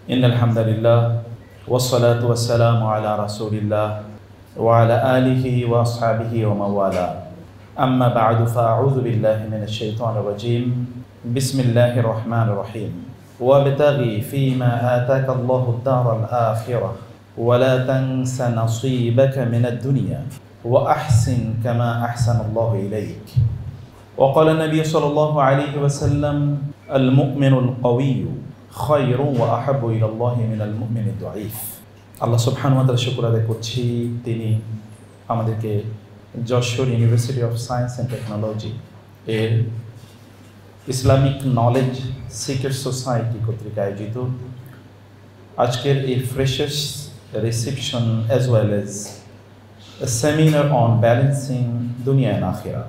إن الحمد لله والصلاة والسلام على رسول الله وعلى آله وأصحابه ومن والاه أما بعد فأعوذ بالله من الشيطان الرجيم بسم الله الرحمن الرحيم وابتغي فيما آتاك الله الدار الآخرة ولا تنس نصيبك من الدنيا وأحسن كما أحسن الله إليك وقال النبي صلى الله عليه وسلم المؤمن القوي خير وأحب إلى الله من المؤمن الضعيف আল্লাহ সুবহানাহু ওয়া তাআলা শুকর আদায় করছি তিনি আমাদেরকে Jessore university of science and technology এর ইসলামিক নলেজ সিকার সোসাইটি কর্তৃক আয়োজিত আজকের এই freshers reception as well as a seminar on balancing দুনিয়া and আখিরা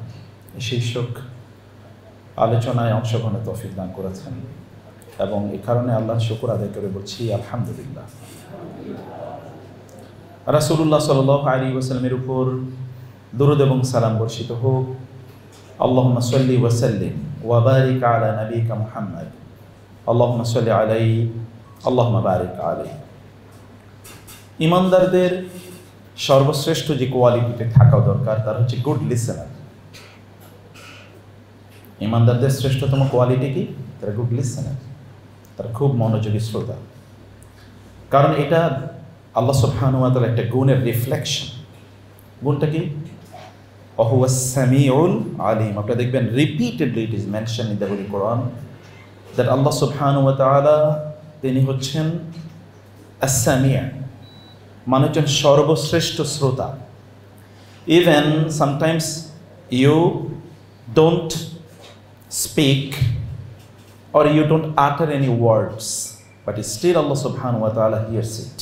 শীর্ষক আলোচনায় অংশগ্রহণের তৌফিক দান করেছেন এবং এই কারণে আল্লাহর শুকর আদায় করে বলছি আলহামদুলিল্লাহ। রাসূলুল্লাহ সাল্লাল্লাহু আলাইহি ওয়াসাল্লামের উপর দরুদ এবং সালাম বর্ষিত হোক। আল্লাহুম্মা সাল্লি ওয়া সাল্লিম ওয়া বারিক আলা নাবিয়িকা মুহাম্মদ আল্লাহুম্মা সাল্লি আলাইহি আল্লাহুম্মা বারিক আলাইহি। ঈমানদারদের সর্বশ্রেষ্ঠ যে কোয়ালিটিতে থাকা দরকার তার হচ্ছে গুড লিসেনার। ঈমানদারদের শ্রেষ্ঠতম কোয়ালিটি কি? তারা গুড লিসেনার, তারা খুব মনোযোগী শ্রোতা। কারণ এটা আল্লাহ সুবহানাহু ওয়া তাআলার একটা গুণের রিফ্লেকশন। গুণটা কি? ওয়াহুয়াস সামিউল আলিম। আপনারা দেখবেন repeatedly it is mention in the holy Quran that Allah সুবহানাহু ওয়া তাআলা তিনি হচ্ছেন আস-সামি', মানে হচ্ছেন সর্বশ্রেষ্ঠ শ্রোতা। Even sometimes you don't speak or you don't utter any words, but still Allah subhanahu wa ta'ala hears it.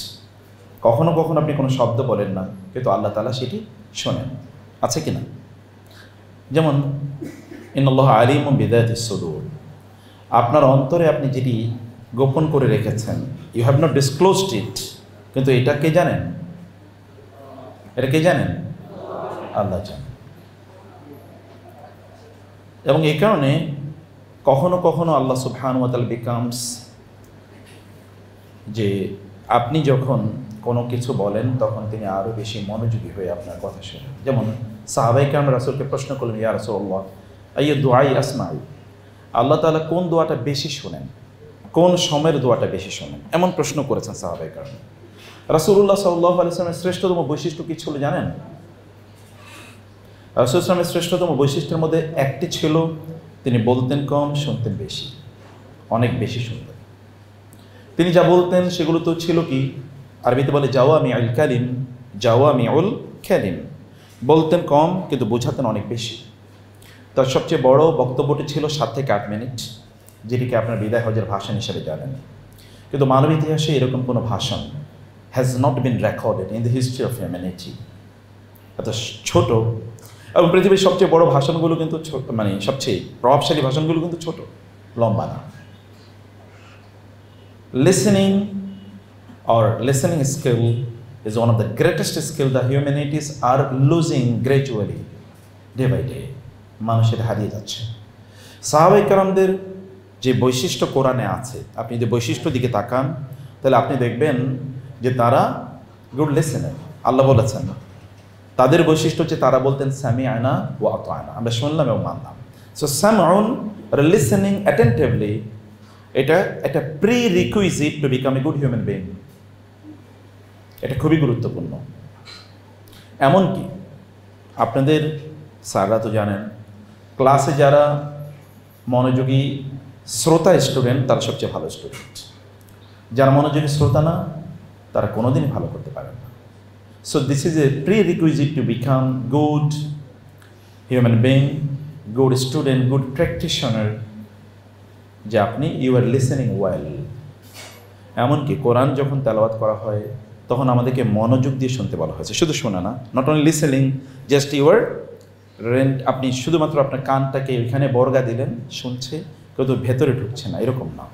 কখনো কখনো আপনি কোনো শব্দ বলেন না, কিন্তু আল্লাহ তাআলা সেটি শোনেন। আছে কি না? যেমন ইন্নাল্লাহা আলিমুম বিযাতিস সুদূর। আপনার অন্তরে আপনি যেটি গোপন করে রেখেছেন, ইউ হ্যাভ নট ডিসক্লোজড ইট, কিন্তু এটা কে জানেন? এটা কে জানেন? আল্লাহ জানেন। এবং এই কারণে কখনো কখনো আল্লাহ সুবহানাহু ওয়া তাআলা বিকামস যে আপনি যখন কোনো কিছু বলেন তখন তিনি আরও বেশি মনোযোগী হয়ে আপনার কথা শোনেন। যেমন সাহাবায়ে কেরাম রাসূলকে প্রশ্ন করলেন, ইয়া রাসূলুল্লাহ আইয়ু দুআই আসমাউ, আল্লাহ তাআলা কোন দোয়াটা বেশি শোনেন, কোন সময়ের দোয়াটা বেশি শোনেন? এমন প্রশ্ন করেছেন সাহাবায়ে কেরাম। রাসূলুল্লাহ সাল্লাল্লাহু আলাইহি ওয়াসাল্লামের শ্রেষ্ঠতম বৈশিষ্ট্য কী ছিল জানেন? রাসূল ইসলামের শ্রেষ্ঠতম বৈশিষ্ট্যের মধ্যে একটি ছিল তিনি বলতেন কম, শুনতেন বেশি, অনেক বেশি শুনতেন। তিনি যা বলতেন সেগুলো তো ছিল কি, আরবিতে বলে জাওয়ামিউল কালিম, জাওয়ামিউল কালিম। বলতেন কম কিন্তু বোঝাতেন অনেক বেশি। তার সবচেয়ে বড় বক্তব্যটি ছিল 7 থেকে 8 মিনিট, যেটিকে আপনার বিদায় হজের ভাষণ হিসেবে জানেন। কিন্তু মানব ইতিহাসে এরকম কোনো ভাষণ has not been recorded in the history of humanity. এত ছোট, এবং পৃথিবীর সবচেয়ে বড় ভাষণগুলো কিন্তু ছোট, মানে সবচেয়ে প্রভাবশালী ভাষণগুলো কিন্তু ছোট, লম্বা না। Listening or listening skill is one of the greatest skill the humanities are losing gradually day by day. মানুষের হারিয়ে যাচ্ছে। সাহাবায়ে কেরামদের যে বৈশিষ্ট্য কোরআনে আছে, আপনি যদি বৈশিষ্ট্য দিকে তাকান তাহলে আপনি দেখবেন যে তারা গুড লিসেনার। আল্লাহ বলেছেন তাদের বৈশিষ্ট্য হচ্ছে তারা বলতেন সামি'না ওয়া আতা'না, আমরা শুনলাম এবং মানলাম। সো সামউন লিসেনিং অ্যাটেন্টিভলি, এটা একটা pre requisite to become a good human being. এটা খুবই গুরুত্বপূর্ণ। এমনকি আপনাদের স্যাররা তো জানেন, ক্লাসে যারা মনোযোগী শ্রোতা স্টুডেন্ট তারা সবচেয়ে ভালো স্টুডেন্ট। যারা মনোযোগী শ্রোতা না তারা কোনোদিনই ভালো করতে পারেন না। So this is a prerequisite to become good human being, good student, good practitioner, যে আপনি you are listening well. এমনকি কোরআন যখন তেলাওয়াত করা হয় তখন আমাদেরকে মনোযোগ দিয়ে শুনতে বলা হয়েছে, শুধু শোনা না। Not only listening, just your আপনি শুধুমাত্র আপনার কানটাকে ওইখানে বর্গা দিলেন, শুনছে কিন্তু ভেতরে ঢুকছে না, এরকম না।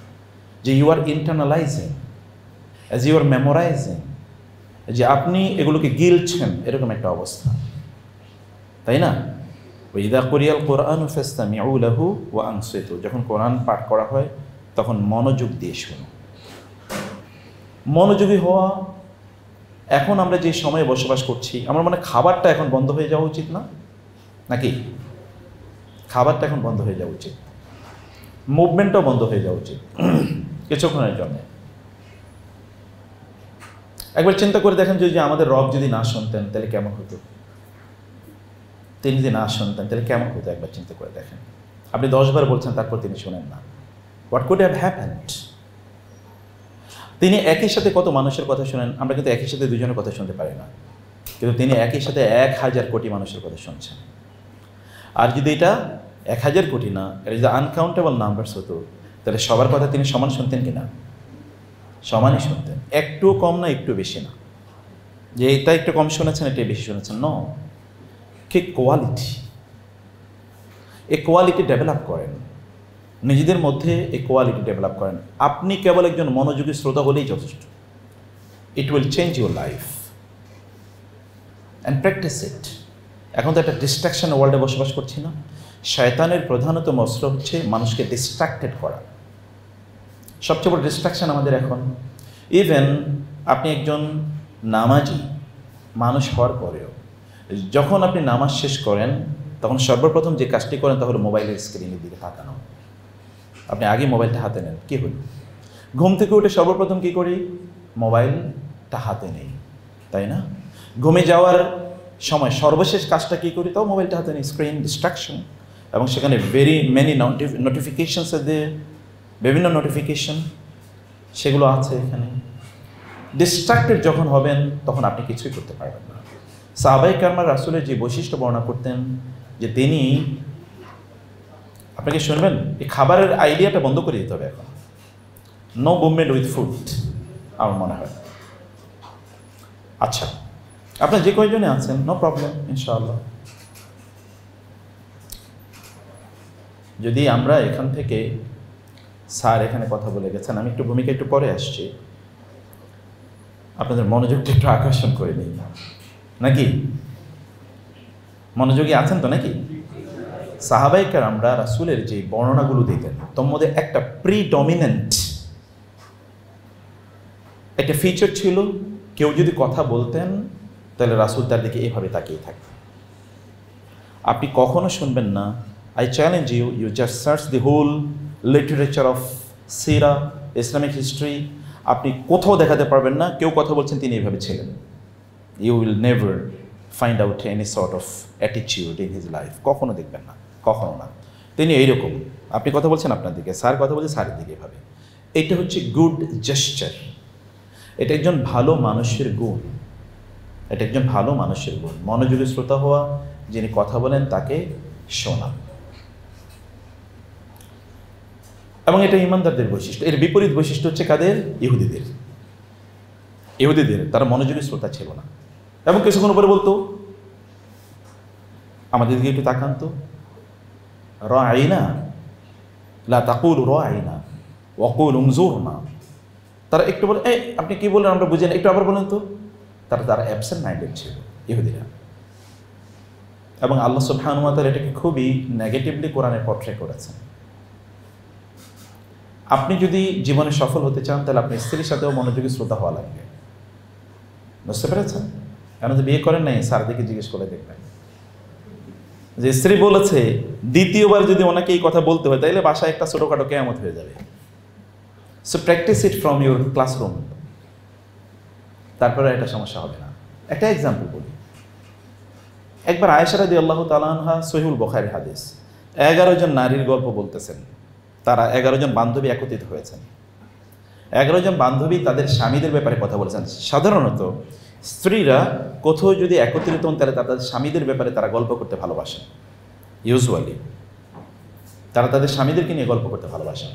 যে you are internalising as you are memorising, যে আপনি এগুলোকে গিলছেন, এরকম একটা অবস্থা, তাই না? ওয়াইদা কুরিয়াল কুরআনু ফাসতামিউ লাহু ওয়া আনসিতু, যখন কোরআন পাঠ করা হয় তখন মনোযোগ দিয়ে শুনুন। মনোযোগী হওয়া, এখন আমরা যে সময়ে বসবাস করছি, আমার মনে হয় খাবারটা এখন বন্ধ হয়ে যাওয়া উচিত না, নাকি? খাবারটা এখন বন্ধ হয়ে যাওয়া উচিত, মুভমেন্টটাও বন্ধ হয়ে যাওয়া উচিত কিছুক্ষণের জন্য। একবার চিন্তা করে দেখেন, যদি আমাদের রব যদি না শুনতেন তাহলে কেমন হতো? তিনি যদি না শুনতেন তাহলে কেমন হতো? একবার চিন্তা করে দেখেন। আপনি 10 বার বলছেন, তারপর তিনি শোনেন না। What could have happened? তিনি একই সাথে কত মানুষের কথা শোনেন, আমরা কিন্তু একই সাথে দুজনের কথা শুনতে পারি না, কিন্তু তিনি একই সাথে 1000 কোটি মানুষের কথা শুনছেন। আর যদি এটা 1000 কোটি না, এটা যদি আনকাউন্টেবল নাম্বারস হতো, তাহলে সবার কথা তিনি সমান শুনতেন কিনা? সমানই শুনতেন, একটু কম না একটু বেশি না, যে এটা একটু কম শুনেছেন এটা বেশি শুনেছেন, ন। কি কোয়ালিটি! এই কোয়ালিটি ডেভেলপ করেন নিজেদের মধ্যে, এই কোয়ালিটি ডেভেলপ করেন। আপনি কেবল একজন মনোযোগী শ্রোতা হলেই যথেষ্ট। It will change your life and practise it. এখন তো একটা ডিস্ট্রাকশন ওয়ার্ল্ডে বসবাস করছি না? শয়তানের প্রধানতম অস্ত্র হচ্ছে মানুষকে ডিস্ট্রাক্টেড করা। সবচেয়ে বড় ডিস্ট্রাকশন আমাদের এখন। ইভেন আপনি একজন নামাজি মানুষ হওয়ার পরেও যখন আপনি নামাজ শেষ করেন, তখন সর্বপ্রথম যে কাজটি করেন তা হলো মোবাইলের স্ক্রিনের দিকে তাকানো। আপনি আগে মোবাইলটা হাতে নেন, কী হলো? ঘুম থেকে উঠে সর্বপ্রথম কী করি? মোবাইলটা হাতে নেই, তাই না? ঘুমে যাওয়ার সময় সর্বশেষ কাজটা কী করি? তাও মোবাইলটা হাতে নেই। স্ক্রিন ডিস্ট্রাকশন, এবং সেখানে ভেরি মেনি নোটিফিকেশনস দিয়ে, বিভিন্ন নোটিফিকেশন সেগুলো আছে এখানে। ডিস্ট্রাক্টেড যখন হবেন তখন আপনি কিছুই করতে পারবেন না। সাহাবায়ে কেরাম রাসূলের যে বৈশিষ্ট্য বর্ণনা করতেন, যে তিনি, আপনাকে শুনবেন, এই খাবারের আইডিয়াটা বন্ধ করে দিতে হবে এখন। নো মুভমেন্ট উইথ ফুড, আমার মনে হয়। আচ্ছা, আপনার যে কয়জনে আছেন, নো প্রবলেম, ইনশাআল্লাহ। যদি আমরা এখান থেকে, স্যার এখানে কথা বলে গেছেন, আমি একটু ভূমিকা একটু পরে আসছি, আপনাদের মনোযোগটা একটু আকর্ষণ করে নিই, নাকি? মনোযোগী আছেন তো নাকি? সাহাবায়ে কেরামরা রাসূলের যে বর্ণনাগুলো দিতেন, তোর মধ্যে একটা প্রিডমিনেন্ট একটা ফিচার ছিল, কেউ যদি কথা বলতেন তাহলে রাসূল তার দিকে এইভাবে তাকিয়ে থাকতেন। আপনি কখনো শুনবেন না, I challenge you, you just search the whole literature of সিরা, ইসলামিক হিস্ট্রি, আপনি কোথাও দেখাতে পারবেন না কেউ কথা বলছেন তিনি এইভাবে ছিলেন। You will never find out any sort of attitude in his life, কখনো দেখবেন না, কখনো না। তিনি এইরকম, আপনি কথা বলছেন আপনার দিকে, স্যার কথা বলছে স্যারের দিকে, এভাবে। এটা হচ্ছে গুড জেস্চার, এটা একজন ভালো মানুষের গুণ, এটা একজন ভালো মানুষের গুণ। মনোযোগী শ্রোতা হওয়া, যিনি কথা বলেন তাকে শোনা, এবং এটা ইমানদারদের বৈশিষ্ট্য। এর বিপরীত বৈশিষ্ট্য হচ্ছে কাদের? ইহুদিদের। ইহুদিদের তারা মনোযোগী শ্রোতা ছিল না, এবং কিছুক্ষণ পরে বলতো, আমাদের দিকে একটু তাকান তো, রাআইনা লা তাকুলু রাআইনা ওয়াকুলু উনজুরনা। তারা একটু বলে, এই আপনি কি বলেন আমরা বুঝি না, একটু আবার বলেন তো। তারা অ্যাবসেন্ট মাইন্ডেড ছিল ইহুদিরা, এবং আল্লাহ সুবহানাহু ওয়া তাআলা এটাকে খুবই নেগেটিভলি কোরআনে পোর্ট্রে করেছেন। আপনি যদি জীবনে সফল হতে চান তাহলে আপনি স্ত্রীর সাথেও মনোযোগী শ্রোতা হওয়া লাগবে, বুঝতে পেরেছেন? কেন যে বিয়ে করেন নাই, স্যার দিকে জিজ্ঞেস করে দেখবেন, যে স্ত্রী বলেছে দ্বিতীয়বার যদি ওনাকে এই কথা বলতে হয় তাহলে বাসায় একটা ছোটোখাটো কেয়ামত হয়ে যাবে। So practice it from your classroom, তারপরে এটা সমস্যা হবে না। একটা এক্সাম্পল বলি। একবার আয়েশা রাদিয়াল্লাহু তাআলা আনহা, সহিহুল বুখারী হাদিস, 11 জন নারীর গল্প বলতেছেন। তারা 11 জন বান্ধবী একত্রিত হয়েছেন। 11 জন বান্ধবী তাদের স্বামীদের ব্যাপারে কথা বলেছেন। সাধারণত স্ত্রীরা কোথাও যদি একত্রিত হন তাহলে তাদের স্বামীদের ব্যাপারে তারা গল্প করতে ভালোবাসেন। ইউজুয়ালি তারা তাদের স্বামীদেরকে নিয়ে গল্প করতে ভালোবাসেন।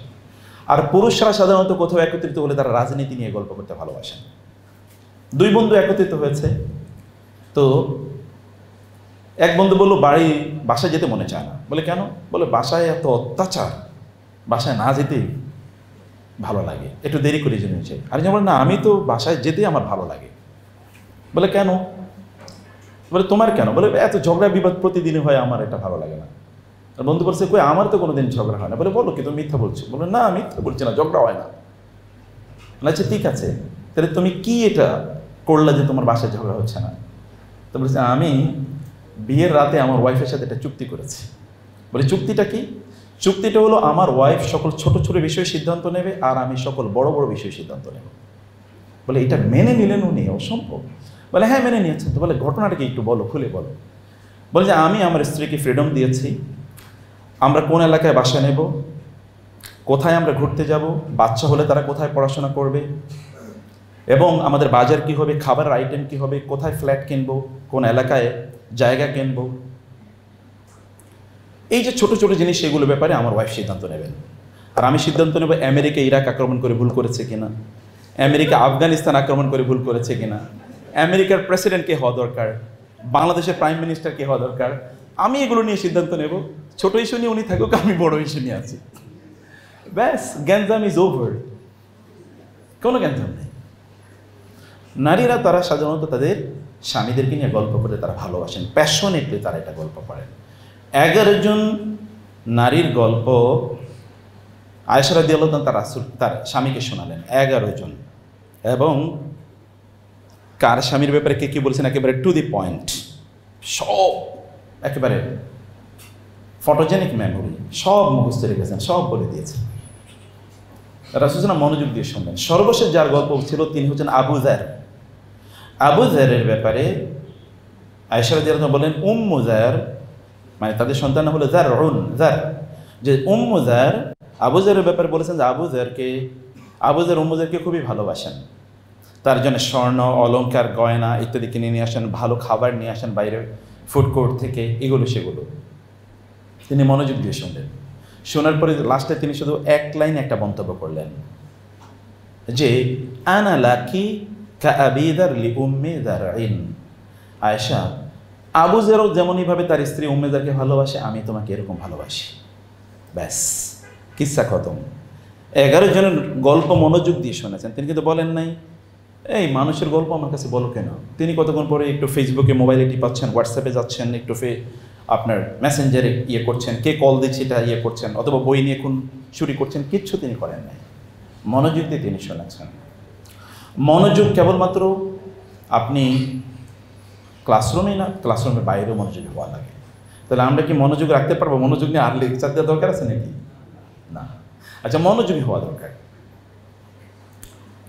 আর পুরুষরা সাধারণত কোথাও একত্রিত হলে তারা রাজনীতি নিয়ে গল্প করতে ভালোবাসেন। দুই বন্ধু একত্রিত হয়েছে, তো এক বন্ধু বলল বাসায় যেতে মনে চায় না। বলে কেন? বলে বাসায় এত অত্যাচার, বাসায় না যেতেই ভালো লাগে, একটু দেরি করে যেতে চাই। আর যেমন না, আমি তো বাসায় যেতেই আমার ভালো লাগে। বলে কেন? বলে তোমার কেন? বলে এত ঝগড়া বিবাদ প্রতিদিনই হয়, আমার এটা ভালো লাগে না। আর বন্ধু বলছে কই আমার তো কোনোদিন ঝগড়া হয় না। বলে বলো কি তুমি মিথ্যা বলছো? বলে না মিথ্যা বলছি না, ঝগড়া হয় না। আচ্ছা ঠিক আছে, তাহলে তুমি কি এটা করলে যে তোমার বাসায় ঝগড়া হচ্ছে না? তো বলছে আমি বিয়ের রাতে আমার ওয়াইফের সাথে একটা চুক্তি করেছি। বলে চুক্তিটা কি? চুক্তিটা হলো আমার ওয়াইফ সকল ছোট ছোট বিষয়ে সিদ্ধান্ত নেবে আর আমি সকল বড় বড় বিষয়ে সিদ্ধান্ত নেব। বলে এটা মেনে নিলেন উনি? অসম্ভব। বলে হ্যাঁ মেনে নিয়েছেন। তো বলে ঘটনাটা কি একটু বলো, খুলে বলো। বলে যে আমি আমার স্ত্রীকে ফ্রিডম দিয়েছি, আমরা কোন এলাকায় বাসা নেব, কোথায় আমরা ঘুরতে যাব, বাচ্চা হলে তারা কোথায় পড়াশোনা করবে, এবং আমাদের বাজার কী হবে, খাবারের আইটেম কী হবে, কোথায় ফ্ল্যাট কিনবো, কোন এলাকায় জায়গা কিনবো। এই যে ছোট ছোট জিনিস, সেগুলোর ব্যাপারে আমার ওয়াইফ সিদ্ধান্ত নেবেন। আর আমি সিদ্ধান্ত নেব আমেরিকা ইরাক আক্রমণ করে ভুল করেছে কিনা, আমেরিকা আফগানিস্তান আক্রমণ করে ভুল করেছে কিনা, আমেরিকার প্রেসিডেন্ট কে হওয়া দরকার, বাংলাদেশের প্রাইম মিনিস্টার কে হওয়া দরকার। আমি এগুলো নিয়ে সিদ্ধান্ত নেব। ছোট ইস্যু নিয়ে উনি থাকুক, আমি বড় ইস্যু নিয়ে আছি। ব্যাস, গ্যাঞ্জাম ইজ ওভার। কোনো গ্যাঞ্জাম নেই। নারীরা তারা সাধারণত তাদের স্বামীদেরকে নিয়ে গল্প করে তারা ভালোবাসেন, প্যাশনেটলি তারা এটা গল্প করেন। 11 জন নারীর গল্প আয়েশা রাদিয়াল্লাহু তাআলা তার স্বামীকে শোনালেন, 11 জন। এবং কার স্বামীর ব্যাপারে কে কী বলছেন একেবারে টু দি পয়েন্ট, সব একেবারে ফটোজেনিক মেমোরি, সব মুখস্থ রেখেছেন, সব বলে দিয়েছেন। রাসূল মনোযোগ দিয়ে শুনলেন। সর্বশেষ যার গল্প ছিল তিনি হচ্ছেন আবু যার। আবু যারের ব্যাপারে আয়েশা রাদিয়াল্লাহু আনহা বলেন উম্মু যার, মানে তাদের সন্তান হলো যার, যে উম্মু যার আবু যারের ব্যাপারে বলেছেন যে আবু যার উম্মু যারকে খুবই ভালোবাসেন, তার জন্য স্বর্ণ অলংকার গয়না ইত্যাদি কিনে নিয়ে আসেন, ভালো খাবার নিয়ে আসেন বাইরে ফুড কোর্ট থেকে, এগুলো সেগুলো। তিনি মনোযোগ দিয়ে শুনলেন। শোনার পরে লাস্টে তিনি শুধু এক লাইন একটা মন্তব্য করলেন যে আনা লাকি কা আবি যার লি উম্মি যারইন। আয়েশা, আবু যারও যেমনইভাবে তার স্ত্রী উম্মে যারকে ভালোবাসে, আমি তোমাকে এরকম ভালোবাসি। ব্যাস, কিচ্ছা খতম। 11 জনের গল্প মনোযোগ দিয়ে শুনেছেন। তিনি কিন্তু বলেন নাই এই মানুষের গল্প আমার কাছে বলো কেন। তিনি কতক্ষণ পরে একটু ফেসবুকে মোবাইলে টিপাচ্ছেন, হোয়াটসঅ্যাপে যাচ্ছেন, একটু আপনার মেসেঞ্জারে ইয়ে করছেন, কে কল দিচ্ছে এটা ইয়ে করছেন, অথবা বই নিয়ে এখন চুরি করছেন, কিচ্ছু তিনি করেন নাই। মনোযোগ দিয়ে তিনি শুনেছেন। মনোযোগ কেবলমাত্র আপনি ক্লাসরুমেই না, ক্লাসরুমের বাইরেও মনোযোগী হওয়া লাগে। তাহলে আমরা কি মনোযোগ রাখতে পারবো? মনোযোগ নিয়ে আর লেকচার দেওয়ার দরকার আছে নাকি? না। আচ্ছা, মনোযোগী হওয়া দরকার,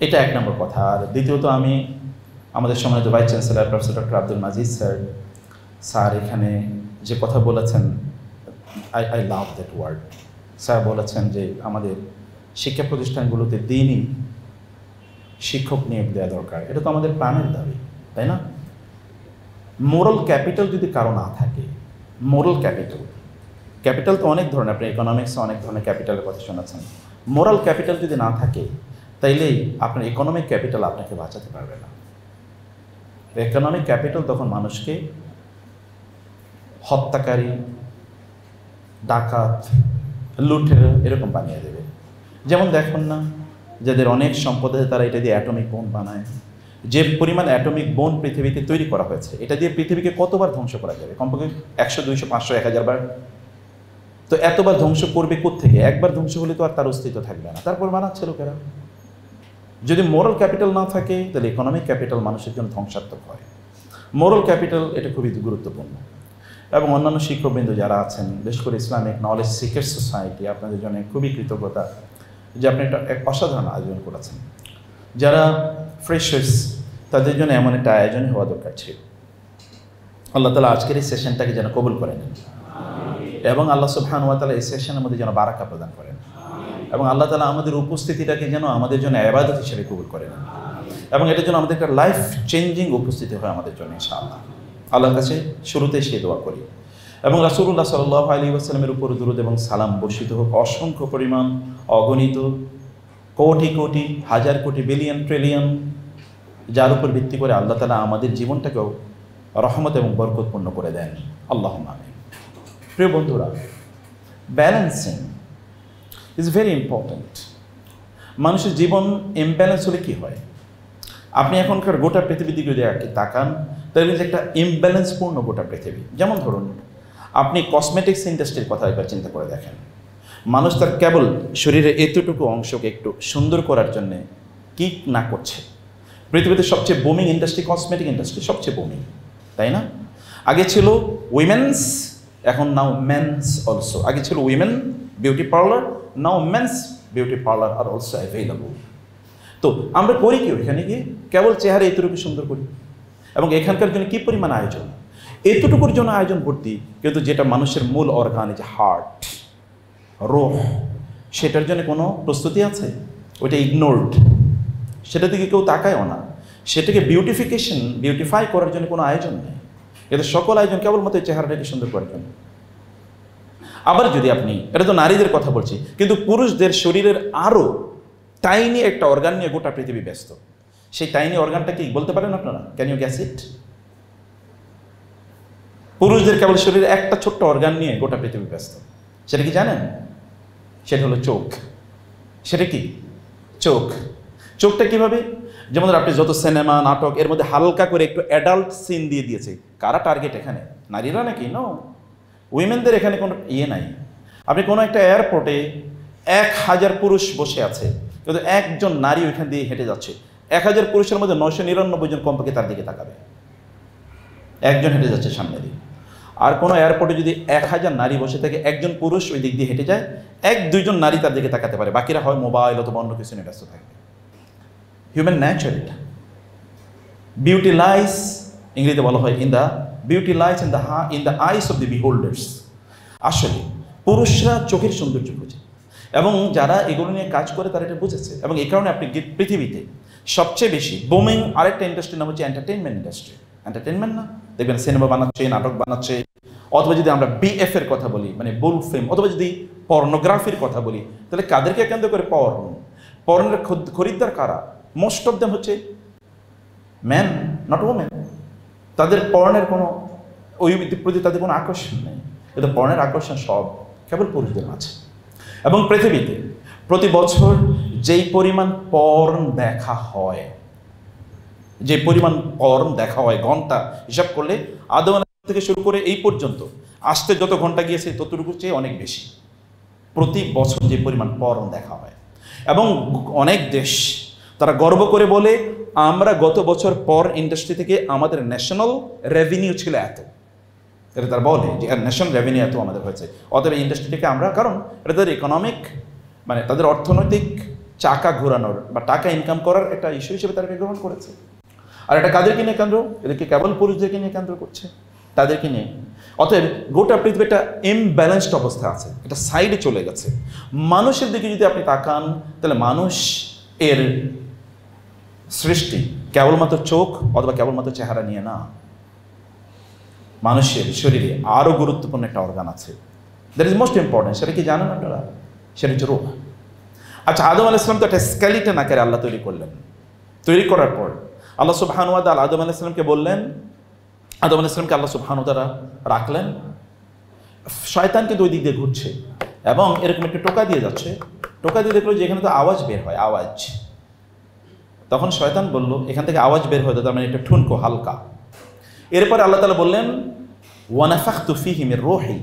এটা এক নম্বর কথা। আর দ্বিতীয়ত, আমি আমাদের সম্মানিত vice chancellor professor doctor Abdul Majid sir এখানে যে কথা বলেছেন, I love that word. Sir বলেছেন যে আমাদের শিক্ষা প্রতিষ্ঠানগুলোতে দিনই শিক্ষক নিয়োগ দেওয়া দরকার। এটা তো আমাদের প্রাণের দাবি, তাই না? মোরাল ক্যাপিটাল যদি কারো না থাকে, মোরাল ক্যাপিটাল তো অনেক ধরনের, আপনি ইকোনমিক্সে অনেক ধরনের ক্যাপিটালের কথা শোনাচ্ছেন। মোরাল ক্যাপিটাল যদি না থাকে, তাইলেই আপনার ইকোনমিক ক্যাপিটাল আপনাকে বাঁচাতে পারবে না। ইকোনমিক ক্যাপিটাল তখন মানুষকে হত্যাকারী, ডাকাত, লুটেরা এরকম বানিয়ে দেবে। যেমন দেখুন না, যাদের অনেক সম্পদ আছে তারা এটা দিয়ে অ্যাটমিক বোম বানায়। যে পরিমাণ অ্যাটমিক বোম পৃথিবীতে তৈরি করা হয়েছে, এটা দিয়ে পৃথিবীকে কতবার ধ্বংস করা যাবে? কমপক্ষে 100, 200, 500, 1000 বার। তো এতবার ধ্বংস করবে কোত্থেকে? একবার ধ্বংস হলে তো আর তার অস্তিত্ব থাকবে না। তারপর বানাচ্ছে লোকেরা। যদি মোরাল ক্যাপিটাল না থাকে, তাহলে ইকোনমিক ক্যাপিটাল মানুষের জন্য ধ্বংসাত্মক হয়। মোরাল ক্যাপিটাল এটা খুবই গুরুত্বপূর্ণ। এবং অন্যান্য শিক্ষকবৃন্দ যারা আছেন, বিশেষ করে ইসলামিক নলেজ সিকার সোসাইটি, আপনাদের জন্য খুবই কৃতজ্ঞতা যে আপনি একটা এক অসাধারণ আয়োজন করেছেন। যারা ফ্রেশার্স, তাদের জন্য এমন একটা আয়োজন হওয়া দরকার ছিল। আল্লাহ তাআলা আজকের এই সেশনটাকে যেন কবুল করে নেন, এবং আল্লাহ সুবহানাহু ওয়া তাআলা এই সেশনের মধ্যে যেন বারাকা প্রদান করেন, এবং আল্লাহ তাআলা আমাদের উপস্থিতিটাকে যেন আমাদের জন্য ইবাদত হিসেবে কবুল করে নেন, এবং এটার জন্য আমাদের একটা লাইফ চেঞ্জিং উপস্থিতি হয় আমাদের জন্য ইনশাআল্লাহ। আল্লাহর কাছে শুরুতে সে দোয়া করি, এবং রাসূলুল্লাহ সাল্লাল্লাহু আলাইহি ওয়াসাল্লামের উপর দুরূদ এবং সালাম বর্ষিত হোক অসংখ্য পরিমাণ, অগণিত, কোটি কোটি, হাজার কোটি, বিলিয়ন, ট্রিলিয়ন, যার উপর ভিত্তি করে আল্লাহ তাআলা আমাদের জীবনটাকেও রহমত এবং বরকতপূর্ণ করে দেন। আল্লাহুম্মা আমিন। প্রিয় বন্ধুরা, ব্যালেন্সিং ইজ ভেরি ইম্পর্ট্যান্ট। মানুষের জীবন ইমব্যালেন্স হলে কী হয়? আপনি এখনকার গোটা পৃথিবীর দিকে যদি তাকান, তাহলে একটা ইমব্যালেন্সপূর্ণ গোটা পৃথিবী। যেমন ধরুন, আপনি কসমেটিক্স ইন্ডাস্ট্রির কথা একবার চিন্তা করে দেখেন। মানুষ তার কেবল শরীরের এতটুকু অংশকে একটু সুন্দর করার জন্যে কী না করছে। পৃথিবীতে সবচেয়ে বুমিং ইন্ডাস্ট্রি কসমেটিক ইন্ডাস্ট্রি, সবচেয়ে বুমিং, তাই না? আগে ছিল উইমেন্স, এখন নাও মেন্স অলসো। আগে ছিল women beauty parlour, now men's beauty parlour are also available. তো আমরা করি কি এখানে গিয়ে? কেবল চেহারা এতটুকু সুন্দর করি। এবং এখানকার জন্য কী পরিমাণ আয়োজন, এতটুকুর জন্য আয়োজন ভর্তি, কিন্তু যেটা মানুষের মূল অর্গান, যে হার্ট, রোহ, সেটার জন্য কোনো প্রস্তুতি আছে? ওইটা ইগনোরড, সেটা দিকে কেউ তাকায়ও না। সেটাকে বিউটিফাই করার জন্য কোনো আয়োজন নেই। কিন্তু সকল আয়োজন কেবলমাত্র চেহারাটাকে সুন্দর করার জন্য। আবার যদি আপনি, এটা তো নারীদের কথা বলছি, কিন্তু পুরুষদের শরীরের আরও টাইনি একটা অর্গান নিয়ে গোটা পৃথিবী ব্যস্ত। সেই টাইনি অর্গানটা কি বলতে পারেন আপনারা? ক্যান ইউ গ্যাস ইট? পুরুষদের কেবল শরীরে একটা ছোট্ট অর্গান নিয়ে গোটা পৃথিবী ব্যস্ত। সেটা কি জানেন? সেটা হলো চোখ। সেটা কি? চোখ। চোখটা কিভাবে? যেমন আপনি যত সিনেমা, নাটক, এর মধ্যে হালকা করে একটু অ্যাডাল্ট সিন দিয়ে দিয়েছে। কারা টার্গেট এখানে? নারীরা নাকি? নো, উইমেনদের এখানে কোনো ইয়ে নাই। আপনি কোনো একটা এয়ারপোর্টে 1000 পুরুষ বসে আছে, কিন্তু একজন নারী ওইখান দিয়ে হেঁটে যাচ্ছে। 1000 পুরুষের মধ্যে 999 জন কমপক্ষে তার দিকে তাকাবে। একজন হেঁটে যাচ্ছে সামনে দিয়ে। আর কোনো এয়ারপোর্টে যদি 1000 নারী বসে থাকে, একজন পুরুষ ওই দিক দিয়ে হেঁটে যায়, 1-2 জন নারী তার দিকে তাকাতে পারে, বাকিরা হয় মোবাইল অথবা অন্য কিছু নিয়ে ব্যস্ত থাকবে। হিউম্যান নেচার এটা। বিউটি লাইস, ইংরেজিতে বলা হয় beauty lies in the eyes of the beholders. আসলে পুরুষরা চোখের সৌন্দর্য বোঝে, এবং যারা এগুলো নিয়ে কাজ করে তারা এটা বুঝেছে। এবং এই কারণে আপনি পৃথিবীতে সবচেয়ে বেশি বুমিং আরেকটা ইন্ডাস্ট্রির নাম হচ্ছে এন্টারটেনমেন্ট ইন্ডাস্ট্রি। এন্টারটেনমেন্ট না, দেখবেন সিনেমা বানাচ্ছে, নাটক বানাচ্ছে, অথবা যদি আমরা BF এর কথা বলি, মানে বুল ফিল্ম, অথবা যদি পর্নোগ্রাফির কথা বলি, তাহলে কাদেরকে কেন্দ্র করে? পর্নের খরিদ্দার কারা? মোস্ট অফ দেম হচ্ছে ম্যান, নট ওমেন। তাদের পর্নের কোনো ওই প্রতি তাদের কোনো আকর্ষণ নেই। কিন্তু পর্নের আকর্ষণ সব কেবল পুরুষদের মাঝে। এবং পৃথিবীতে প্রতি বছর যেই পরিমাণ পর্ন দেখা হয়, ঘন্টা হিসাব করলে আদম থেকে শুরু করে এই পর্যন্ত আসতে যত ঘন্টা গিয়েছে ততটুকুর চেয়ে অনেক বেশি। প্রতি বছর যে পরিমাণ পর্ন দেখা হয়, এবং অনেক দেশ তারা গর্ব করে বলে, আমরা গত বছর পর্ন ইন্ডাস্ট্রি থেকে আমাদের ন্যাশনাল রেভিনিউ ছিল এত। এটা তারা বলে যে ন্যাশনাল রেভিনিউ এত আমাদের হয়েছে, অতএব ইন্ডাস্ট্রি থেকে আমরা, কারণ এটা তাদের ইকোনমিক, মানে তাদের অর্থনৈতিক চাকা ঘোরানোর বা টাকা ইনকাম করার একটা ইস্যু হিসেবে তারা গ্রহণ করেছে। আর এটা কাদেরকে নিয়ে কেন্দ্র? এদেরকে কেবল পুরুষদেরকে নিয়ে কেন্দ্র করছে, তাদেরকে নিয়ে। অতএব গোটা পৃথিবী একটা ইমব্যালেন্সড অবস্থা আছে, এটা সাইডে চলে গেছে। মানুষের দিকে যদি আপনি তাকান, তাহলে মানুষ এর সৃষ্টি কেবলমাত্র চোখ অথবা কেবলমাত্র চেহারা নিয়ে না। মানুষের শরীরে আরও গুরুত্বপূর্ণ একটা অর্গান আছে, দ্যাট ইজ মোস্ট ইম্পর্টেন্ট। সেটা কি জানেন আপনারা? সেটা হচ্ছে রূহ। আচ্ছা, আদম আলাইহিস সালাম তো একটা স্কেলিটন আকারে আল্লাহ তৈরি করলেন। তৈরি করার পর আল্লাহ সুবহানাহু ওয়া তাআলা আদম আলাইহিস সালামকে বললেন, আদম আলাইহিস সালামকে আল্লাহ সুবহানাহু ওয়া তাআলা রাখলেন। শয়তান কিন্তু ওই দিক দিয়ে ঘুরছে এবং এরকম একটা টোকা দিয়ে যাচ্ছে। টোকা দিয়ে দেখলো যে এখানে তো আওয়াজ বের হয়, আওয়াজ। তখন শয়তান বলল, এখান থেকে আওয়াজ বের হয়, তার মানে একটা ঠুনকো হালকা। এরপরে আল্লাহ তাআলা বললেন, ওয়া নাফাখতু ফীহি মির রূহি।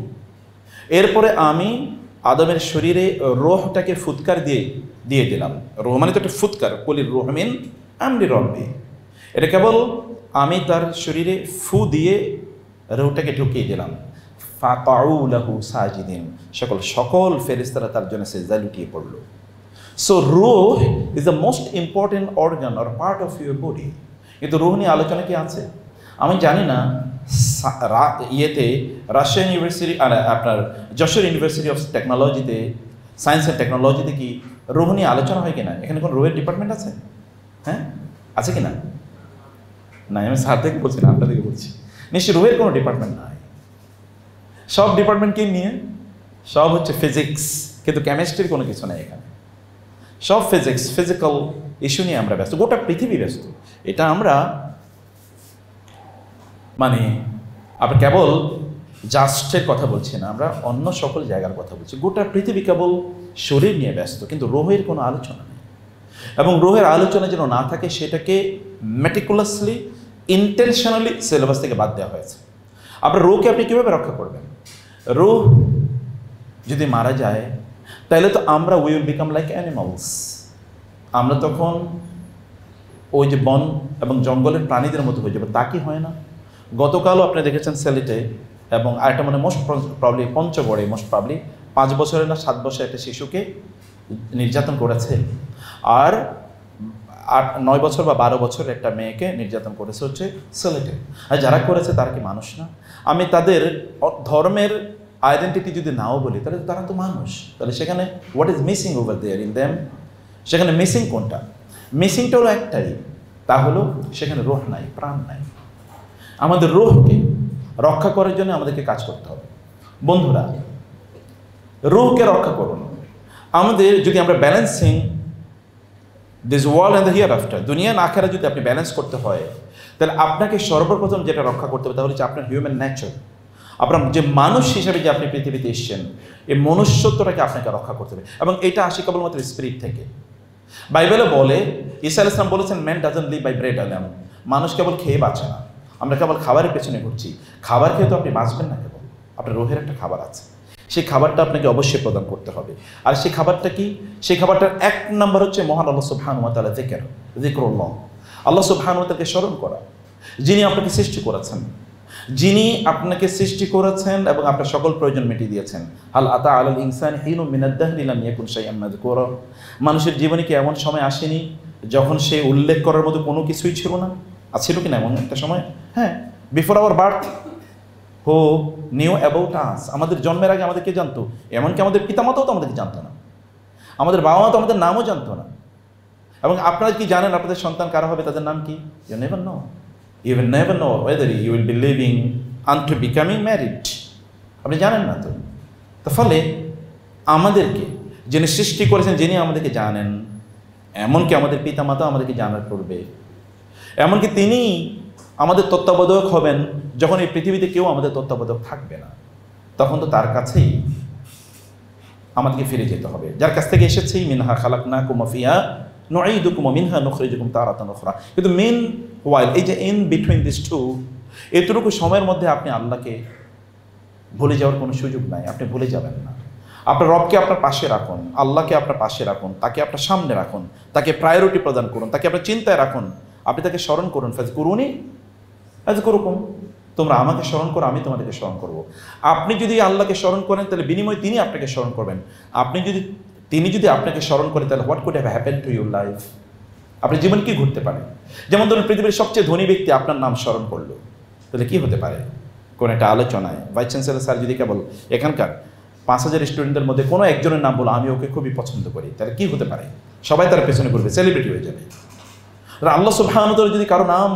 এরপরে আমি আদমের শরীরে রূহটাকে ফুৎকার দিয়ে দিলাম। রূহ মানে তো একটা ফুৎকার, কুলির রূহ মিন আমরি রব্বি। এটা কেবল আমি তার শরীরে ফু দিয়ে রূহটাকে ঢুকিয়ে দিলাম। ফাকাউ লাহু সাজিদিন, সকল ফেরেশতারা তার জন্য সিজদায় লুটিয়ে পড়ল। সো রূহ is the most important organ or part of your body. কিন্তু রূহ নিয়ে আলোচনা কি আছে আমি জানি না। রাজশাহী ইউনিভার্সিটি আর আপনার যশোর ইউনিভার্সিটি অফ টেকনোলজিতে, সায়েন্স অ্যান্ড টেকনোলজিতে কি রূহ নিয়ে আলোচনা হয় কিনা? এখানে কোনো রূহের ডিপার্টমেন্ট আছে? হ্যাঁ, আছে কিনা? না, আমি স্যার থেকে বলছি না, আপনাদেরকে বলছি। নিশ্চয়ই রূহের কোনো ডিপার্টমেন্ট নাই। সব ডিপার্টমেন্ট কি নিয়ে? সব হচ্ছে ফিজিক্স, কিন্তু কেমিস্ট্রির কোনো কিছু নেই এখানে। সব ফিজিক্যাল ইস্যু নিয়ে আমরা ব্যস্ত, গোটা পৃথিবী ব্যস্ত। এটা আমরা মানে আমরা কেবল জাস্টের কথা বলছি না, আমরা অন্য সকল জায়গার কথা বলছি। গোটা পৃথিবী কেবল শরীর নিয়ে ব্যস্ত, কিন্তু রূহের কোনো আলোচনা নেই। এবং রূহের আলোচনা যেন না থাকে, সেটাকে মেটিকুলাসলি, ইন্টেনশনালি সিলেবাস থেকে বাদ দেওয়া হয়েছে। আপনার রূহকে আপনি কীভাবে রক্ষা করবেন? রূহ যদি মারা যায়, তাহলে তো আমরা উইল বিকাম লাইক অ্যানিমালস। আমরা তখন ওই যে বন এবং জঙ্গলের প্রাণীদের মতো হয়ে যাবে, তা কি হয় না? গতকালও আপনি দেখেছেন সিলেটে, এবং আরেকটা মানে মোস্ট প্রবলি পঞ্চগড়ে মোস্ট প্রবলি 5 বছরের না 7 বছরের একটা শিশুকে নির্যাতন করেছে, আর 9 বছর বা 12 বছরের একটা মেয়েকে নির্যাতন করেছে হচ্ছে সিলেটে। আর যারা করেছে তারা কি মানুষ না? আমি তাদের ধর্মের আইডেন্টিটি যদি নাও বলি, তাহলে তারা তো মানুষ। তাহলে সেখানে what is missing over there in them? সেখানে মিসিং কোনটা? মিসিংটা হলো একটাই, তা হলো সেখানে রূহ নাই, প্রাণ নাই। আমাদের রূহকে রক্ষা করার জন্য আমাদেরকে কাজ করতে হবে। বন্ধুরা, রূহকে রক্ষা করুন। আমাদের যদি আমরা balancing this world and the here after, দুনিয়া না আখেরা যদি আপনি ব্যালেন্স করতে হয়, তাহলে আপনাকে সর্বপ্রথম যেটা রক্ষা করতে হবে তা হচ্ছে আপনার হিউম্যান নেচার। আপনার যে মানুষ হিসেবে যে আপনি পৃথিবীতে এসেছেন, এই মনুষ্যত্বটাকে আপনাকে রক্ষা করতে হবে, এবং এটা আসে কেবলমাত্র স্পিরিট থেকে। বাইবেলে বলে, ঈসা আলাইহিস সালাম বলেছেন, man doesn't live by bread alone. মানুষ কেবল খেয়ে বাঁচে না। আমরা কেবল খাবারের পেছনে ঘুরছি। খাবার খেয়ে তো আপনি বাঁচবেন না, কেবল আপনার রোহের একটা খাবার আছে, সেই খাবারটা আপনাকে অবশ্যই প্রদান করতে হবে। আর সেই খাবারটা কি? সেই খাবারটার 1 নম্বর হচ্ছে মহান আল্লাহ সুবহানাহু ওয়া তাআলা যিকরুল্লাহ, আল্লাহ সুবহানাহু ওয়া তাআলাকে স্মরণ করা, যিনি আপনাকে সৃষ্টি করেছেন, যিনি আপনাকে সৃষ্টি করেছেন এবং আপনার সকল প্রয়োজন মিটিয়ে দিয়েছেন। হাল আতা আলাল ইনসানি হিনুম মিনাদ দাহরি লাম ইয়াকুন শাইআন মাযকুরা। মানুষের জীবনে কি এমন সময় আসেনি যখন সে উল্লেখ করার মতো কোনো কিছুই ছিল না? ছিল কি না এমন একটা সময়? হ্যাঁ, before our birth who knew about us. আমাদের জন্মের আগে আমাদের কে জানতো? এমনকি আমাদের পিতামাতাও তো আমাদেরকে জানতো না, আমাদের বাবা মা তো আমাদের নামও জানতো না। এবং আপনারা কি জানেন আপনাদের সন্তান কারা হবে, তাদের নাম কি? You never know. You will never know whether you will be living unto becoming married. আপনি জানেন না তো। তো ফলে আমাদেরকে যিনি সৃষ্টি করেছেন, যিনি আমাদেরকে জানেন, এমনকি আমাদের পিতামাতা আমাদেরকে জানার করবে, এমনকি তিনি আমাদের তত্ত্বাবধায়ক হবেন যখন এই পৃথিবীতে কেউ আমাদের তত্ত্বাবধায়ক থাকবে না, তখন তো তার কাছেই আমাদেরকে ফিরে যেতে হবে, যার কাছ থেকে এসেছি। মিনহা খালাকনাকুম ওয়া ফিহা নুঈদুকুম ওয়া মিনহা নুখরিজুকুম তারাতান উখরা। কিন্তু মিন ওয়াইল, এই যে ইন বিটুইন দিস টু, এতটুকু সময়ের মধ্যে আপনি আল্লাহকে ভুলে যাওয়ার কোনো সুযোগ নাই। আপনি ভুলে যাবেন না। আপনার রবকে আপনার পাশে রাখুন, আল্লাহকে আপনার পাশে রাখুন, তাকে আপনার সামনে রাখুন, তাকে প্রায়োরিটি প্রদান করুন, তাকে আপনার চিন্তায় রাখুন, আপনি তাকে স্মরণ করুন। ফাযকুরুনি আযকুরুকুম, তোমরা আমাকে স্মরণ করো, আমি তোমাদেরকে স্মরণ করব। আপনি যদি আল্লাহকে স্মরণ করেন, তাহলে বিনিময়ে তিনি আপনাকে স্মরণ করবেন। তিনি যদি আপনাকে স্মরণ করেন, তাহলে what could have happen to your life? আপনার জীবন কি ঘটতে পারে? যেমন ধরুন, পৃথিবীর সবচেয়ে ধনী ব্যক্তি আপনার নাম স্মরণ করলো, তাহলে কি হতে পারে? কোন একটা আলোচনায় ভাইস চ্যান্সেলর স্যার যদি কেবল এখানকার 5000 স্টুডেন্টদের মধ্যে কোনো একজনের নাম বলো, আমি ওকে খুবই পছন্দ করি, তাহলে কি হতে পারে? সবাই তার পেছনে ঘুরবে, সেলিব্রিটি হয়ে যাবে। আল্লাহ সুবহানাহু ওয়া তাআলা যদি কারো নাম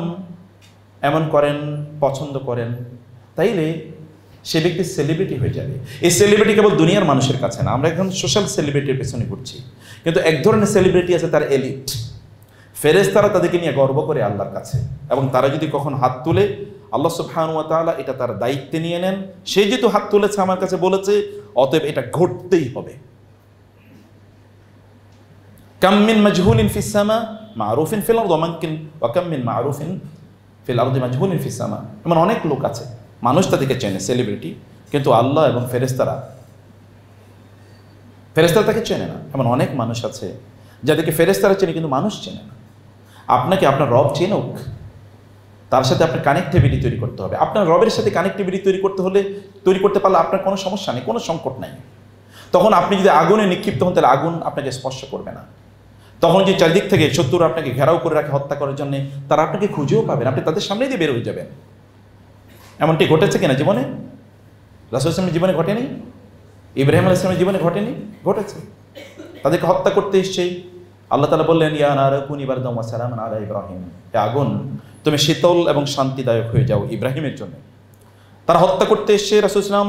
এমন করেন, পছন্দ করেন, তাইলে সে ব্যক্তি সেলিব্রিটি হয়ে যাবে। এই সেলিব্রিটি কেবল দুনিয়ার মানুষের কাছে না। আমরা এখন সোশ্যাল সেলিব্রিটির পেছনে ঘুরছি, কিন্তু এক ধরনের সেলিব্রিটি আছে, তার এলিট। ফেরেশতারা তাদেরকে নিয়ে গর্ব করে আল্লাহর কাছে, এবং তারা যদি কখন হাত তুলে, আল্লাহ সুবহানাহু ওয়া তাআলা এটা তার দায়িত্বে নিয়ে নেন। সে যেহেতু হাত তুলেছে, আমার কাছে বলেছে, অতএব এটা ঘটতেই হবে। কাম মিন মাজহুলিন ফিস সামা মারুফিন ফিল আরদ ওয়া কাম মিন মারুফিন ফিল আরদি মাজহুলিন ফিস সামা। এমন অনেক লোক আছে, মানুষ তাদেরকে চেনে, সেলিব্রিটি, কিন্তু আল্লাহ এবং ফেরেশতারা তাকে চেনে না। এমন অনেক মানুষ আছে যাদেরকে ফেরেশতারা চেনে, কিন্তু মানুষ চেনে না। আপনাকে আপনার রব চেনুক, তার সাথে আপনার কানেক্টিভিটি তৈরি করতে হবে। আপনার রবের সাথে কানেক্টিভিটি তৈরি করতে পারলে আপনার কোনো সমস্যা নেই, কোনো সংকট নাই। তখন আপনি যদি আগুনে নিক্ষিপ্ত হন, তাহলে আগুন আপনাকে স্পর্শ করবে না। তখন যে চারিদিক থেকে শত্রুরা আপনাকে ঘেরাও করে রাখে হত্যা করার জন্য, তারা আপনাকে খুঁজেও পাবেন, আপনি তাদের সামনে দিয়ে বের হয়ে যাবেন। এমনটি ঘটেছে কিনা জীবনে? রাসূল ইসলামের জীবনে ঘটেনি? ইব্রাহিম আলাইহিস সালামের জীবনে ঘটেনি? ঘটেছে। তাদেরকে হত্যা করতে এসছে, আল্লাহ তাআলা বললেন, ইয়া নারু কুনি বারদান ওয়া সালামান আলা ইব্রাহিম, হে আগুন তুমি শীতল এবং শান্তিদায়ক হয়ে যাও ইব্রাহিমের জন্য। তারা হত্যা করতে এসছে, রাসূল ইসলাম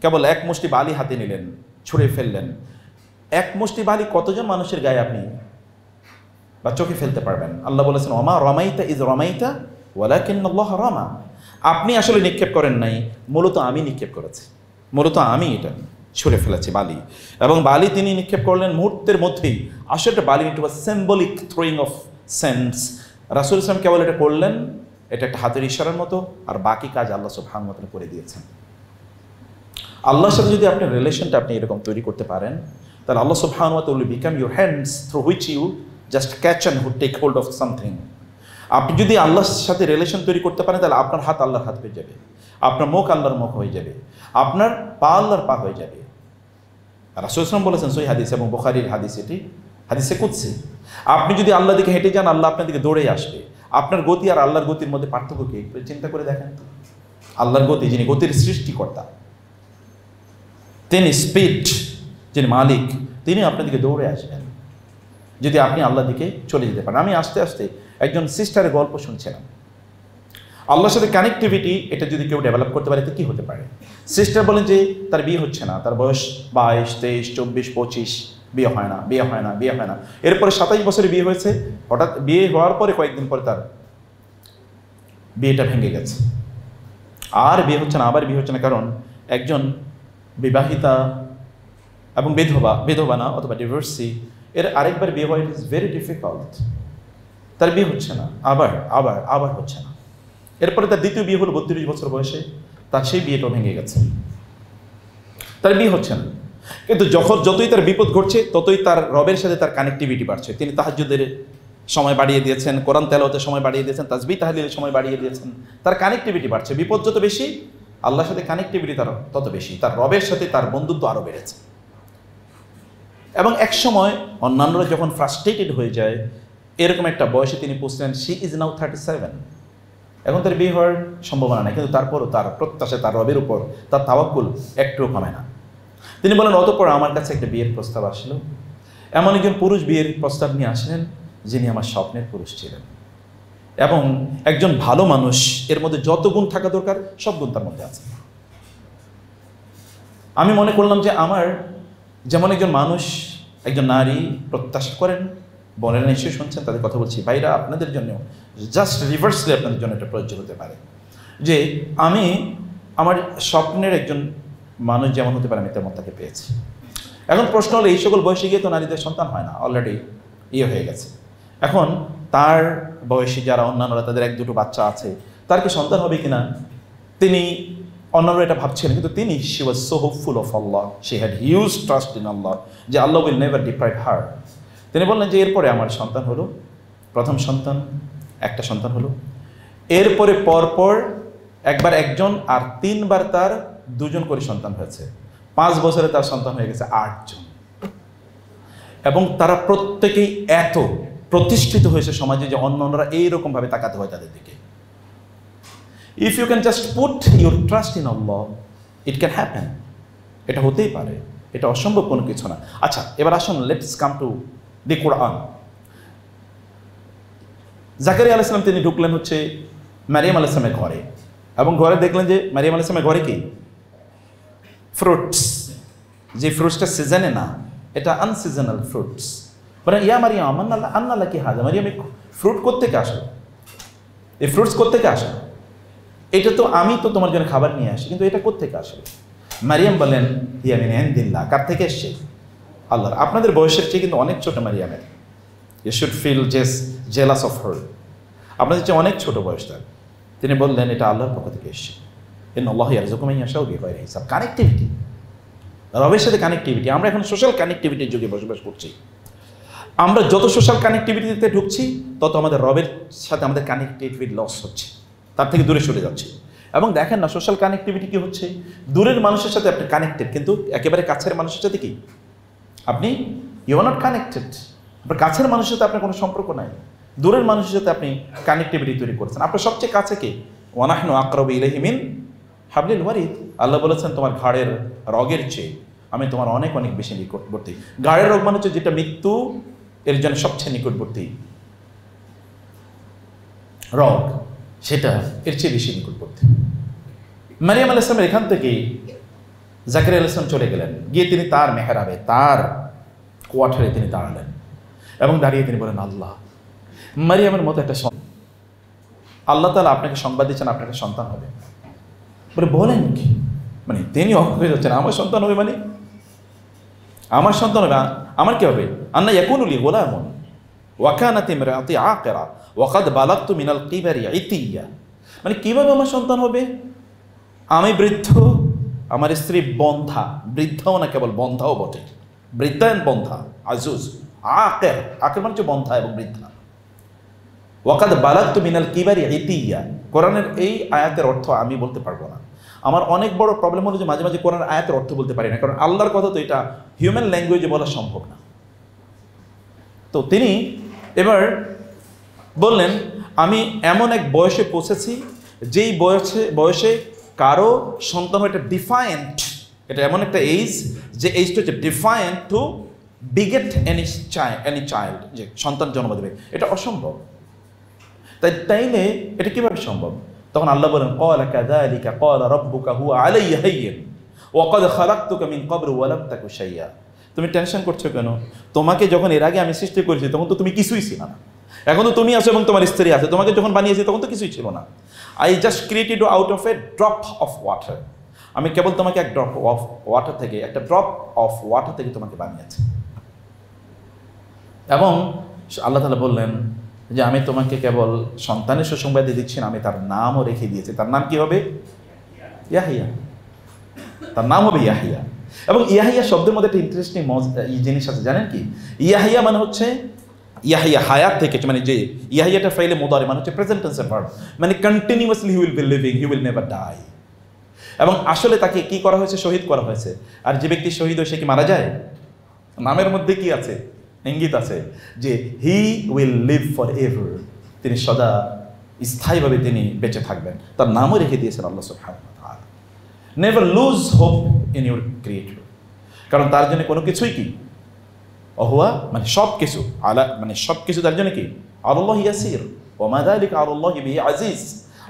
কেবল এক মুষ্টি বালি হাতে নিলেন, ছুঁড়ে ফেললেন। এক মুষ্টি বালি কতজন মানুষের গায়ে আপনি বা চোখে ফেলতে পারবেন? আল্লাহ বলেছেন, ওমা রমাইতা ইজ রমাইতা ওয়ালাকিন্নাল্লাহ রামা। আপনি আসলে নিক্ষেপ করেন নাই, মূলত আমি নিক্ষেপ করেছি, মূলত আমি এটা ছুঁড়ে ফেলেছি বালি। এবং বালি তিনি নিক্ষেপ করলেন মুহূর্তের মধ্যেই। আসলে বালি ইট ওয়াজ সিম্বলিক থ্রোয়িং অফ সেন্স। রাসূল ইসলাম কেবল এটা করলেন, এটা একটা হাতের ইশারার মতো, আর বাকি কাজ আল্লাহ সুবহানাহু ওয়া তাআলা করে দিয়েছেন। আল্লাহর সাথে যদি আপনার রিলেশনটা আপনি এরকম তৈরি করতে পারেন, তাহলে আল্লাহ সুবহানাহু ওয়া তাআলা will become your hands through which you just catch and take hold of something. আপনি যদি আল্লাহর সাথে রিলেশন তৈরি করতে পারেন তাহলে আপনার হাত আল্লাহর হাত হয়ে যাবে, আপনার মুখ আল্লাহর মুখ হয়ে যাবে, আপনার পা আল্লাহর পা হয়ে যাবে। রাসূল সাল্লাল্লাহু আলাইহি ওয়াসাল্লাম বলেছেন সহিহ হাদিস এবং বুখারীর হাদিস, এটি হাদিসে কুদসি, আপনি যদি আল্লাহর দিকে হেঁটে যান আল্লাহ আপনার দিকে দৌড়ে আসবে। আপনার গতি আর আল্লাহর গতির মধ্যে পার্থক্য কি চিন্তা করে দেখেন তো। আল্লাহর গতি, যিনি গতির সৃষ্টিকর্তা, তিনি স্পিড, যিনি মালিক, তিনি আপনার দিকে দৌড়ে আসবেন যদি আপনি আল্লাহর দিকে চলে যেতে পারেন। আমি আস্তে আস্তে একজন সিস্টারের গল্প শুনছিলাম, আল্লাহর সাথে কানেক্টিভিটি এটা যদি কেউ ডেভেলপ করতে পারে তো কী হতে পারে। সিস্টার বলেন যে তার বিয়ে হচ্ছে না, তার বয়স 22, 23, 24, 25, বিয়ে হয় না, বিয়ে হয় না, বিয়ে হয় না। এরপরে 27 বছরে বিয়ে হয়েছে, হঠাৎ বিয়ে হওয়ার পরে কয়েকদিন পরে তার বিয়েটা ভেঙে গেছে, আর বিয়ে হচ্ছে না, আবার বিয়ে হচ্ছে না। কারণ একজন বিবাহিতা এবং বিধবা না অথবা ডিভোর্সি, এর আরেকবার বিয়ে হওয়া ইট ইজ ভেরি ডিফিকাল্ট। তার বিয়ে হচ্ছে না, আবার আবার আবার হচ্ছে না। এরপরে তার দ্বিতীয় বিয়ে হলো 32 বছর বয়সে, তার সেই বিয়েটাও ভেঙে গেছে, তার বিয়ে হচ্ছে না। কিন্তু যতই তার বিপদ ঘটছে ততই তার রবের সাথে তার কানেক্টিভিটি বাড়ছে। তিনি তাহাজ্জুদের সময় বাড়িয়ে দিয়েছেন, কোরআন তেলাওয়াতের সময় বাড়িয়ে দিয়েছেন, তাসবিহ তাহলিলের সময় বাড়িয়ে দিয়েছেন, তার কানেক্টিভিটি বাড়ছে। বিপদ যত বেশি, আল্লাহর সাথে কানেক্টিভিটি তার তত বেশি, তার রবের সাথে তার বন্ধুত্ব আরও বেড়েছে। এবং এক সময় অন্যান্যরা যখন ফ্রাস্ট্রেটেড হয়ে যায়, এরকম একটা বয়সে তিনি পৌঁছলেন, শি ইজ নাও 37, এখন তার বিয়ে হওয়ার সম্ভাবনা নেই, কিন্তু তারপরও তার প্রত্যাশা তার রবের উপর তার তাওয়াক্কুল একটুও কমে না। তিনি বলেন, অতঃপর আমার কাছে একটা বিয়ের প্রস্তাব আসলো। এমন একজন পুরুষ বিয়ের প্রস্তাব নিয়ে আসলেন যিনি আমার স্বপ্নের পুরুষ ছিলেন, এবং একজন ভালো মানুষ, এর মধ্যে যত গুণ থাকা দরকার সব গুণ তার মধ্যে আছে। আমি মনে করলাম যে আমার যেমন একজন মানুষ, একজন নারী প্রত্যাশা করেন, বোনেরা নিশ্চয়ই শুনছেন, তাদের কথা বলছি, ভাইরা আপনাদের জন্য জাস্ট রিভার্সলি আপনাদের জন্য এটা প্রযোজ্য হতে পারে, যে আমি আমার স্বপ্নের একজন মানুষ যেমন হতে পারে আমি তেমন তাকে পেয়েছি। এখন প্রশ্ন হলো, এই সকল বয়সে গিয়ে তো নারীদের সন্তান হয় না, অলরেডি হয়ে গেছে। এখন তার বয়সী যারা অন্যান্যরা, তাদের 1-2 বাচ্চা আছে, তার কি সন্তান হবে কিনা তিনি অন্যান্যরা এটা ভাবছিলেন, কিন্তু তিনি she was so hopeful of Allah, she had huge trust in Allah, যে Allah will never deprive her. তিনি বললেন যে এরপরে আমার সন্তান হলো, প্রথম সন্তান একটা সন্তান হলো, এরপরে পরপর একবার একজন আর 3বার তার 2জন করে সন্তান হয়েছে। 5 বছরে তার সন্তান হয়ে গেছে 8 জন, এবং তারা প্রত্যেকেই এত প্রতিষ্ঠিত হয়েছে সমাজে যে অন্যরা এইরকমভাবে তাকাতে হয় তাদের দিকে। If you can just put your trust in Allah, it can happen. এটা হতেই পারে, এটা অসম্ভব কোনো কিছু না। আচ্ছা, এবার আসুন, লেটস কাম টু দি কোরআন। জাকারিয়া আলাইহিস সালাম তিনি ঢুকলেন হচ্ছে মারিয়াম আলাইহিস সালামের ঘরে, এবং ঘরে দেখলেন যে মারিয়াম আলাইহিস সালামের ঘরে কি ফ্রুটস, যে ফ্রুটসটা সিজনে না, এটা আনসিজনাল ফ্রুটস। বলে, ইয়া মারিয়াম আন্না লাকি হাযা, মারিয়াম এই ফ্রুট কোত্থেকে আসলো, এই ফ্রুটস কোত্থেকে আসলো, এটা তো আমি তো তোমার জন্য খাবার নিয়ে আসি, কিন্তু এটা কোত্থেকে আসলো? মারিয়াম বলেন, হিয়া মিন ইনদিল্লাহ, কার থেকে এসছে? আল্লাহর। আপনাদের বয়সের চেয়ে কিন্তু অনেক ছোট মারিয়ামের, you should feel jealous of her, আপনাদের চেয়ে অনেক ছোট বয়স তার। তিনি বললেন এটা আল্লাহর পক্ষ থেকে এসছে। ইন্নাল্লাহু ইয়ারযুকু মান ইয়াশাউ বিগাইরি হিসাব। কানেক্টিভিটি, রবের সাথে কানেক্টিভিটি। আমরা এখন সোশ্যাল কানেক্টিভিটির যুগে বসবাস করছি। আমরা যত সোশ্যাল কানেক্টিভিটিতে ঢুকছি তত আমাদের রবের সাথে আমাদের কানেক্টিভিটি লস হচ্ছে, তার থেকে দূরে সরে যাচ্ছে। এবং দেখেন না, সোশ্যাল কানেক্টিভিটি কি হচ্ছে, দূরের মানুষের সাথে আপনি কানেক্টেড, কিন্তু একেবারে কাছের মানুষের সাথে কি আপনি ইউ আর নট কানেক্টেড। আপনার কাছের মানুষের সাথে আপনার কোনো সম্পর্ক নাই, দূরের মানুষের সাথে আপনি কানেক্টিভিটি তৈরি করছেন। আপনার সবচেয়ে কাছে কে? ওয়া নাহনু আকরাবু ইলাইহি মিন হাবলিল ওয়ারিদ। আল্লাহ বলেছেন তোমার ঘাড়ের রগের চেয়ে আমি তোমার অনেক অনেক বেশি নিকটবর্তী। ঘাড়ের রগ মানে হচ্ছে যেটা মৃত্যু এর জন্য সবচেয়ে নিকটবর্তী রগ, সেটা এর চেয়ে বেশি নিকটবর্তী। মারিয়াম আলাইহিস সালাম এখান থেকেই জাকারিয়া আলাইহিস সালাম চলে গেলেন, গিয়ে তিনি তার মেহরাবে, তার কোয়ার্টারে তিনি দাঁড়ালেন, এবং দাঁড়িয়ে তিনি বলেন, আল্লাহ, মারিয়ামের মতো একটা আল্লাহ তাআলা আপনাকে সংবাদ দিচ্ছেন আপনাকে সন্তান হবে। বলেন কি? মানে তিনি অবাক হয়ে যাচ্ছেন, আমার সন্তান হবে, মানে আমার সন্তান হবে, আমার কি হবে? আন্না ইয়াকুনু লি গুলামুন ওয়া কানাত ইমরাতি আকিরা ওয়া কাদ বালাগতু মিনাল কিবারি ইতিয়া। মানে কিভাবে আমার সন্তান হবে? আমি বৃদ্ধ, আমার স্ত্রী বন্ধা, বৃদ্ধাও না কেবল বন্ধাও বটে, বৃদ্ধায়ন বন্ধা, আজুজ, আকের, আকের মানে হচ্ছে বন্ধা এবং বৃদ্ধা। ওয়াকাদ বালাগতু মিনাল কিবারি ইতিয়া। কোরআনের এই আয়াতের অর্থ আমি বলতে পারবো না। আমার অনেক বড় প্রবলেম হলো যে মাঝে মাঝে কোরআন আয়াতের অর্থ বলতে পারি না, কারণ আল্লাহর কথা তো এটা হিউম্যান ল্যাঙ্গুয়েজে বলা সম্ভব না। তো তিনি এবার বললেন, আমি এমন এক বয়সে পৌঁছেছি যেই বয়সে কারো সন্তান এটা ডিফাইন্ড, এটা এমন একটা এজ যে এইজটা হচ্ছে ডিফাইন্ড টু বিগেট এনি চাইল্ড, যে সন্তান জন্ম দেবে, এটা অসম্ভব। তাইলে এটা কিভাবে সম্ভব? তখন আল্লাহ বলেন, ক্বালা কাযালিকা ক্বালা রাব্বুকা হুয়া আলাইয়া হাইয়্যিন ওয়া ক্বাদ খালাকতুকা মিন ক্বাবলু ওয়া লাম তাকু শাইয়্যা। তুমি টেনশন করছো কেন? তোমাকে যখন এর আগে আমি সৃষ্টি করেছি তখন তো তুমি কিছুই ছিল না, এখন তো তুমি আছো এবং তোমার স্ত্রী আছে। তোমাকে যখন বানিয়েছি তখন তো কিছুই ছিল না। I just created out of A drop of water. আমি কেবল তোমাকে এক ড্রপ অফ ওয়াটার থেকে, একটা ড্রপ অফ ওয়াটার থেকে তোমাকে বানিয়েছি। এবং আল্লাহ তাআলা বললেন যে আমি তোমাকে কেবল সন্তানের সুসংবাদ দিচ্ছি না, আমি তার নামও রেখে দিয়েছি। তার নাম কি হবে? ইয়াহিয়া। তার নাম হবে ইয়াহিয়া। এবং ইয়াহিয়া শব্দের মধ্যে একটা ইন্টারেস্টিং জিনিস আছে, জানেন কি? ইয়াহিয়া মানে হচ্ছে ইয়াহিয়া হায়াত থেকে, মানে যে ইয়াহিয়াটা ফাইলে মুদারি মানে হচ্ছে প্রেজেন্ট টেন্সের ভার্ব, মানে continuously he will be living, he will never die. এবং আসলে তাকে কি করা হয়েছে? শহীদ করা হয়েছে। আর যে ব্যক্তি শহীদ হয় সে কি মারা যায়? নামের মধ্যে কি আছে? ইঙ্গিত আছে যে he will live forever, তিনি সদা স্থায়ীভাবে তিনি বেঁচে থাকবেন। তার নামও রেখে দিয়েছেন আল্লাহ সুবহানাহু ওয়া তাআলা। Never lose hope in your creator, কারণ তার জন্য কোনো কিছুই কি অহুয়া মানে সব কিছু আলা, মানে সব কিছু তার জন্য কি আলাল্লাহি ইয়াসির ওয়া মা যালিকা আলাল্লাহি বিহি আজিজ।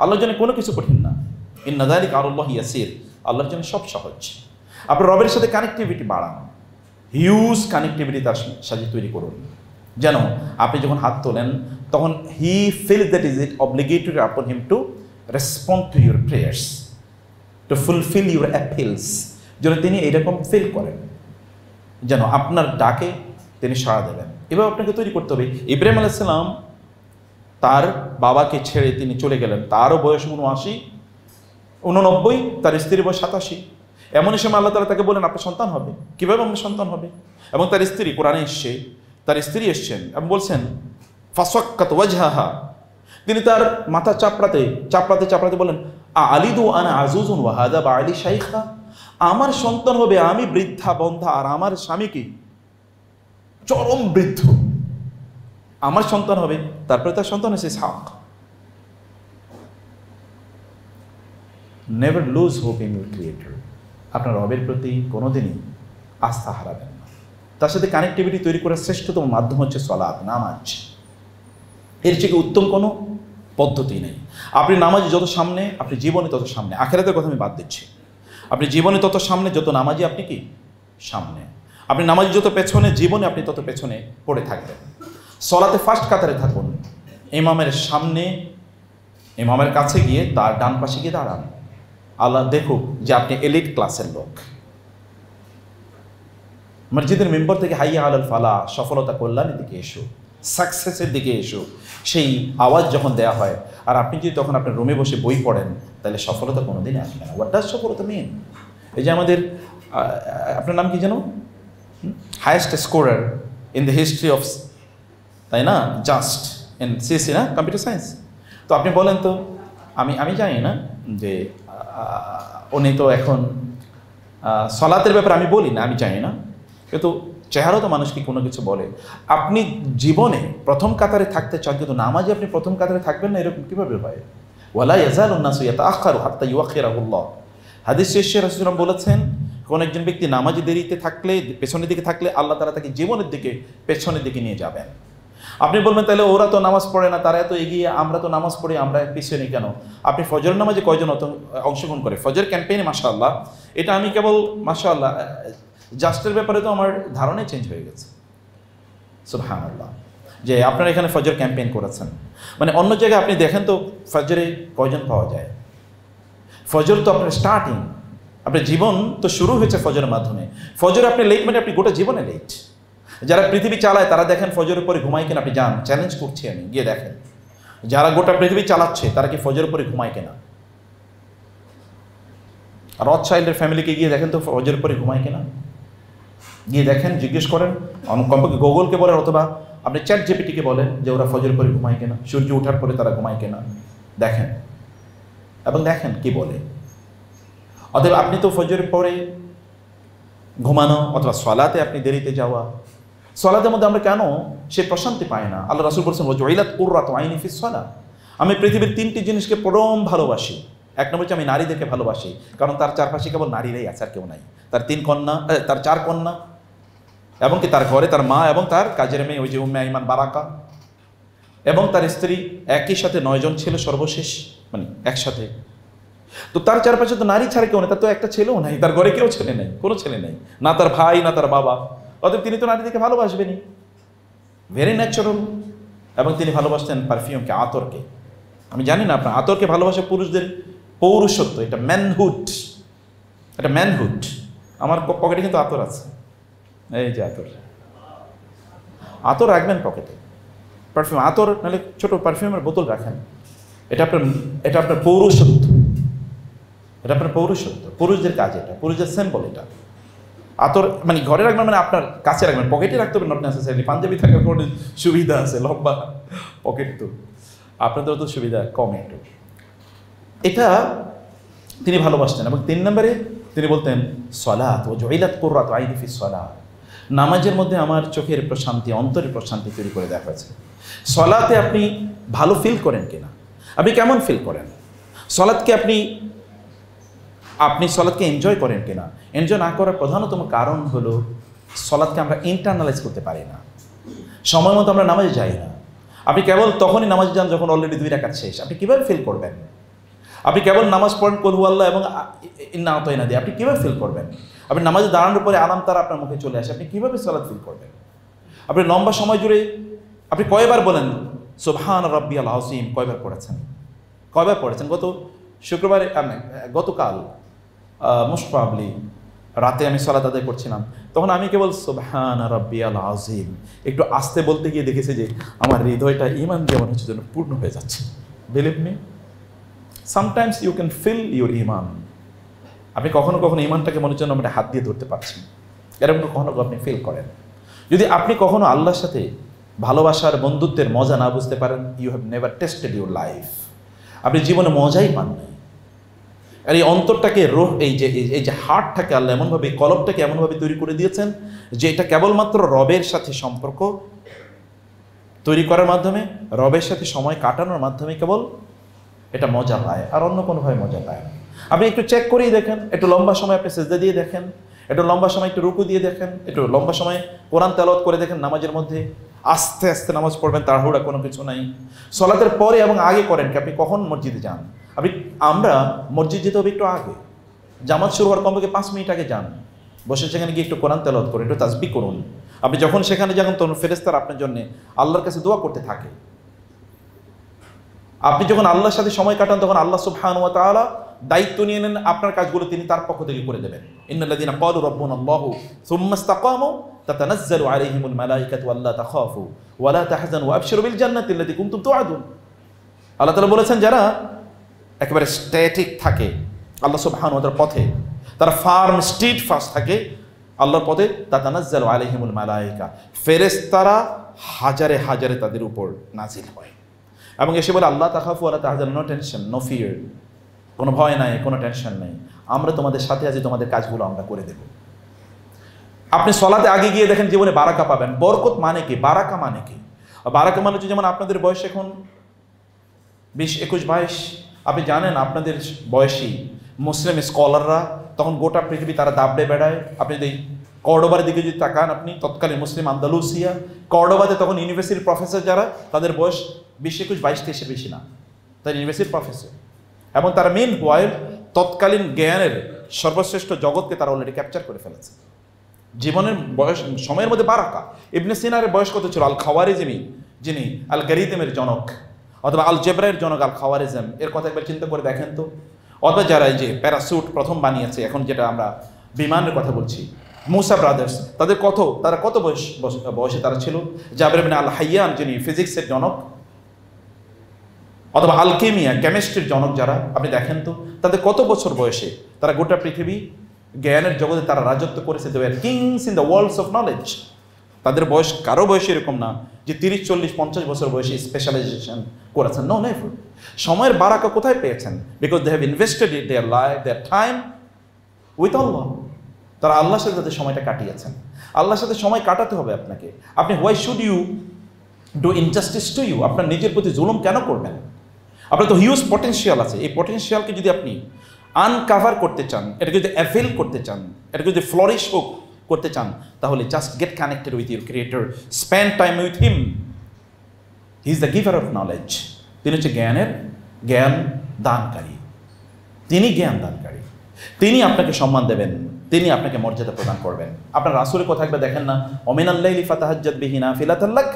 আল্লাহর জন্য কোনো কিছু কঠিন না। ইন্না যালিকা আলাল্লাহি ইয়াসির, আল্লাহর জন্য সব সহজ। আপনার রবের সাথে কানেক্টিভিটি বাড়ান, হিউজ কানেক্টিভিটি তার সাথে তৈরি করুন, যেন আপনি যখন হাত তোলেন তখন he feel that is it obligatory upon him to respond to your prayers, to fulfil your appeals, যেন তিনি এইরকম ফিল করেন, যেন আপনার ডাকে তিনি সাড়া দেবেন। এভাবে আপনাকে তৈরি করতে হবে। ইব্রাহিম আলাইহিস সালাম তার বাবাকে ছেড়ে তিনি চলে গেলেন, তারও বয়স 89, তার স্ত্রীর বয়স 87। এমনই সময় আল্লাহ তাআলা তাকে বলেন আপনার সন্তান হবে। কীভাবে আপনার সন্তান হবে? এবং তার স্ত্রী, কোরআনে এসছে তার স্ত্রী এসছেন এবং বলছেন ফাসাক্কাত ওয়াজহাহা, তিনি তার মাথা চাপড়াতে চাপড়াতে চাপড়াতে বলেন আলিদু আনা আজুজুন ওয়া হাদা বা'লি শাইখা, আমার সন্তান হবে, আমি বৃদ্ধা বন্ধা আর আমার স্বামী কি চরম বৃদ্ধ, আমার সন্তান হবে। তারপরে তার সন্তান হয়েছে Ishaq. Never lose hope in your creator. আপনার রবের প্রতি কোনোদিনই আস্থা হারাবেন না। তার সাথে কানেক্টিভিটি তৈরি করার শ্রেষ্ঠতম মাধ্যম হচ্ছে সালাত, নামাজ। এর থেকে উত্তম কোনো পদ্ধতি নেই। আপনি নামাজ যত সামনে, আপনি জীবনে তত সামনে। আখিরাতের কথা আমি বাদ দিচ্ছি। আপনি জীবনে তত সামনে, যত নামাজি আপনি কি সামনে। আপনি নামাজি যত পেছনে, জীবনে আপনি তত পেছনে পড়ে থাকবেন। সলাতে ফার্স্ট কাতারে থাকুন, ইমামের সামনে, ইমামের কাছে গিয়ে তার ডান পাশে গিয়ে দাঁড়ান। আল্লাহ দেখুক যে আপনি এলিট ক্লাসের লোক। মসজিদের মেম্বার থেকে হাইয়া আলাল ফালাহ, সফলতা কল্যাণের দিকে এসো, সাকসেসের দিকে এসো, সেই আওয়াজ যখন দেওয়া হয়, আর আপনি যদি তখন আপনার রুমে বসে বই পড়েন, তাহলে সফলতা কোনোদিনই আসবে না। হোয়াট ডাজ সফলতা মিন? এই যে আমাদের, আপনার নাম কি যেন, highest scorer in the history of, তাই না, জাস্ট ইন সিএসসি না, কম্পিউটার সায়েন্স। তো আপনি বলেন তো, আমি জানি না যে উনি তো এখন সলাতের ব্যাপারে আমি বলি না, আমি জানি না, কিন্তু চেহারাও তো মানুষ কি কোনো কিছু বলে। আপনি জীবনে প্রথম কাতারে থাকতে চান, কিন্তু নামাজে আপনি প্রথম কাতারে থাকবেন না, এরকম কীভাবে হয়? ওয়ালা ইয়াজালুন নাসু ইয়াতাআখারু হাত্তা ইউআখিরাহুল্লাহ। হাদিস শেষে রাসূলুল্লাহ বলেছেন, কোন একজন ব্যক্তি নামাজে দেরিতে থাকলে, পেছনের দিকে থাকলে, আল্লাহ তাআলা তাকে জীবনের দিকে, পেছনের দিকে নিয়ে যাবেন। আপনি বলবেন তাহলে ওরা তো নামাজ পড়ে না, তারা এত এগিয়ে, আমরা তো নামাজ পড়ি, আমরা পিছিয়ে নেই কেন? আপনি ফজর নামাজে কয়জন অংশগ্রহণ করে? ফজর ক্যাম্পেইনে মাশাআল্লাহ, এটা আমি কেবল মাশাআল্লাহ জাস্টের ব্যাপারে তো আমার ধারণাই চেঞ্জ হয়ে গেছে। সুবহানাল্লাহ, যে আপনারা এখানে ফজর ক্যাম্পেইন করেছেন, মানে অন্য জায়গায় আপনি দেখেন তো ফজরে কয়জন পাওয়া যায়? ফজর তো আপনার স্টার্টিং, আপনার জীবন তো শুরু হয়েছে ফজরের মাধ্যমে। ফজরে আপনি লেট মানে আপনি গোটা জীবনে লেট। যারা পৃথিবী চালায় তারা দেখেন ফজরের পরে ঘুমায় কিনা, আপনি যান, চ্যালেঞ্জ করছি আমি, গিয়ে দেখেন যারা গোটা পৃথিবী চালাচ্ছে তারা কি ফজরের পরে ঘুমায় কিনা। রথচাইল্ডের ফ্যামিলিকে গিয়ে দেখেন তো ফজরের পরে ঘুমায় কিনা, গিয়ে দেখেন, জিজ্ঞেস করেন, কমপক্ষে গুগলকে বলেন অথবা আপনি চ্যাট জিপিটিকে বলেন যে ওরা ফজর পরে ঘুমায় কেনা, সূর্য ওঠার পরে তারা ঘুমায় কেনা, দেখেন এবং দেখেন কি বলে। অতএব আপনি তো ফজরের পরে ঘুমানো অথবা সলাতে আপনি দেরিতে যাওয়া, সলাতের মধ্যে আমরা কেন সে প্রশান্তি পাই না? আল্লাহ রাসূল বলেছেন ওয়াজুইলাত কুররাতু আইনি ফিস সালাহ, আমি পৃথিবীর 3টি জিনিসকে পরম ভালোবাসি। এক নম্বর হচ্ছে আমি নারীদেরকে ভালোবাসি, কারণ তার চারপাশে কেবল নারীরাই আছে, আর কেউ নাই। তার 4 কন্যা এবং কি তার ঘরে তার মা এবং তার কাজের মেয়ে ওই যে উম্মে আইমান বারাকা, এবং তার স্ত্রী, একই সাথে 9 জন ছিল সর্বশেষ, মানে একসাথে। তো তার চারপাশে তো নারী ছাড়া কেউ নেই, তার তো একটা ছেলেও নাই, তার ঘরে কেউ ছেলে নেই, কোনো ছেলে নেই, না তার ভাই না তার বাবা। অতএব তিনি তো নারীদেরকে ভালোবাসবেনই, ভেরি ন্যাচারাল। এবং তিনি ভালোবাসতেন পারফিউমকে, আতরকে। আমি জানি না আপনার আতরকে ভালোবাসে পুরুষদের পৌরুষত্ব, এটা ম্যানহুড, এটা ম্যানহুড। আমার পকেটে কিন্তু আতর আছে, এই যে আতর, আতর রাখবেন পকেটে, পারফিউম আতর নাহলে ছোট পারফিউমের বোতল রাখেন। এটা আপনার পৌরুষত্ব, এটা আপনার পৌরুষত্ব, পুরুষদের কাজ, এটা পুরুষদের সিম্বল। এটা আতর মানে ঘরে রাখবেন, মানে আপনার কাছে রাখবেন, পকেটে রাখতে হবে নট নেসেসারি। পাঞ্জাবি থাকার কোনো সুবিধা আছে, লম্বা পকেট, তো আপনাদের তো সুবিধা কম একটু। এটা তিনি ভালোবাসতেন। এবং 3 নম্বরে তিনি বলতেন সলাত ওয়াজুইলাত কুররাতু আইনি ফিস সালাহ, নামাজের মধ্যে আমার চোখের প্রশান্তি, অন্তরের প্রশান্তি তৈরি করে দেখা হয়েছে। সলাতে আপনি ভালো ফিল করেন কিনা, আপনি কেমন ফিল করেন, সলাতকে আপনি সলাতকে এনজয় করেন কিনা। এনজয় না করার প্রধানতম কারণ হলো সলাতকে আমরা ইন্টারনালাইজ করতে পারি না, সময় মতো আমরা নামাজে যাই না। আপনি কেবল তখনই নামাজে যান যখন অলরেডি 2 রাকাত শেষ। আপনি কীভাবে ফিল করবেন? আপনি কেবল নামাজ পড়েন কুল হুয়াল্লাহ এবং ইন্না আতাইনা দিয়ে, আপনি কীভাবে ফিল করবেন? আপনি নামাজে দাঁড়ানোর পরে আলাম তারা আপনার মুখে চলে আসে, আপনি কীভাবে সলাত ফিল করবেন? আপনি লম্বা সময় জুড়ে আপনি কয়বার বলেন সুবহান রাব্বিয়াল আযীম, কয়বার পড়েছেন? গত শুক্রবারে, গতকাল মোস্ট প্রবাবলি রাতে আমি সলাত আদায় করছিলাম, তখন আমি কেবল সুবহান রাব্বিয়াল আযীম একটু আস্তে বলতে গিয়ে দেখেছি যে আমার হৃদয়টা ঈমান যেমন হচ্ছে যেন পূর্ণ হয়ে যাচ্ছে। Believe me, sometimes you can feel your ঈমান। আপনি কখনো কখনো ঈমানটাকে মনে হচ্ছে আমরা হাত দিয়ে ধরতে পারছি, এরকম কখনো আপনি ফিল করেন। যদি আপনি কখনো আল্লাহর সাথে ভালোবাসার বন্ধুত্বের মজা না বুঝতে পারেন, you have never tested your life, আপনি জীবনে মজাই পান নাই। আর এই অন্তরটাকে এই যে হার্টটাকে আল্লাহ এমনভাবে, কলবটাকে এমনভাবে তৈরি করে দিয়েছেন যে এটা কেবলমাত্র রবের সাথে সম্পর্ক তৈরি করার মাধ্যমে, রবের সাথে সময় কাটানোর মাধ্যমে কেবল এটা মজা পায়, আর অন্য কোনোভাবে মজা পায় না। আপনি একটু চেক করেই দেখেন, একটু লম্বা সময় আপনি সেজদা দিয়ে দেখেন, একটু লম্বা সময় একটু রুকু দিয়ে দেখেন, একটু লম্বা সময় কোরআন তেলাওয়াত করে দেখেন নামাজের মধ্যে। আস্তে আস্তে নামাজ পড়বেন, তাড়াহুড়া কোনো কিছু নাই। সলাতের পরে এবং আগে করেন কি, আপনি কখন মসজিদে যান? আমরা মসজিদ যেতে হবে একটু আগে, জামাত শুরু হওয়ার কমপক্ষে 5 মিনিট আগে যান, বসে সেখানে গিয়ে একটু কোরআন তেলাওয়াত করুন, একটু তাসবিহ করুন। আপনি যখন সেখানে যান তখন ফেরেশতারা আপনার জন্য আল্লাহর কাছে দোয়া করতে থাকে। আপনি যখন আল্লাহর সাথে সময় কাটান তখন আল্লাহ সুবহানাহু ওয়া তাআলা দায়িত্ব নিয়ে নেন, আপনার কাজগুলো তিনি তার পক্ষ থেকে করে দেবেন। ইন্নাল্লাযীনা ক্বালু রাব্বুনাল্লাহু সুম্মা ইসতাকামু তাতানাজ্জালু আলাইহিমুল মালায়েকাতু আল্লা তাখাফু ওয়া লা তাহজানু ওয়া আবশিরু বিল জান্নাতি আল্লাতী কুনতুম তুআদুন। আল্লাহ তাআলা বলেছেন যারা একেবারে স্ট্যাটিক থাকে আল্লাহ সুবহানাহু ওয়া তাআলার পথে, তারা ফার্ম স্ট্রিট ফাস্ট থাকে আল্লাহর পথে, তাতানাজ্জালু আলাইহিমুল মালায়েকা, ফেরেশতারা হাজারে হাজারে তাদের উপর নাজিল হয় এবং এসে বলে আল্লাহ তাখাফু ওয়া লা তাহজানু, নো টেনশন, নো ফিয়ার, কোনো ভয় নাই, কোনো টেনশন নেই, আমরা তোমাদের সাথে আছি, তোমাদের কাজগুলো আমরা করে দেব। আপনি সলাতে আগে গিয়ে দেখেন জীবনে বারাকা পাবেন। বরকত মানে কি? বারাকা মানে কি? বারাকা মানে হচ্ছে যেমন আপনাদের বয়স এখন 20, 21, 22, আপনি জানেন আপনাদের বয়সী মুসলিম স্কলাররা তখন গোটা পৃথিবী তারা দাবড়ে বেড়ায়। আপনি যদি কর্ডোবার দিকে যদি তাকান, আপনি তৎকালীন মুসলিম আন্দালুসিয়া, কর্ডোবাতে তখন ইউনিভার্সিটির প্রফেসর যারা, তাদের বয়স 20, 21, 22, 23 বেশি না, তারা ইউনিভার্সিটির প্রফেসর, এবং তারা মেন ওয়াইল তৎকালীন জ্ঞানের সর্বশ্রেষ্ঠ জগৎকে তারা অলরেডি ক্যাপচার করে ফেলেছে। জীবনের বয়স সময়ের মধ্যে বারাকা। ইবনে সিনার বয়স কত ছিল? আল খাওয়ারিজমি, যিনি আল গারিদমের জনক অথবা আল জেব্রাইয়ের জনক, আল খাওয়ারিজম, এর কথা একবার চিন্তা করে দেখেন তো। অথবা যারা এই যে প্যারাসুট প্রথম বানিয়েছে, এখন যেটা আমরা বিমানের কথা বলছি, মুসা ব্রাদার্স, তারা কত বয়সে তারা ছিল? জাবের ইবনে আল হাইয়ান, যিনি ফিজিক্সের জনক, অথবা আলকেমিয়া, কেমিস্ট্রির জনক যারা, আপনি দেখেন তো তাদের কত বছর বয়সে তারা গোটা পৃথিবী জ্ঞানের জগতে তারা রাজত্ব করেছে। They were kings in the worlds of knowledge. তাদের বয়স কারো বয়স এরকম না যে 30, 40, 50 বছর বয়সে স্পেশালাইজেশন করেছেন। No, never. সময়ের বারাকা কোথায় পেয়েছেন? Because they have invested it their life, their time with Allah. তারা আল্লাহর সাথে তাদের সময়টা কাটিয়েছেন। আল্লাহর সাথে সময় কাটাতে হবে আপনাকে। আপনি why should you do injustice to you? আপনার নিজের প্রতি জুলুম কেন করবেন? আপনার তো হিউজ পটেনশিয়াল আছে। এই পটেনশিয়ালকে যদি আপনি আনকাভার করতে চান, এটাকে যদি অ্যাভেল করতে চান, এটাকে যদি ফ্লোরিশ হোক করতে চান, তাহলে just get connected with your creator, spend time with him. He is the giver of knowledge. তিনি হচ্ছে জ্ঞান দানকারী। তিনি জ্ঞান দানকারী। তিনি আপনাকে সম্মান দেবেন, তিনি আপনাকে মর্যাদা প্রদান করবেন। আপনার রাসূলের কথা একবার দেখেন না, অমিনাল্লাইলি ফাতাহাজ্জাত বিহি নাফিলাতাল লাক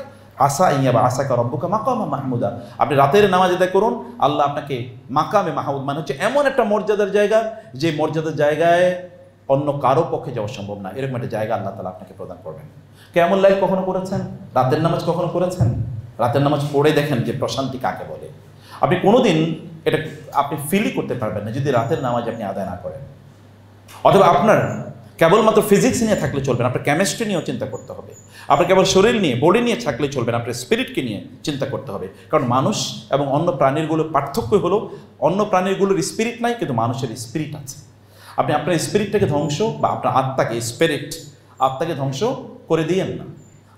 আসা ইয়াবা আসাকা রব্বুকা মাকামা মাহমুদা। আপনি রাতের নামাজ আদায় করুন, আল্লাহ আপনাকে মাকামে মাহমুদ, মানে হচ্ছে এমন একটা মর্যাদার জায়গা, যে মর্যাদার জায়গায় অন্য কারো পক্ষে যাওয়া সম্ভব না, এরকম একটা জায়গা আল্লাহ তাআলা আপনাকে প্রদান করবেন। কিয়ামুল লাইল কখনো করেছেন? রাতের নামাজ কখনো করেছেন? রাতের নামাজ পড়ে দেখেন যে প্রশান্তি কাকে বলে। আপনি কোনোদিন এটা আপনি ফিলই করতে পারবেন না যদি রাতের নামাজ আপনি আদায় না করেন। অথবা আপনার কেবলমাত্র ফিজিক্স নিয়ে থাকলে চলবে না, আপনার কেমিস্ট্রি নিয়েও চিন্তা করতে হবে। আপনার কেবল শরীর নিয়ে, বডি নিয়ে থাকলে চলবে না, আপনার স্পিরিটকে নিয়ে চিন্তা করতে হবে। কারণ মানুষ এবং অন্য প্রাণীরগুলোর পার্থক্য হলো, অন্য প্রাণীরগুলোর স্পিরিট নাই, কিন্তু মানুষের স্পিরিট আছে। আপনি আপনার স্পিরিটটাকে ধ্বংস, বা আপনার আত্মাকে, আত্মাকে ধ্বংস করে দিয়েন না।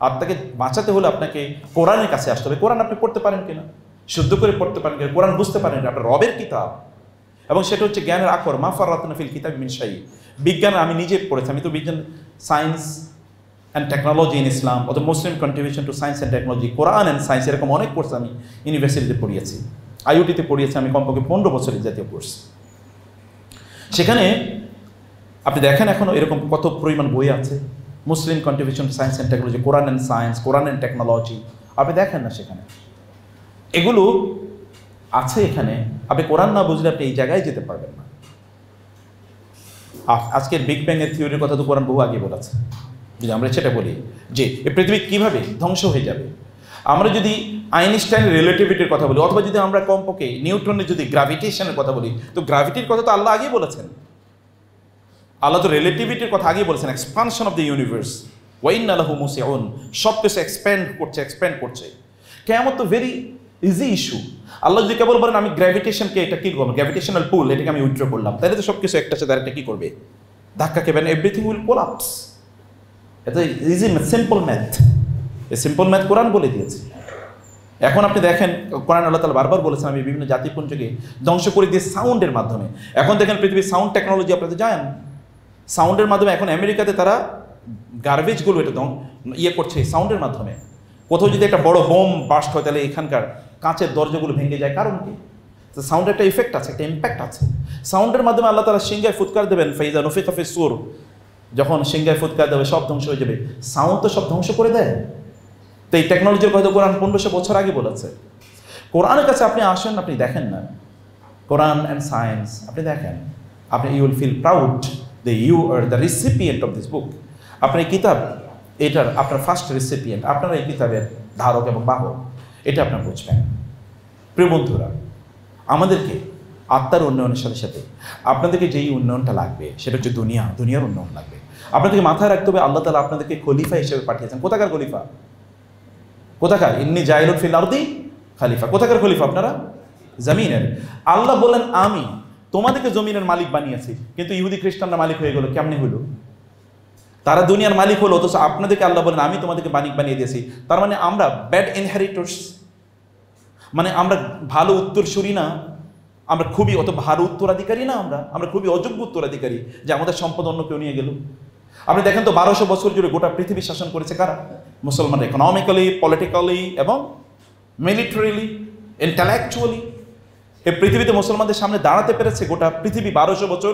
আত্মাকে বাঁচাতে হলে আপনাকে কোরআনের কাছে আসতে হবে। কোরআন আপনি পড়তে পারেন কিনা, শুদ্ধ করে পড়তে পারেন কিনা, কোরআন বুঝতে পারেন কিনা, আপনার রবের কিতাব, এবং সেটা হচ্ছে জ্ঞানের আকর, মা ফাররাতনা ফিল কিতাবি মিন শাই। বিজ্ঞান আমি নিজে পড়েছি, আমি তো বিজ্ঞান, science and technology in Islam, অথবা Muslim contribution to science and technology, Quran and science, এরকম অনেক কোর্স আমি ইউনিভার্সিটিতে পড়িয়েছি। আইইউটিতে পড়িয়েছি আমি কমপক্ষে 15 বছরের জাতীয় কোর্স। সেখানে আপনি দেখেন এখনও এরকম কত পরিমাণ বই আছে, Muslim contribution to science and technology, Quran and science, Quran and technology, আপনি দেখেন না সেখানে এগুলো আছে। এখানে আপনি কোরআন না বুঝলে আপনি এই জায়গায় যেতে পারবেন না। আজকের বিগ ব্যাংয়ের থিওরির কথা তো কোরআন বহু আগে বলেছে। যদি আমরা সেটা বলি যে এই পৃথিবী কীভাবে ধ্বংস হয়ে যাবে, আমরা যদি আইনস্টাইনের রিলেটিভিটির কথা বলি, অথবা যদি আমরা কমপক্ষে নিউটনের যদি গ্র্যাভিটেশনের কথা বলি, তো গ্র্যাভিটির কথা তো আল্লাহ আগেই বলেছেন। আল্লাহ তো রিলেটিভিটির কথা আগেই বলেছেন, এক্সপানশন অফ দ্য ইউনিভার্স, ওয়াইন্না লাহু মুসিউন, সব কিছু এক্সপ্যান্ড করছে। কিয়ামত তো ভেরি ইজি ইস্যু। আল্লাহ যদি কেবল বলেন আমি গ্র্যাভিটেশনকে, এটা কি করবো, গ্র্যাভিটেশনাল পুল, এটাকে আমি উইথড্র করলাম, তাহলে তো সব কিছু একটা সাথে আরেকটা কি করবে, ধাক্কা খেবেন, এভরিথিং উইল কোলাপস। এটা ইজি ম্যাথ, সিম্পল ম্যাথ। এই সিম্পল ম্যাথ কোরআন বলে দিয়েছে। এখন আপনি দেখেন কোরআন আল্লাহ তাআলা বারবার বলেছেন আমি বিভিন্ন জাতিপুঞ্জকে ধ্বংস করে দিয়ে সাউন্ডের মাধ্যমে। এখন দেখেন পৃথিবীর সাউন্ড টেকনোলজি, আপনাদের জানেন সাউন্ডের মাধ্যমে এখন আমেরিকাতে তারা গার্বেজগুলো এটা করছে সাউন্ডের মাধ্যমে। কোথাও যদি একটা বড় বোম বাস্ট হয়, তাহলে এখানকার কাঁচের দরজাগুলো ভেঙে যায়, কারণ কি? তো সাউন্ডের একটা ইফেক্ট আছে, একটা ইম্প্যাক্ট আছে। সাউন্ডের মাধ্যমে আল্লাহ তাআলা সিংহায় ফুৎকার দেবেন, ফাইজা নুফিখা ফিস সূর, যখন সিংহায় ফুৎকার দেবে সব ধ্বংস হয়ে যাবে। সাউন্ড তো সব ধ্বংস করে দেয়। তো এই টেকনোলজির কথা কোরআন 1500 বছর আগে বলেছে। কোরআনের কাছে আপনি আসেন, আপনি দেখেন না কোরআন অ্যান্ড সায়েন্স, আপনি দেখেন, আপনি ইউ উইল ফিল প্রাউড যে you are the recipient of this book. আপনার এই কিতাব, এটার আপনার ফার্স্ট রেসিপিয়েন্ট, আপনারা এই কিতাবের ধারক এবং বাহক, এটা আপনার বুঝবেন। প্রিয় বন্ধুরা, আমাদেরকে আত্মার উন্নয়নের সাথে সাথে আপনাদেরকে যেই উন্নয়নটা লাগবে সেটা হচ্ছে দুনিয়ার উন্নয়ন লাগবে। আপনাদেরকে মাথায় রাখতে হবে আল্লাহ তাআলা আপনাদেরকে খলিফা হিসেবে পাঠিয়েছেন। কোথাকার খলিফা? কোথাকার? ইন্নী জাইলুন ফিল আরদি খলিফা। কোথাকার খলিফা আপনারা? জমিনের। আল্লাহ বলেন আমি তোমাদেরকে জমিনের মালিক বানিয়েছি, কিন্তু ইহুদি খ্রিস্টানরা মালিক হয়ে গেল। কেমনে হলো? তারা দুনিয়ার মালিক হলো, অথচ আপনাদেরকে আল্লাহ বলেন আমি তোমাদেরকে মালিক বানিয়ে দিয়েছি। তার মানে আমরা ব্যাড ইনহেরিটর্স, মানে আমরা ভালো উত্তরসূরি না, আমরা খুবই অত ভালো উত্তরাধিকারী না, আমরা খুবই অযোগ্য উত্তরাধিকারী যে আমাদের সম্পদ অন্য কেউ নিয়ে গেল। আপনি দেখেন তো 1200 বছর জুড়ে গোটা পৃথিবী শাসন করেছে কারা? মুসলমান। ইকোনমিক্যালি, পলিটিক্যালি এবং মিলিটারিলি, ইন্টেলেকচুয়ালি এই পৃথিবীতে মুসলমানদের সামনে দাঁড়াতে পেরেছে গোটা পৃথিবী 1200 বছর।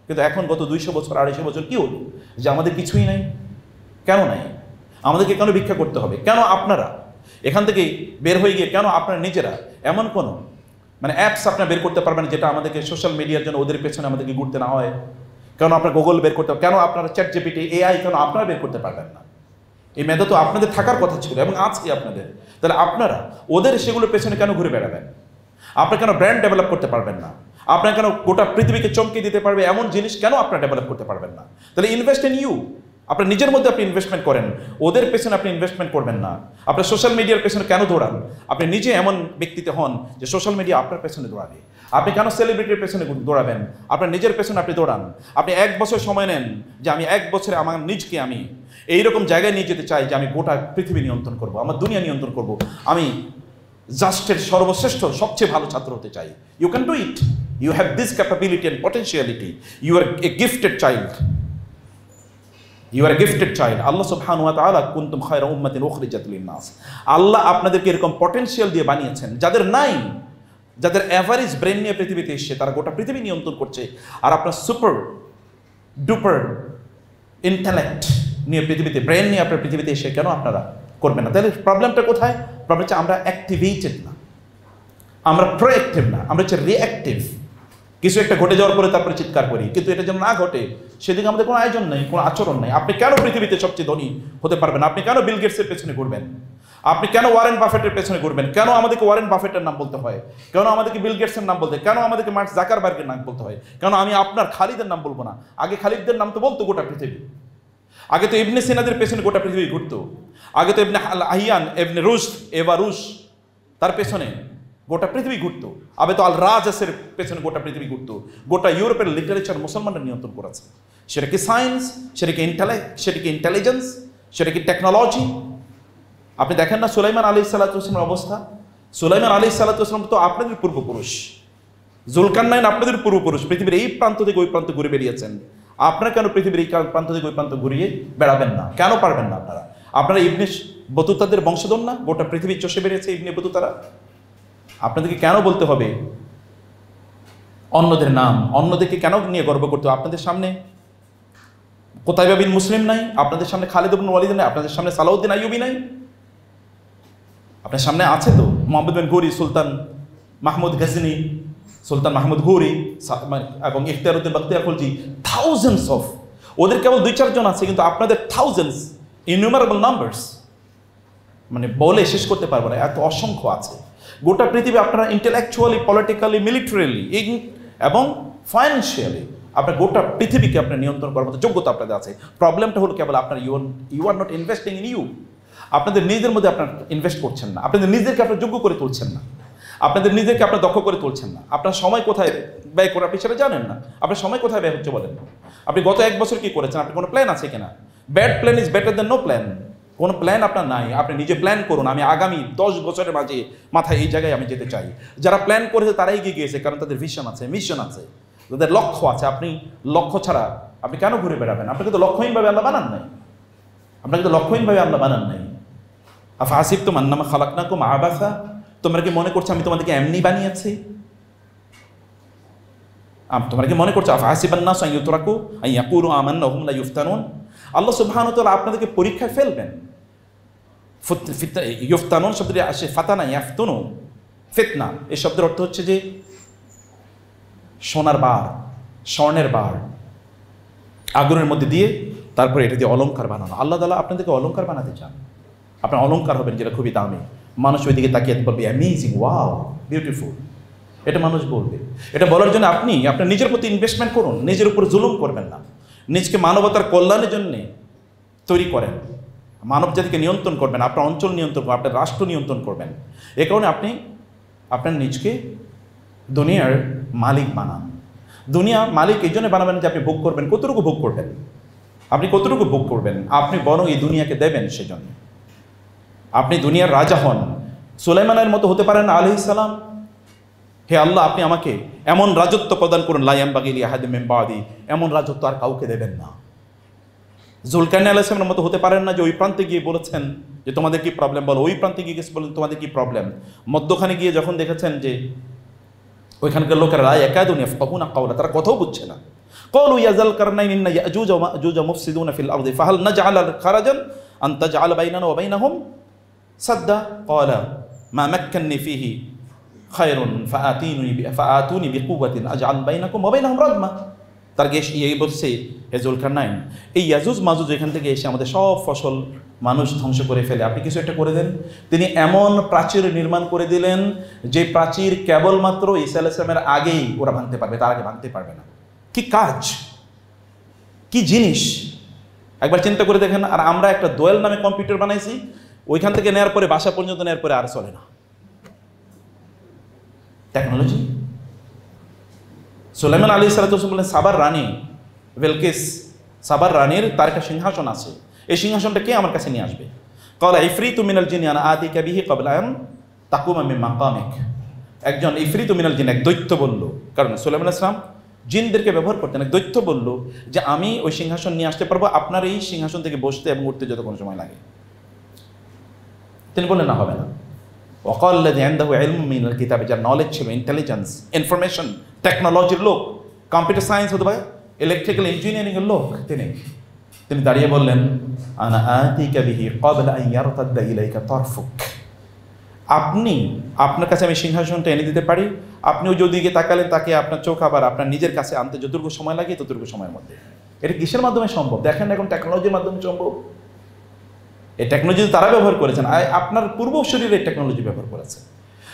কিন্তু এখন গত 200 বছর 250 বছর কি হলো যে আমাদের কিছুই নাই? কেন নাই? আমাদেরকে কেন ভিক্ষা করতে হবে? কেন আপনারা এখান থেকে বের হয়ে গিয়ে, কেন আপনারা নিজেরা এমন কোনো অ্যাপস আপনারা বের করতে পারবেন যেটা আমাদেরকে সোশ্যাল মিডিয়ার জন্য ওদের পেছনে আমাদেরকে ঘুরতে না হয়? কেন আপনার গুগল বের করতে হবে? কেন আপনারা চ্যাট জিপিটি, এআই কেন আপনারা বের করতে পারবেন না? এই মেধা তো আপনাদের থাকার কথা ছিল এবং আছে আপনাদের। তাহলে আপনারা ওদের সেগুলোর পেছনে কেন ঘুরে বেড়াবেন? আপনারা কেন ব্র্যান্ড ডেভেলপ করতে পারবেন না? আপনারা কেন গোটা পৃথিবীকে চমকে দিতে পারবে এমন জিনিস কেন আপনারা ডেভেলপ করতে পারবেন না? তাহলে ইনভেস্ট ইন ইউ। আপনার নিজের মধ্যে আপনি ইনভেস্টমেন্ট করেন, ওদের পেছনে আপনি ইনভেস্টমেন্ট করবেন না। আপনার সোশ্যাল মিডিয়ার পেছনে কেন দৌড়ান? আপনি নিজে এমন ব্যক্তিতে হন যে সোশ্যাল মিডিয়া আপনার পেছনে দৌড়াবে। আপনি কেন সেলিব্রিটির পেছনে দৌড়াবেন? আপনার নিজের পেছনে আপনি দৌড়ান। আপনি 1 বছর সময় নেন যে আমি 1 বছরে আমার নিজকে আমি এইরকম জায়গায় নিয়ে যেতে চাই যে আমি গোটা পৃথিবী নিয়ন্ত্রণ করব, আমার দুনিয়া নিয়ন্ত্রণ করব, আমি জাস্টের সর্বশ্রেষ্ঠ সবচেয়ে ভালো ছাত্র হতে চাই। You can do it, you have this capability and potentiality, you are a gifted child, you are a gifted child. Allah সুবহানাহু ওয়া তাআলা কুনতুম খায়রা উম্মাতিন উখরিজাত লিন-নাস, আল্লাহ আপনাদেরকে এরকম পটেনশিয়াল দিয়ে বানিয়েছেন যাদের নাই, যাদের অ্যাভারেজ ব্রেন নিয়ে পৃথিবীতে এসে তারা গোটা পৃথিবী নিয়ন্ত্রণ করছে, আর আপনার সুপার ডুপার ইন্টেলেক্ট নিয়ে পৃথিবীতে, ব্রেন নিয়ে আপনার পৃথিবীতে এসে কেন আপনারা করবেন না? তাহলে প্রবলেমটা কোথায়? প্রবলেম হচ্ছে আমরা অ্যাক্টিভেটেড না, আমরা প্রোঅ্যাক্টিভ না, আমরা হচ্ছে রিঅ্যাক্টিভ। কিছু একটা ঘটে যাওয়ার পরে তারপরে চিৎকার করি, কিন্তু এটা যেন না ঘটে সেদিকে আমাদের কোনো আয়োজন নেই, কোনো আচরণ নেই। আপনি কেন পৃথিবীতে সবচেয়ে ধনী হতে পারবেন? আপনি কেন বিল গেটসের পেছনে ঘুরবেন? আপনি কেন ওয়ারেন বাফেটের পেছনে ঘুরবেন? কেন আমাদেরকে ওয়ারেন বাফেটের নাম বলতে হয়? কেন আমাদেরকে বিল গেটসের নাম বলতে হয়? কেন আমাদেরকে মার্ক জাকারবার্গের নাম বলতে হয়? কেন আমি আপনার খালিদের নাম বলবো না? আগে খালিদদের নাম তো বলতো গোটা পৃথিবী। আগে তো ইবনে সিনাদের পেছনে গোটা পৃথিবী ঘুরতো। আগে তো ইবনে আহিয়ান, ইবনে রুশদ, এভা রুশ, তার পেছনে গোটা পৃথিবী ঘুরতো। আবে তো আল রাজাসের পেছনে গোটা পৃথিবী ঘুরতো। গোটা ইউরোপের লিটারেচার মুসলমানরা নিয়ন্ত্রণ করেছে। সেটা কি সায়েন্স, সেটা কি ইন্টেলিজেন্স, সেটা কি টেকনোলজি? আপনি দেখেন না সুলাইমান আলাইহিস সালামের অবস্থা? সুলাইমান আলাইহিস সালাম তো আপনাদের পূর্বপুরুষ, জুলকারনাইন আপনাদের পূর্বপুরুষ, পৃথিবীর এই প্রান্ত থেকে ওই প্রান্ত ঘুরে বেরিয়েছেন। আপনারা কেন পৃথিবীর এই প্রান্ত থেকে ওই প্রান্ত ঘুরিয়ে বেড়াবেন না? কেন পারবেন না? আপনারা ইবনে বতুতাদের বংশধর না? গোটা পৃথিবী চষে বেরিয়েছে ইবনে বতুতারা। আপনাদেরকে কেন বলতে হবে অন্যদের নাম? অন্যদেরকে কেন নিয়ে গর্ব করতে হবে? আপনাদের সামনে কোতাইবা বিন মুসলিম নাই, আপনাদের সামনে খালিদ ইবনে ওয়ালিদ নাই, আপনাদের সামনে সালাউদ্দিন আইয়ুবী নাই, আপনার সামনে আছে তো মোহাম্মদ বিন গৌরি, সুলতান মাহমুদ গজনী, সুলতান মাহমুদ গৌরি এবং ইখতিয়ারউদ্দিন বখতিয়ার খলজি। থাউজেন্ডস অফ, ওদের কেবল 2-4 জন আছে, কিন্তু আপনাদের থাউজেন্ডস, ইননিউমারেবল নাম্বারস, মানে বলে শেষ করতে পারবো না, এত অসংখ্য আছে। গোটা পৃথিবী আপনারা ইন্টেলেকচুয়ালি, পলিটিক্যালি, মিলিটারিলি এবং ফাইন্যান্সিয়ালি আপনার গোটা পৃথিবীকে আপনার নিয়ন্ত্রণ করার মতো যোগ্যতা আপনাদের আছে। প্রবলেমটা হলো কেবল আপনার you are not investing in you. আপনাদের নিজেদের মধ্যে আপনার ইনভেস্ট করছেন না, আপনাদের নিজেদেরকে আপনার যোগ্য করে তুলছেন না, আপনাদের নিজেদেরকে আপনার দক্ষ করে তুলছেন না। আপনার সময় কোথায় ব্যয় করে আপনি সেটা জানেন না। আপনার সময় কোথায় ব্যয় হচ্ছে বলেন? আপনি গত 1 বছর কি করেছেন? আপনি কোনো প্ল্যান আছে কিনা? Bad plan is better than no plan. কোনো প্ল্যান আপনার নাই, আপনি নিজে প্ল্যান করুন। আমি আগামী 10 বছরের মাথায় এই জায়গায় আমি যেতে চাই। যারা প্ল্যান করেছে তারাই এগিয়ে গিয়েছে, কারণ তাদের ভিশন আছে, মিশন আছে, তাদের লক্ষ্য আছে। আপনি লক্ষ্য ছাড়া আপনি কেন ঘুরে বেড়াবেন? আপনাকে তো লক্ষ্যহীনভাবে আল্লাহ বানান নাই, আপনাকে তো লক্ষ্যহীনভাবে আল্লাহ বানান নাই। আফা হাসিবতুম আন্নামা খালাকনাকুম আবাসা, তোমরা কি মনে করছো আমি তোমাদেরকে এমনি বানিয়েছি? তোমরা কি মনে করছো আফা হাসিবান নাস আন ইউতরাকু আন ইয়াকুলু আমান্না ওয়া হুম লা ইফতানুন? আল্লাহ সুবহানাহু ওয়া তাআলা আপনাদেরকে পরীক্ষায় ফেলবেন। ইফতানুন শব্দটি আসে ফাতানা, ইয়াফতুনু, ফিতনা। এই শব্দের অর্থ হচ্ছে যে সোনার বার, স্বর্ণের বার আগুনের মধ্যে দিয়ে তারপরে এটা দিয়ে অলংকার বানানো। আল্লাহ তাআলা আপনাদেরকে অলংকার বানাতে চান। আপনার অলংকার হবেন যেটা খুবই দামি। মানুষ ওই দিকে তাকিয়ে বলবে অ্যামেজিং, ওয়াও, বিউটিফুল। এটা মানুষ বলবে। এটা বলার জন্য আপনি আপনার নিজের প্রতি ইনভেস্টমেন্ট করুন, নিজের উপর জুলুম করবেন না, নিজকে মানবতার কল্যাণের জন্য তৈরি করেন, মানব জাতিকে নিয়ন্ত্রণ করবেন, আপনার অঞ্চল নিয়ন্ত্রণ করবেন, আপনার রাষ্ট্র নিয়ন্ত্রণ করবেন। এ কারণে আপনি আপনার নিজকে দুনিয়ার মালিক বানান। দুনিয়া মালিক এই জন্য বানাবেন যে আপনি ভোগ করবেন। কতটুকু ভোগ করবেন? আপনি কতটুকু ভোগ করবেন? আপনি বরং এই দুনিয়াকে দেবেন। সেজন্য আপনি দুনিয়ার রাজা হন। সুলাইমানের মতো হতে পারেন আলাইহিস সালাম। হে আল্লাহ, আপনি আমাকে এমন রাজত্ব প্রদান করুন, লা ইয়ানবাগি লি আহাদিন মিন বাদি, এমন রাজত্ব আর কাউকে দেবেন না। জুলকারনাইন আলাইহিস সালামের মতো হতে পারেন না যে ওই প্রান্তে গিয়ে বলেছেন যে তোমাদের কি প্রবলেম বলো, ওই প্রান্তে গিয়ে বলেন তোমাদের কি প্রবলেম। মধ্যখানে গিয়ে যখন দেখেছেন যে ওইখানকার লোকেরা লা ইয়াকাদুন ইয়াফকাহুনা কাওলা, তারা কথাও বুঝছে না। ক্বালু ইয়া যালকারনাইন ইন্না ইয়াজুজ ওয়া মা'জুজ মুফসিদুনা ফিল আরদি ফাহাল নাজআল খারাজান আন তাজআল বাইনানা ওয়া বাইনাহুম সাদ্দা ক্বালা মা মাক্কান্নি ফিহি খায়রুন ফাআতুনি বিকুওয়াতিন আজআল বাইনাকুম ওয়া বাইনাহুম রাদমা। তার গিয়ে এই বলছে, হে জুলকারনাইন, এই ইয়াজুজ মাজুজ এখান থেকে এসে আমাদের সব ফসল মানুষ ধ্বংস করে ফেলে, আপনি কিছু একটা করে দেন। তিনি এমন প্রাচীর নির্মাণ করে দিলেন যে প্রাচীর কেবলমাত্র ঈসা আলাইহিস সালামের আগেই ওরা ভাঙতে পারবে, তার আগে ভাঙতে পারবে না। কি কাজ, কি জিনিস! একবার চিন্তা করে দেখেন। আর আমরা একটা দোয়েল নামে কম্পিউটার বানাইছি, ওইখান থেকে নেওয়ার পরে বাসা পর্যন্ত নেওয়ার পরে আর চলে না। টেকনোলজি। সুলাইমান আলাইহিস সালাতু ওয়াস সালাম বলেন সাবার রানী বেলকিস, সাবার রানীর তার একটা সিংহাসন আছে, এই সিংহাসনটা কে আমার কাছে নিয়ে আসবে? ক্বালা ইফরিতু মিনাল জিন্নি আনা আতিকা বিহি ক্বাবলা আন তাকুমা মিন মাকামিক। একজন ইফরিতু মিনাল জিন, এক দৈত্য বলল, কারণ সুলাইমান আলাইহিস সালাম জিনদেরকে ব্যবহার করতেন। এক দৈত্য বলল যে আমি ওই সিংহাসন নিয়ে আসতে পারবো আপনার এই সিংহাসন থেকে বসতে এবং উঠতে যত কোনো সময় লাগে। তিনি বললেন না, হবে না। ওয়াকাল আল্লাযী ইনদাহু ইলমুম মিনাল কিতাব, যার নলেজ ছিল, ইন্টেলিজেন্স, ইনফরমেশন, টেকনোলজির লোক, কম্পিউটার সায়েন্স অথবা ইলেকট্রিক্যাল ইঞ্জিনিয়ারিংয়ের লোক, তিনি দাঁড়িয়ে বললেন আনা আতিকা বিহি ক্বাবলা আন ইয়ারতাদ্দা ইলাইকা তারফুক। আপনার কাছে আমি সিংহাসনটা এনে দিতে পারি, আপনি ওই যদিকে তাকালেন তাকে আপনার চোখ আবার আপনার নিজের কাছে আনতে যতটুকু সময় লাগে ততটুকু সময়ের মধ্যে। এটা কিসের মাধ্যমে সম্ভব? দেখেন এখন টেকনোলজির মাধ্যমে সম্ভব। এই টেকনোলজি তারা ব্যবহার করেছেন, আপনার পূর্বশরীর এই টেকনোলজি ব্যবহার করেছে।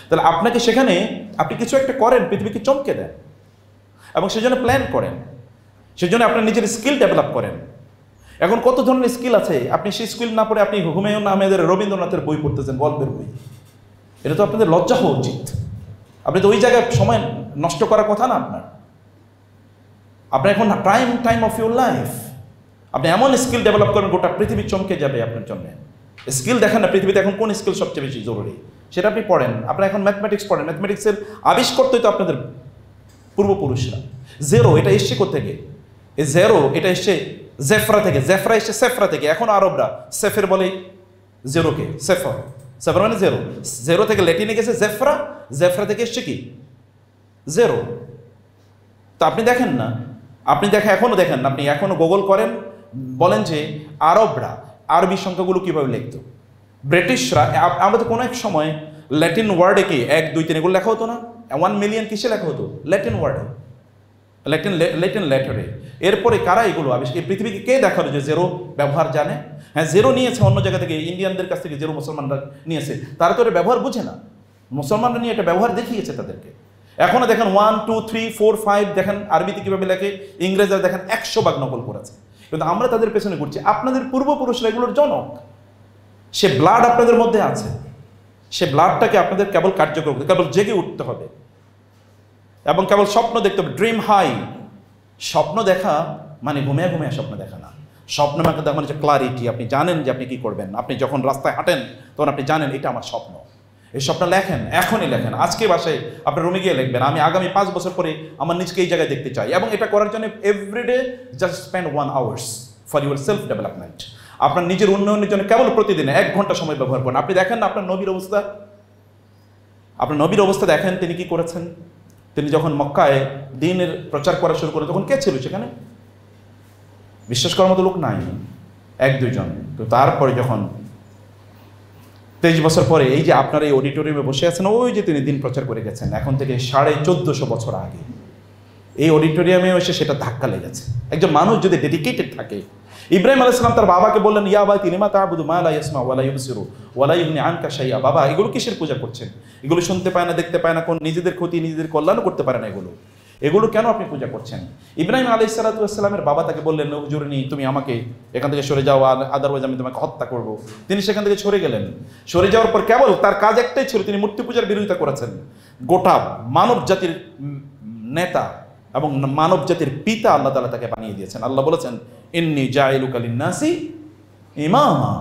তাহলে আপনাকে সেখানে আপনি কিছু একটা করেন, পৃথিবীকে চমকে দেন এবং সেজন্য প্ল্যান করেন, সেজন্য আপনার নিজের স্কিল ডেভেলপ করেন। এখন কত ধরনের স্কিল আছে, আপনি সেই স্কিল না পড়ে আপনি হুমায়ুন আহমেদের, রবীন্দ্রনাথের বই পড়তেছেন, গল্পের বই। এটা তো আপনাদের লজ্জা হওয়া উচিত। আপনি তো ওই জায়গায় সময় নষ্ট করার কথা না আপনার এখন prime time of your life. আপনি এমন স্কিল ডেভেলপ করেন গোটা পৃথিবী চমকে যাবে আপনার জন্য। স্কিল দেখেন না পৃথিবীতে এখন কোন স্কিল সবচেয়ে বেশি জরুরি, সেটা আপনি পড়েন। আপনি এখন ম্যাথমেটিক্স পড়েন, ম্যাথমেটিক্সের আবিষ্কর্তাই তো আপনাদের পূর্বপুরুষরা। জেরো এটা এসছে কোথেকে? এই জেরো এটা এসছে জেফরা থেকে, জেফরা এসছে সেফরা থেকে। এখন আরবরা সেফের বলে জেরোকে সেফর, সেফর মানে জেরো। জেরো থেকে ল্যাটিনে গেছে জেফরা, জেফরা থেকে এসছে কি জেরো। তো আপনি দেখেন না, এখনো দেখেন না, আপনি এখনো গুগল করেন, বলেন যে আরবরা আরবি সংখ্যাগুলো কিভাবে লিখত। ব্রিটিশরা, আমাদের কোনো এক সময় ল্যাটিন ওয়ার্ডে কি 1 2 3 এগুলো লেখা হতো না? 1 মিলিয়ন কিসে লেখা হতো? ল্যাটিন ওয়ার্ডে, ল্যাটিন লেটারে। এরপরে কারা এগুলো এই পৃথিবীকে কে দেখালো যে জেরো ব্যবহার জানে? হ্যাঁ, জেরো নিয়েছে অন্য জায়গা থেকে, ইন্ডিয়ানদের কাছ থেকে জেরো মুসলমানরা নিয়েছে। তারা তো এটা ব্যবহার বুঝে না, মুসলমানরা নিয়ে এটা ব্যবহার দেখিয়েছে তাদেরকে। এখনো দেখেন 1 2 3 4 5 দেখেন আরবিতে কীভাবে লেখে, ইংরেজরা দেখেন 100 ভাগ নকল করেছে। কিন্তু আমরা তাদের পেছনে ঘুরছি। আপনাদের পূর্বপুরুষরা এগুলোর জনক, সে ব্লাড আপনাদের মধ্যে আছে, সে ব্লাডটাকে আপনাদের কেবল কার্যকর করতে, কেবল জেগে উঠতে হবে এবং কেবল স্বপ্ন দেখতে হবে। ড্রিম হাই, স্বপ্ন দেখা মানে ঘুমিয়ে স্বপ্ন দেখা না। স্বপ্ন মানে হচ্ছে ক্লারিটি, আপনি জানেন যে আপনি কী করবেন। আপনি যখন রাস্তায় হাঁটেন তখন আপনি জানেন এটা আমার স্বপ্ন। এই স্বপ্ন লেখেন, এখনই লেখেন, আজকে বাসায় আপনার রুমে গিয়ে লিখবেন আমি আগামী 5 বছর পরে আমার নিজকে এই জায়গায় দেখতে চাই। এবং এটা করার জন্য everyday just spend 1 hours for your self development. আপনার নিজের উন্নয়নের জন্য কেবল প্রতিদিনে 1 ঘন্টা সময় ব্যবহার করেন। আপনি দেখেন না আপনার নবীর অবস্থা দেখেন তিনি কি করেছেন। তিনি যখন মক্কায় দ্বীনের প্রচার করা শুরু করে তখন কে ছিল সেখানে? বিশ্বাস করার মতো লোক নাই, 1-2 জন। তো তারপরে যখন 23 বছর পরে এই যে আপনার এই অডিটোরিয়ামে বসে আছেন, ওই যে তিনি দিন প্রচার করে গেছেন এখন থেকে 1450 বছর আগে, এই অডিটোরিয়ামে এসে সেটা ধাক্কা লেগেছে। একজন মানুষ যদি ডেডিকেটেড থাকে, ইব্রাহিম আলাইহিস সালাম তার বাবাকে বললেন ইয়া আবাতি লিমা তা'বুদু মা লা ইয়াসমা ওয়া লা ইবসিরু ওয়া লা ইগনি আনকা শাইআ। বাবা, এগুলো কিসের পূজা করছেন? এগুলো শুনতে পায় না, দেখতে পায় না, কোন নিজেদের ক্ষতি নিজেদের কল্যাণও করতে পারে না, এগুলো কেন আপনি পূজা করছেন? ইব্রাহিম আলাইহিস সালাতু ওয়াস সালামের বাবা তাকে বললেন হুজুরনি, তুমি আমাকে এখান থেকে সরে যাও, আদারওয়াইজ আমি তোমাকে হত্যা করব। তিনি সেখান থেকে সরে গেলেন। সরে যাওয়ার পর কেবল তার কাজ একটাই ছিল, তিনি মূর্তি পূজার বিরোধিতা করেছেন। গোটা মানব জাতির নেতা এবং মানব জাতির পিতা আল্লাহ তাআলা তাকে বানিয়ে দিয়েছেন। আল্লাহ বলেছেন ইন্নী জাইলুকা লিন-নাসি ইমামা।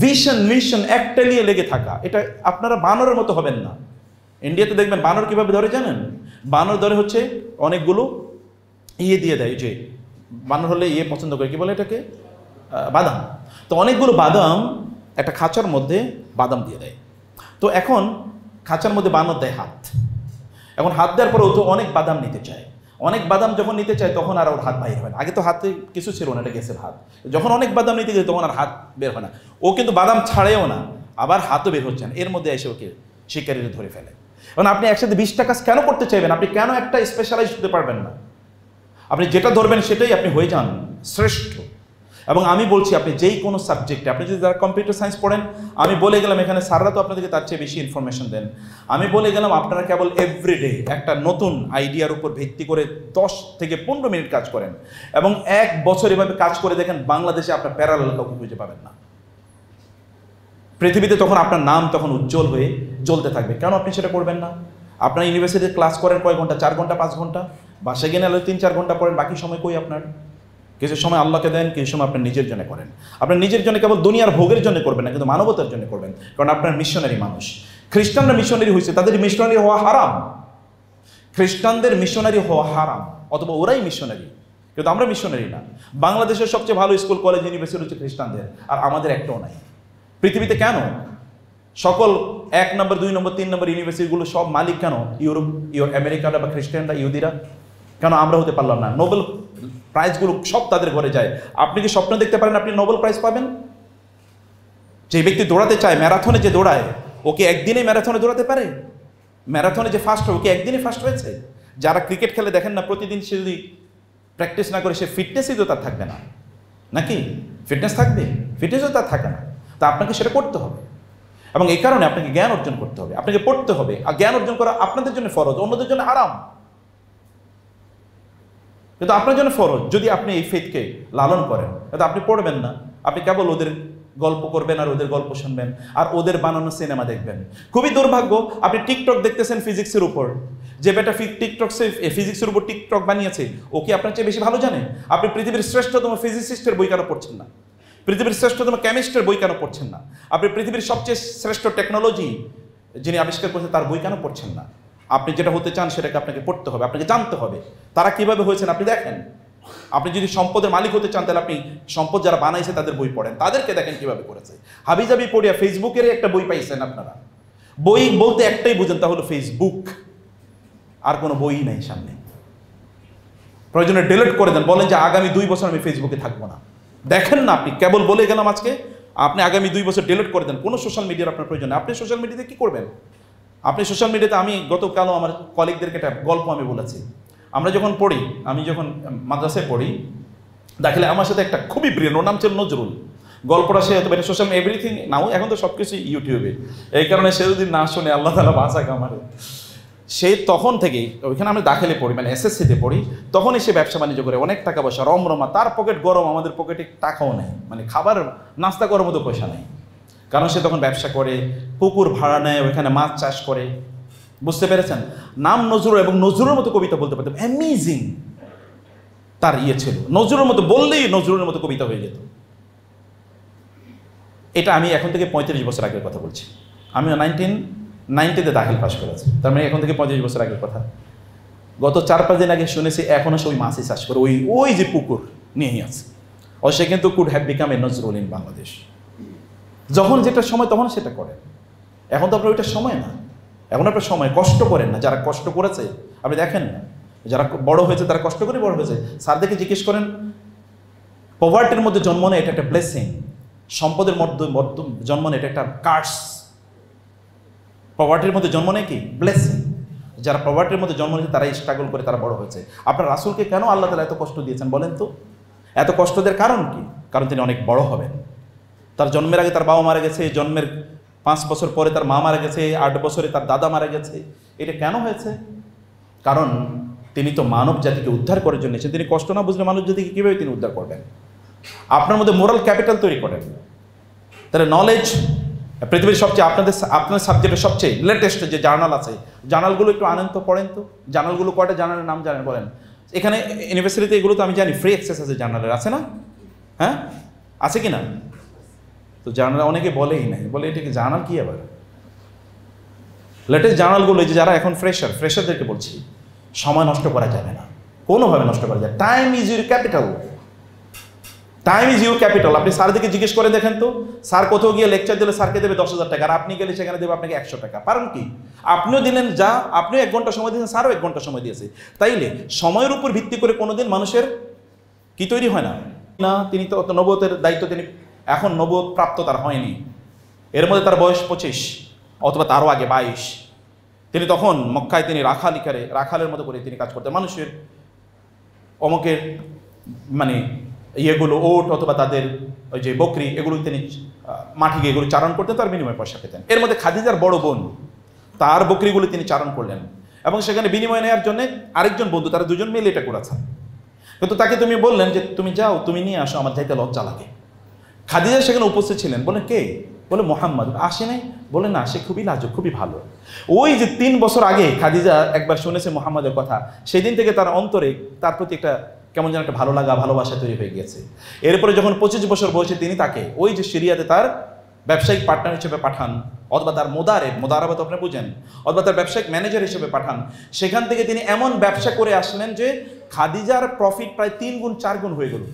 ভিশন একটা নিয়ে লেগে থাকা, এটা আপনারা বানরের মতো হবেন না। ইন্ডিয়াতে দেখবেন বানর কিভাবে ধরে জানেন? বানর ধরে হচ্ছে অনেকগুলো দিয়ে দেয়, যে বানর হলে পছন্দ করে, কি বলে এটাকে, বাদাম। তো অনেকগুলো বাদাম একটা খাঁচার মধ্যে বাদাম দিয়ে দেয়। তো এখন খাঁচার মধ্যে বানর দেয় হাত। এখন হাত দেওয়ার পরে ও তো অনেক বাদাম নিতে চায়। অনেক বাদাম যখন নিতে চায় তখন আর ওর হাত বাইর হয় না। আগে তো হাতে কিছু ছিল না, এটা গ্যাসের হাত। যখন অনেক বাদাম নিতে যায় তখন আর হাত বের হয় না। ও কিন্তু বাদাম ছাড়েও না, আবার হাতও বের হচ্ছে না। এর মধ্যে এসে ওকে শিকারীরা ধরে ফেলে। এখন আপনি একসাথে 20টা কাজ কেন করতে চাইবেন? আপনি কেন একটা স্পেশালাইজ হতে পারবেন না? আপনি যেটা ধরবেন সেটাই আপনি হয়ে যান শ্রেষ্ঠ। এবং আমি বলছি আপনি যেই কোনো সাবজেক্টে, আপনি যদি যারা কম্পিউটার সায়েন্স পড়েন, আমি বলে গেলাম এখানে স্যাররা তো আপনাদেরকে তার চেয়ে বেশি ইনফরমেশন দেন, আমি বলে গেলাম আপনারা কেবল এভরিডে একটা নতুন আইডিয়ার উপর ভিত্তি করে 10 থেকে 15 মিনিট কাজ করেন এবং 1 বছর এভাবে কাজ করে দেখেন, বাংলাদেশে আপনার প্যারালাল কাউকে খুঁজে পাবেন না। পৃথিবীতে তখন আপনার নাম তখন উজ্জ্বল হয়ে জ্বলতে থাকবে। কেন আপনি সেটা করবেন না? আপনার ইউনিভার্সিটিতে ক্লাস করেন কয় ঘন্টা? 4 ঘন্টা 5 ঘন্টা, বাসায় গেলে 3-4 ঘন্টা পড়েন, বাকি সময় কই আপনার? কিছু সময় আল্লাহকে দেন, কিছু সময় আপনার নিজের জন্য করেন। আপনার নিজের জন্য কেবল দুনিয়ার ভোগের জন্য করবেন না, কিন্তু মানবতার জন্য করবেন, কারণ আপনার মিশনারি মানুষ। খ্রিস্টানরা মিশনারি হয়েছে, তাদের মিশনারি হওয়া হারাম। খ্রিস্টানদের মিশনারি হওয়া হারাম, অথবা ওরাই মিশনারি, কিন্তু আমরা মিশনারি না। বাংলাদেশের সবচেয়ে ভালো স্কুল কলেজ ইউনিভার্সিটি হচ্ছে খ্রিস্টানদের, আর আমাদের একটাও নাই। পৃথিবীতে কেন সকল 1 নম্বর 2 নম্বর 3 নম্বর ইউনিভার্সিটিগুলো সব মালিক কেন ইউরোপ, আমেরিকানরা বা খ্রিস্টানরা, ইহুদিরা? কেন আমরা হতে পারলাম না? নোবেল প্রাইজগুলো সব তাদের ঘরে যায়। আপনি কি স্বপ্ন দেখতে পারেন আপনি নোবেল প্রাইজ পাবেন? যে ব্যক্তি দৌড়াতে চায়, ম্যারাথনে যে দৌড়ায়, ওকে একদিনে ম্যারাথনে দৌড়াতে পারে? ম্যারাথনে যে ফার্স্ট হয়, ওকে একদিনে ফার্স্ট হয়েছে? যারা ক্রিকেট খেলে দেখেন না, প্রতিদিন সে যদি প্র্যাকটিস না করে, সে ফিটনেসই তো তার থাকবে না, নাকি? ফিটনেস থাকবে? ফিটনেসও তার থাকে না। তা আপনাকে সেটা করতে হবে, এবং এই কারণে আপনাকে জ্ঞান অর্জন করতে হবে, আপনাকে পড়তে হবে। আর জ্ঞান অর্জন করা আপনাদের জন্য ফরজ, অন্যদের জন্য হারাম, কিন্তু আপনার জন্য ফরজ। যদি আপনি এই ফেথকে লালন করেন, কিন্তু আপনি পড়বেন না, আপনি কেবল ওদের গল্প করবেন আর ওদের গল্প শুনবেন আর ওদের বানানো সিনেমা দেখবেন। খুবই দুর্ভাগ্য, আপনি টিকটক দেখতেছেন ফিজিক্সের উপর, যে বেটা ফিজিক্সের উপর টিকটক বানিয়েছে, ও কি আপনার চেয়ে বেশি ভালো জানে? আপনি পৃথিবীর শ্রেষ্ঠতম ফিজিসিস্টের বই কেন পড়ছেন না? পৃথিবীর শ্রেষ্ঠতম কেমিস্ট্রের বই কেন পড়ছেন না? আপনি পৃথিবীর সবচেয়ে শ্রেষ্ঠ টেকনোলজি যিনি আবিষ্কার করেছেন তার বই কেন পড়ছেন না? আপনি যেটা হতে চান সেটাকে আপনাকে পড়তে হবে, আপনাকে জানতে হবে তারা কিভাবে হয়েছেন। আপনি দেখেন, আপনি যদি সম্পদের মালিক হতে চান, তাহলে আপনি সম্পদ যারা বানাইছে তাদের বই পড়েন, তাদেরকে দেখেন কিভাবে করেছে। হাবিজাবি পড়িয়া ফেসবুকের একটা বই পাইছেন আপনারা, বই বলতে একটাই বুঝেন, তা হলো ফেসবুক, আর কোনো বই নাই সামনে। প্রয়োজনে ডিলিট করে দেন, বলেন যে আগামী 2 বছর আমি ফেসবুকে থাকবো না। দেখেন না, আপনি কেবল বলে গেলাম আজকে, আপনি আগামী 2 বছর ডিলিট করে দেন। কোনো সোশ্যাল মিডিয়ার আপনার প্রয়োজন নেই। আপনি সোশ্যাল মিডিয়াতে কি করবেন? আপনি সোশ্যাল মিডিয়াতে, আমি গতকালও আমার কলিগদেরকে একটা গল্প আমি বলেছি, আমরা যখন পড়ি, আমি যখন মাদ্রাসায় পড়ি, দেখলে আমার সাথে একটা খুবই প্রিয়, ওর নাম ছিল নজরুল। গল্পটা সে হয়তো সোশ্যাল এভরিথিং নাও, এখন তো সব কিছু ইউটিউবে, এই কারণে সে যদি না শুনে আল্লাহ তাআলা বাঁচাক আমারে। সে তখন থেকেই, ওইখানে আমি দাখিলে পড়ি, মানে এসএসসিতে পড়ি, তখনই সে ব্যবসা বাণিজ্য করে, অনেক টাকা পয়সা, রমরমা, তার পকেট গরম, আমাদের পকেটে টাকাও নেই, মানে খাবার নাস্তা করার মতো পয়সা নেই। কারণ সে তখন ব্যবসা করে, পুকুর ভাড়া নেয়, ওইখানে মাছ চাষ করে। বুঝতে পেরেছেন? নাম নজরুল, এবং নজরুলের মতো কবিতা বলতে পারতাম, অ্যামেজিং তার ইয়ে ছিল। নজরুলের মতো বললেই নজরুলের মতো কবিতা হয়ে যেত। এটা আমি এখন থেকে 35 বছর আগের কথা বলছি। আমি 1990-তে দাখিল পাস করেছি, তার মানে এখন থেকে 35 বছর আগের কথা। গত 4-5 দিন আগে শুনেছি এখনও সে ওই মাছই চাষ করে, ওই যে পুকুর নিয়েই আছে। ও সে কিন্তু could have become a Nazrul in Bangladesh. যখন যেটা সময় তখন সেটা করে। এখন তো আপনার ওইটা সময় না, এখন আপনার সময়। কষ্ট করেন না, যারা কষ্ট করেছে আপনি দেখেন না, যারা বড় হয়েছে তারা কষ্ট করে বড় হয়েছে। স্যারদেরকে জিজ্ঞেস করেন, পভার্টির মধ্যে জন্ম নেয় এটা একটা ব্লেসিং, সম্পদের মধ্যে জন্ম নেয় এটা একটা কার্স। পভার্টির মধ্যে জন্ম নেয় কি? ব্লেসিং। যারা পভার্টির মধ্যে জন্ম নিয়েছে তারাই স্ট্রাগল করে, তারা বড় হয়েছে। আপনার রাসূলকে কেন আল্লাহ তাআলা এত কষ্ট দিয়েছেন বলেন তো? এত কষ্ট দেওয়ার কারণ কি? কারণ তিনি অনেক বড় হবেন। তার জন্মের আগে তার বাবা মারা গেছে, জন্মের 5 বছর পরে তার মা মারা গেছে, 8 বছরে তার দাদা মারা গেছে। এটা কেন হয়েছে? কারণ তিনি তো মানব জাতিকে উদ্ধার করার জন্য এসেছেন। তিনি কষ্ট না বুঝলে মানব জাতিকে কীভাবে তিনি উদ্ধার করবেন? আপনার মধ্যে মোরাল ক্যাপিটাল তৈরি করেন। তাহলে নলেজ পৃথিবীর সবচেয়ে, আপনাদের সাবজেক্টের সবচেয়ে লেটেস্ট যে জার্নাল আছে, জার্নালগুলো একটু আনেন তো, পড়েন তো। জার্নালগুলো কয়টা জার্নালের নাম জানেন বলেন? এখানে ইউনিভার্সিটিতে এগুলো তো আমি জানি, ফ্রি অ্যাক্সেস আছে জার্নালের, আছে না? হ্যাঁ, আছে কি না? তো জার্নাল অনেকে বলেই নাই, বলে এটা কি জার্নাল কি আবার? লেটেস্ট জার্নালগুলো, যে যারা এখন ফ্রেশারদেরকে বলছি, সময় নষ্ট করা যাবে না, কোনোভাবে নষ্ট করা যায়। Time is your capital, time is your capital. আপনি স্যারদেরকে জিজ্ঞেস করে দেখেন তো, স্যার কোথাও গিয়ে লেকচার দিলে স্যারকে দেবে 10,000 টাকা, আর আপনি গেলে সেখানে দেবে আপনাকে 100 টাকা। কারণ কি? আপনিও দিলেন যা, আপনিও 1 ঘন্টা সময় দিয়েছেন, স্যারও 1 ঘন্টা সময় দিয়েছে। তাইলে সময়ের উপর ভিত্তি করে কোনোদিন মানুষের কি তৈরি হয় না। তিনি তো নবুয়তের দায়িত্ব, তিনি এখন নবুয়ত প্রাপ্ত তার হয়নি, এর মধ্যে তার বয়স 25 অথবা তারও আগে 22। তিনি তখন মক্কায় তিনি রাখালের মতো করে তিনি কাজ করতেন, মানুষের অমকের মানে ইয়েগুলো ওট অথবা তাদের ওই যে বকরি এগুলো তিনি মাঠে গিয়ে এগুলো চারণ করতেন, তার বিনিময়ে পয়সা পেতেন। এর মধ্যে খাদিজার বড় বোন তার বকরিগুলো তিনি চারণ করলেন এবং সেখানে বিনিময় নেওয়ার জন্য আরেকজন বন্ধু, তারা দুজন মিলে এটা করেছেন। কিন্তু তাকে তুমি বললেন যে তুমি যাও, তুমি নিয়ে আসো, আমার যাইতে লজ্জা লাগে। খাদিজা সেখানে উপস্থিত ছিলেন। বলে কে? বলে মোহাম্মদ। আসে নাই? বলে না, সে খুবই লাজুক, খুবই ভালো। ওই যে 3 বছর আগে খাদিজা একবার শুনেছে মোহাম্মদের কথা, সেই দিন থেকে তার অন্তরে তার প্রতি একটা কেমন যেন একটা ভালো লাগা, ভালোবাসা তৈরি হয়ে গিয়েছে। এরপরে যখন 25 বছর বয়সে তিনি তাকে ওই যে সিরিয়াতে তার ব্যবসায়িক পার্টনার হিসেবে পাঠান, অথবা তার মোদারাবাত আপনি বুঝেন, অথবা তার ব্যবসায়িক ম্যানেজার হিসেবে পাঠান, সেখান থেকে তিনি এমন ব্যবসা করে আসলেন যে খাদিজার প্রফিট প্রায় 3 গুণ 4 গুণ হয়ে গেল।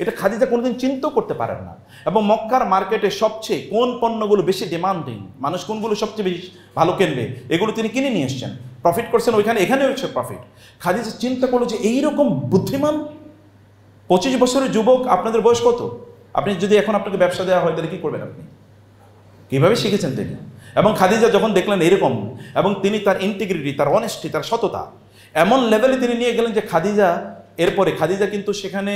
এটা খাদিজা কোনোদিন চিন্তাও করতে পারেন না। এবং মক্কার মার্কেটে সবচেয়ে কোন পণ্যগুলো বেশি ডিমান্ডিং, মানুষ কোনগুলো সবচেয়ে বেশি ভালো কিনবে, এগুলো তিনি কিনে নিয়ে এসছেন, প্রফিট করছেন ওইখানে, এখানে হচ্ছে প্রফিট। খাদিজা চিন্তা করলো যে এইরকম বুদ্ধিমান 25 বছরের যুবক, আপনাদের বয়স কত? আপনি যদি এখন আপনাকে ব্যবসা দেওয়া হয় তাহলে কী করবেন আপনি? কীভাবে শিখেছেন তিনি? এবং খাদিজা যখন দেখলেন এরকম, এবং তিনি তার ইন্টিগ্রিটি, তার অনেস্টি, তার সততা এমন লেভেলে তিনি নিয়ে গেলেন যে এরপরে খাদিজা কিন্তু সেখানে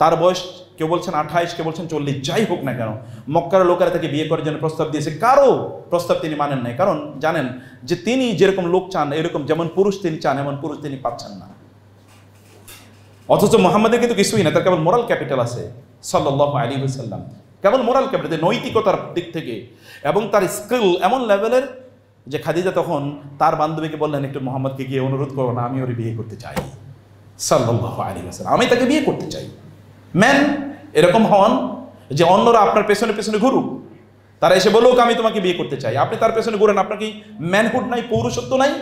তার বয়স কেউ বলছেন 28, কেউ বলছেন 40, যাই হোক না কেন মক্কার লোকেরা তাকে বিয়ে করার জন্য প্রস্তাব দিয়েছে, কারো প্রস্তাব তিনি মানেন নাই। কারণ জানেন যে তিনি যেরকম লোক চান, এরকম যেমন পুরুষ তিনি চান এমন পুরুষ তিনি পাচ্ছেন না। অথচ মোহাম্মদের কিন্তু কিছুই না, তার কেবল মোরাল ক্যাপিটাল আছে সাল্লাল্লাহু আলাইহি ওয়াসাল্লাম, কেবল মোরাল ক্যাপিটাল, নৈতিকতার দিক থেকে। এবং তার স্কিল এমন লেভেলের যে খাদিজা তখন তার বান্ধবীকে বললেন, একটু মোহাম্মদকে গিয়ে অনুরোধ করো না, আমি ওর বিয়ে করতে চাই সাল্লাল্লাহু আলাইহি ওয়াসাল্লাম, আমি তাকে বিয়ে করতে চাই। ম্যান এরকম হন যে অন্যরা আপনার পেছনে পেছনে ঘুরুক, তারা এসে বলুক আমি তোমাকে বিয়ে করতে চাই, আপনি তার পেছনে ঘুরেন। আপনার কি ম্যানহুড নাই, পৌরুষত্ব নাই?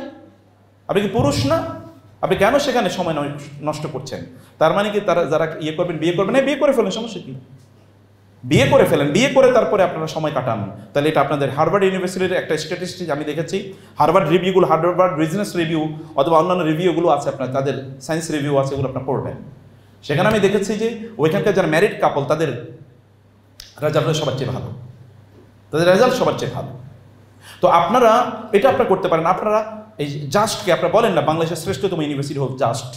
আপনি কি পুরুষ না? আপনি কেন সেখানে সময় নষ্ট করছেন? তার মানে কি তারা যারা বিয়ে করবেন, বিয়ে করে ফেলেন, সমস্যা কি? বিয়ে করে ফেলেন, বিয়ে করে তারপরে আপনারা সময় কাটান। তাহলে এটা আপনাদের হার্ভার্ড ইউনিভার্সিটির একটা স্ট্যাটিস্টিক আমি দেখেছি, হার্ভার্ড রিভিউগুলো, হার্ভার্ড বিজনেস রিভিউ অথবা অন্যান্য রিভিউগুলো আছে, আপনার তাদের সায়েন্স রিভিউ আছে, ওগুলো আপনার পড়বেন। সেখানে আমি দেখেছি যে ওইখানকার যারা ম্যারিড কাপল তাদের রেজাল্ট সবার চেয়ে ভালো, তাদের রেজাল্ট সবার চেয়ে ভালো। তো আপনারা এটা আপনারা করতে পারেন। আপনারা এই জাস্টকে আপনারা বলেন না বাংলাদেশের শ্রেষ্ঠতম ইউনিভার্সিটি হোক জাস্ট,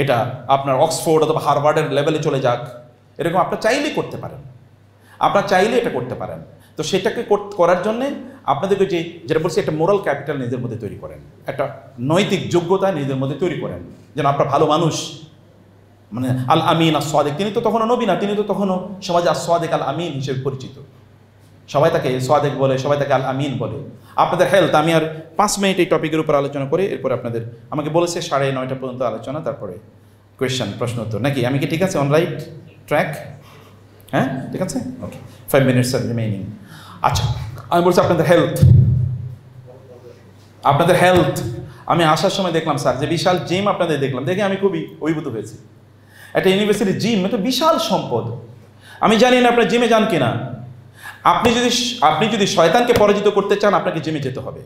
এটা আপনার অক্সফোর্ড অথবা হার্ভার্ডের লেভেলে চলে যাক, এরকম আপনারা চাইলেই করতে পারেন, আপনারা চাইলে এটা করতে পারেন। তো সেটাকে করার জন্যে আপনাদেরকে যেটা বলছি, একটা মোরাল ক্যাপিটাল নিজের মধ্যে তৈরি করেন, একটা নৈতিক যোগ্যতা নিজের মধ্যে তৈরি করেন, যেন আপনার ভালো মানুষ, মানে আল আমিন আর সাদেক। তিনি তো তখনও নবী না, তিনি তো তখনও সমাজে আর সাদেক আল আমিন হিসেবে পরিচিত। সবাই তাকে সাদেক বলে, সবাই তাকে আল আমিন বলে। আপনাদের হেলথ, আমি আর 5 মিনিট এই টপিকের উপর আলোচনা করে এরপর আপনাদের, আমাকে বলেছে 9:30 পর্যন্ত আলোচনা, তারপরে কোয়েশ্চেন, প্রশ্ন উত্তর, নাকি আমি কি ঠিক আছে? On right track? হ্যাঁ ঠিক আছে, ওকে, 5 মিনিটস আর রিমেইনিং। আচ্ছা, আমি বলছি আপনাদের হেলথ। আমি আসার সময় দেখলাম স্যার যে বিশাল জিম আপনাদের দেখলাম, দেখে আমি খুবই অভিভূত হয়েছি। একটা ইউনিভার্সিটির জিম, এটা বিশাল সম্পদ। আমি জানি না আপনার জিমে যান কিনা। আপনি যদি শয়তানকে পরাজিত করতে চান, আপনাকে জিমে যেতে হবে।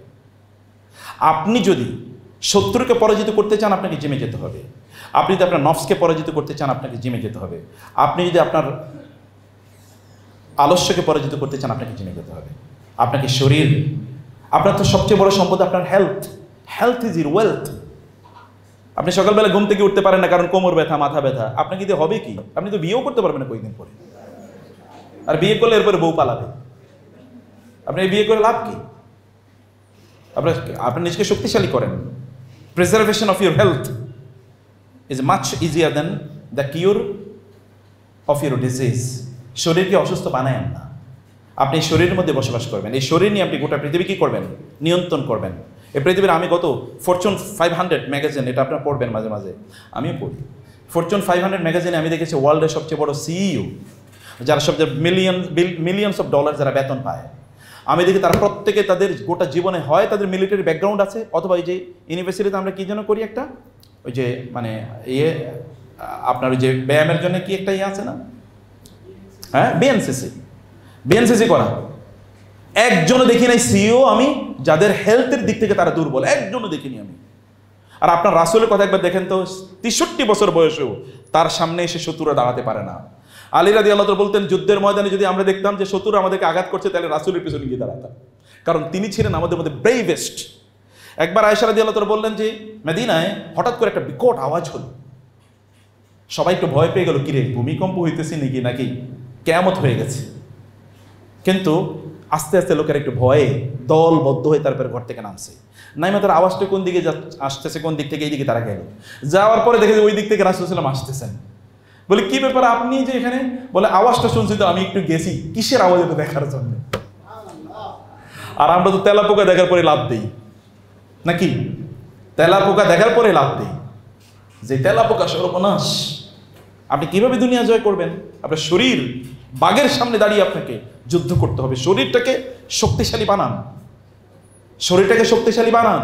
আপনি যদি শত্রুকে পরাজিত করতে চান, আপনাকে জিমে যেতে হবে। আপনি যদি আপনার নফসকে পরাজিত করতে চান, আপনাকে জিমে যেতে হবে। আপনি যদি আপনার আলস্যকে পরাজিত করতে চান, আপনাকে জিমে যেতে হবে। আপনাকে শরীর, আপনার তো সবচেয়ে বড় সম্পদ আপনার হেলথ ইজ ইউর ওয়েলথ। আপনি সকালবেলা ঘুম থেকে উঠতে পারেন না কারণ কোমর ব্যথা, মাথা ব্যথা, আপনাকে দিয়ে হবে কি? আপনি তো বিয়েও করতে পারবেন না কয়েকদিন পরে, আর বিয়ে করলে এরপরে বউ পালাবে। আপনি বিয়ে করে লাভ কি? আপনি নিজেকে শক্তিশালী করেন। Preservation of your health is much easier than the cure of your disease. শরীরকে অসুস্থ বানায়েন না, আপনি শরীরের মধ্যে বসবাস করবেন। এই শরীর নিয়ে আপনি গোটা পৃথিবী কী করবেন? নিয়ন্ত্রণ করবেন। এই পৃথিবীর, আমি গত ফরচুন 500 ম্যাগাজিন, এটা আপনারা পড়বেন মাঝে মাঝে, আমিও পড়ি। ফরচুন 500 ম্যাগাজিনে আমি দেখেছি ওয়ার্ল্ডের সবচেয়ে বড় সিইও, যারা সবচেয়ে মিলিয়নস অফ ডলার যারা বেতন পায়, আমি দেখি তারা প্রত্যেকে তাদের গোটা জীবনে হয় তাদের মিলিটারি ব্যাকগ্রাউন্ড আছে, অথবা এই যে ইউনিভার্সিটিতে আমরা কী যেন করি একটা, ওই যে মানে আপনার ওই যে ব্যায়ামের জন্য কি একটা আছে না, হ্যাঁ, বিএনসিসি করা। একজনও দেখি নাই সিইও আমি যাদের হেলথের দিক থেকে তারা দুর্বল, একজনও দেখিনি আমি। আর আপনার রাসূলের কথা একবার দেখেন তো, 63 বছর বয়সেও তার সামনে এসে শত্রুরা দাঁড়াতে পারে না। আলী রাদিয়াল্লাহু তাআলা বলতেন, যুদ্ধের ময়দানে যদি আমরা দেখতাম যে শত্রুরা আমাদেরকে আঘাত করছে, তাহলে রাসূলের পিছনে গিয়ে দাঁড়াতাম, কারণ তিনি ছিলেন আমাদের মধ্যে ব্রেভেস্ট। একবার আয়েশা রাদিয়াল্লাহু তাআলা বললেন যে মদিনায় হঠাৎ করে একটা বিকট আওয়াজ হলো, সবাই একটু ভয় পেয়ে গেল, কিরে ভূমিকম্প হইতেছে নাকি কিয়ামত হয়ে গেছে। কিন্তু আস্তে আস্তে লোকের একটু ভয়ে দলবদ্ধ হয়ে তারপরে ঘর থেকে নামছে। নাইমা তার আওয়াজটা কোন দিকে আসতেছে, কোন দিক থেকে, এই দিকে তারা গেল। যাওয়ার পরে দেখে যে ওই দিক থেকে রাসূলুল্লাহ সাল্লাল্লাহু আলাইহি ওয়াসাল্লাম আসতেছেন। বলে কি ব্যাপার আপনি যে এখানে? বলে আওয়াজটা শুনছি তো, আমি একটু গেছি কিসের আওয়াজ এটা দেখার জন্য। আর আমরা তো তেলাপোকা দেখার পরে লাভ দিই নাকি? তেলাপোকা দেখার পরে লাভ দিই, যে তেলাপোকা সর্বনাশ। আপনি কিভাবে দুনিয়া জয় করবেন? আপনার শরীর বাঘের সামনে দাঁড়িয়ে আপনাকে যুদ্ধ করতে হবে। শরীরটাকে শক্তিশালী বানান, শরীরটাকে শক্তিশালী বানান।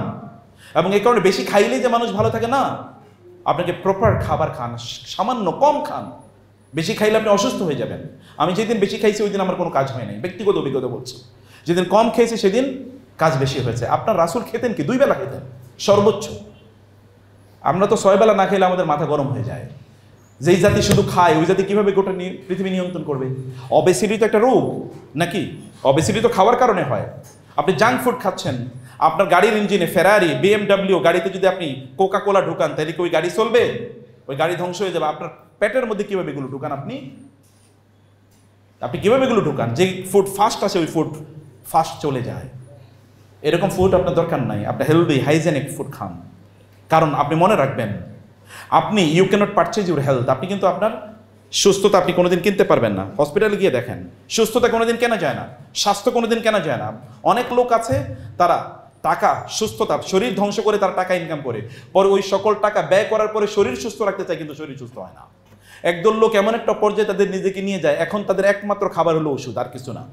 এবং এই কারণে বেশি খাইলেই যে মানুষ ভালো থাকে না, আপনাকে প্রপার খাবার খান, সামান্য কম খান। বেশি খাইলে আপনি অসুস্থ হয়ে যাবেন। আমি যেদিন বেশি খাইছি ওই দিন আমার কোনো কাজ হয় নাই, ব্যক্তিগত অভিজ্ঞতা বলছি। যেদিন কম খেয়েছি সেদিন কাজ বেশি হয়েছে। আপনার রাসূল খেতেন কি? 2 বেলা খেতেন সর্বোচ্চ। আমরা তো 6 বেলা না খেলে আমাদের মাথা গরম হয়ে যায়। যেই জাতি শুধু খায় ওই জাতি কিভাবে গোটা পৃথিবী নিয়ন্ত্রণ করবে? অবেসিটি তো একটা রোগ নাকি? অবেসিটি তো খাওয়ার কারণে হয়। আপনি জাঙ্ক ফুড খাচ্ছেন, আপনার গাড়ির ইঞ্জিনে ফেরারি, BMW গাড়িতে যদি আপনি কোকা কোলা ঢুকান তাহলে কি ওই গাড়ি চলবে? ওই গাড়ি ধ্বংস হয়ে যাবে। আপনার পেটের মধ্যে কিভাবে এগুলো ঢুকান? আপনি কিভাবে এগুলো ঢুকান? যে ফুড ফাস্ট আছে ওই ফুড ফাস্ট চলে যায়। এরকম ফুড আপনার দরকার নাই। আপনি হেলদি হাইজেনিক ফুড খান। কারণ আপনি মনে রাখবেন, আপনি you cannot purchase your health. আপনি কিন্তু আপনার সুস্থতা আপনি কোনোদিন কিনতে পারবেন না। হসপিটালে গিয়ে দেখেন, সুস্থতা কোনোদিন কেনা যায় না, স্বাস্থ্য কোনোদিন কেনা যায় না। অনেক লোক আছে তারা টাকা, সুস্থতা, শরীর ধ্বংস করে তারা টাকা ইনকাম করে, পরে ওই সকল টাকা ব্যয় করার পরে শরীর সুস্থ রাখতে চায়, কিন্তু শরীর সুস্থ হয় না। একদল লোক এমন একটা পর্যায়ে তাদের নিজেকে নিয়ে যায়, এখন তাদের একমাত্র খাবার হলো ওষুধ, আর কিছু না।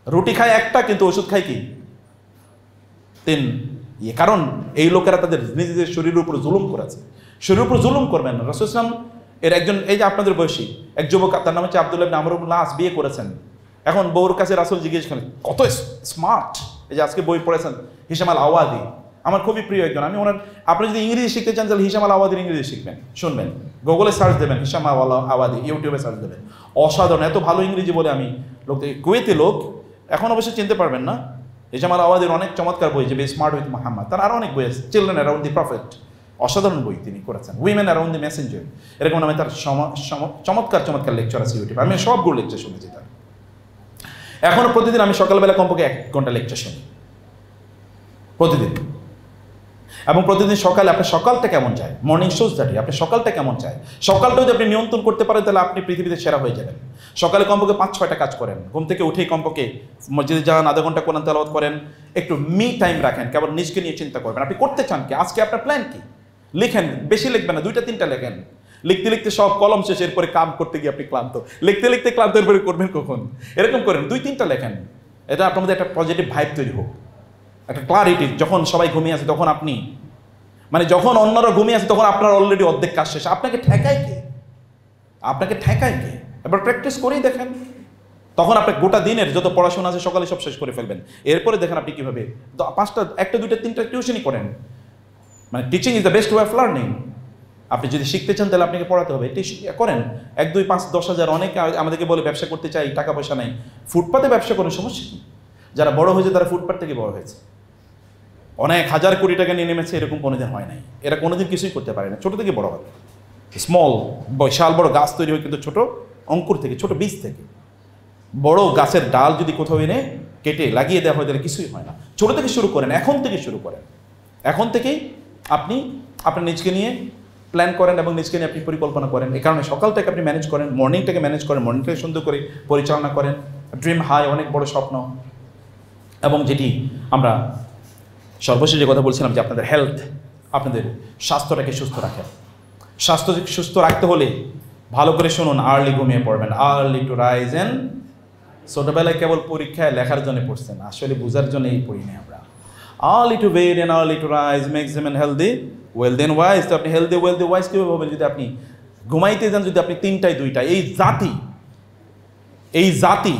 রুটি খায় একটা, কিন্তু ওষুধ খায় কি 3। কারণ এই লোকেরা তাদের নিজেদের শরীরের উপর জুলুম করেছে। শরীরের উপর জুলুম করবেন না। রাসূল সাল্লাল্লাহু আলাইহি ওয়াসাল্লাম এর একজন, এই যে আপনাদের বয়সী এক যুবক, তার নাম হচ্ছে আব্দুল্লাহ ইবনে আমর ইবনে আস, বিয়ে করেছেন। এখন বউর কাছে রাসূল জিজ্ঞেস করেন, কত স্মার্ট। এই যে আজকে বই পড়েছেন হিশাম আল আওয়াদি, আমার খুবই প্রিয় একজন। আমি ওনার, আপনি যদি ইংরেজি শিখতে চান তাহলে হিশাম আল আওয়াদির ইংরেজি শিখবেন, শুনবেন, গুগলে সার্চ দেবেন হিশাম আল আওয়াদি, ইউটিউবে সার্চ দেবেন। অসাধারণ, এত ভালো ইংরেজি বলে আমি লোক, কুয়েতি লোক, এখন অবশ্যই চিনতে পারবেন না। হিশাম আল আওয়াদির অনেক চমৎকার বই, যে বে স্মার্ট উইথ মুহাম্মদ, তার আরও অনেক বই আছে, চিলড্রেন অ্যারাউন্ড দি প্রফেট, অসাধারণ বই তিনি করেছেন। উইমেন অ্যারাউন্ড দি মেসেঞ্জার, এরকম নামে তার চমৎকার চমৎকার লেকচার আছে ইউটিউবে। আমি সবগুলো লেকচার শুনেছি তার। এখনও প্রতিদিন আমি সকালবেলা কমপক্ষে 1 ঘন্টা লেকচার শুনি প্রতিদিন। এবং প্রতিদিন সকালে আপনার সকালটা কেমন যায়, মর্নিং শোজ দ্যাট, আপনার সকালটা কেমন যায়, সকালটা যদি আপনি নিয়ন্ত্রণ করতে পারেন তাহলে আপনি পৃথিবীতে সেরা হয়ে যাবেন। সকালে কমপক্ষে 5-6টা কাজ করেন, ঘুম থেকে উঠেই কমপক্ষে মসজিদে যান, আধা ঘন্টা কোরআন তেলাওয়াত করেন, একটু মি টাইম রাখেন, কেবল নিজকে নিয়ে চিন্তা করবেন আপনি করতে চান কি, আজকে আপনার প্ল্যান কি, লিখেন, বেশি লিখবেন না, 2-3টা লেখেন। লিখতে লিখতে সব কলম শেষ, এরপরে কাম করতে গিয়ে আপনি ক্লান্ত, লিখতে লিখতে ক্লান্ত, এরপরে করবেন কখন, এরকম করেন, 2-3টা লেখেন। এটা আপনার মধ্যে একটা পজিটিভ ভাইব তৈরি হোক, একটা ক্লারিটি। যখন সবাই ঘুমিয়ে আছে তখন আপনি, মানে যখন অন্যরা ঘুমিয়ে আছে তখন আপনার অলরেডি অর্ধেক কাজ শেষ, আপনাকে ঠেকায় কে? এবার প্র্যাকটিস করেই দেখেন, তখন আপনার গোটা দিনের যত পড়াশোনা আছে সকালে সব শেষ করে ফেলবেন। এরপরে দেখেন আপনি কীভাবে 5টা, 1টা, 2টা, 3টা টিউশনই করেন। মানে teaching is the best way of learning. আপনি যদি শিখতে চান তাহলে আপনাকে পড়াতে হবে, করেন 1, 2, 5, 10 হাজার। অনেকে আমাদেরকে বলে ব্যবসা করতে চাই, টাকা পয়সা নাই, ফুটপাতে ব্যবসা করেন, সমস্যা কি? যারা বড় হয়েছে তারা ফুটপাত থেকে বড় হয়েছে, অনেক হাজার কোটি টাকা নিয়ে নেমেছে, এরকম কোনোদিন হয় নাই। এরা কোনোদিন কিছুই করতে পারে না, ছোটো থেকে বড় হয়। স্মল, বিশাল বড় গাছ তৈরি হয় কিন্তু ছোট অঙ্কুর থেকে, ছোট বীজ থেকে। বড় গাছের ডাল যদি কোথাও এনে কেটে লাগিয়ে দেওয়া হয় তাহলে কিছুই হয় না। ছোটো থেকে শুরু করেন, এখন থেকে শুরু করেন। এখন থেকেই আপনি আপনার নিজকে নিয়ে প্ল্যান করেন এবং নিজকে নিয়ে আপনি পরিকল্পনা করেন। এই কারণে সকালটাকে আপনি ম্যানেজ করেন, মর্নিংটাকে ম্যানেজ করেন, মর্নিংটাকে সুন্দর করে পরিচালনা করেন। ড্রিম হাই, অনেক বড় স্বপ্ন। এবং যেটি আমরা সর্বশেষ যে কথা বলছিলাম, যে আপনাদের হেলথ, আপনাদের স্বাস্থ্যটাকে সুস্থ রাখেন। স্বাস্থ্য সুস্থ রাখতে হলে ভালো করে শুনুন, আর্লি ঘুমিয়ে পড়বেন, আর্লি টু রাইজ অ্যান্ড। ছোটোবেলায় কেবল পরীক্ষায় লেখার জন্য পড়ছেন, আসলে বোঝার জন্যই পড়ি না আমরা। Early to bed and early to rise makes them healthy wealthy and wise. তো আপনি হেলদি ওয়েলদি ওয়াইজ কীভাবে হবেন? যদি আপনি ঘুমাইতে যান, যদি আপনি 3টায় 2টা, এই জাতি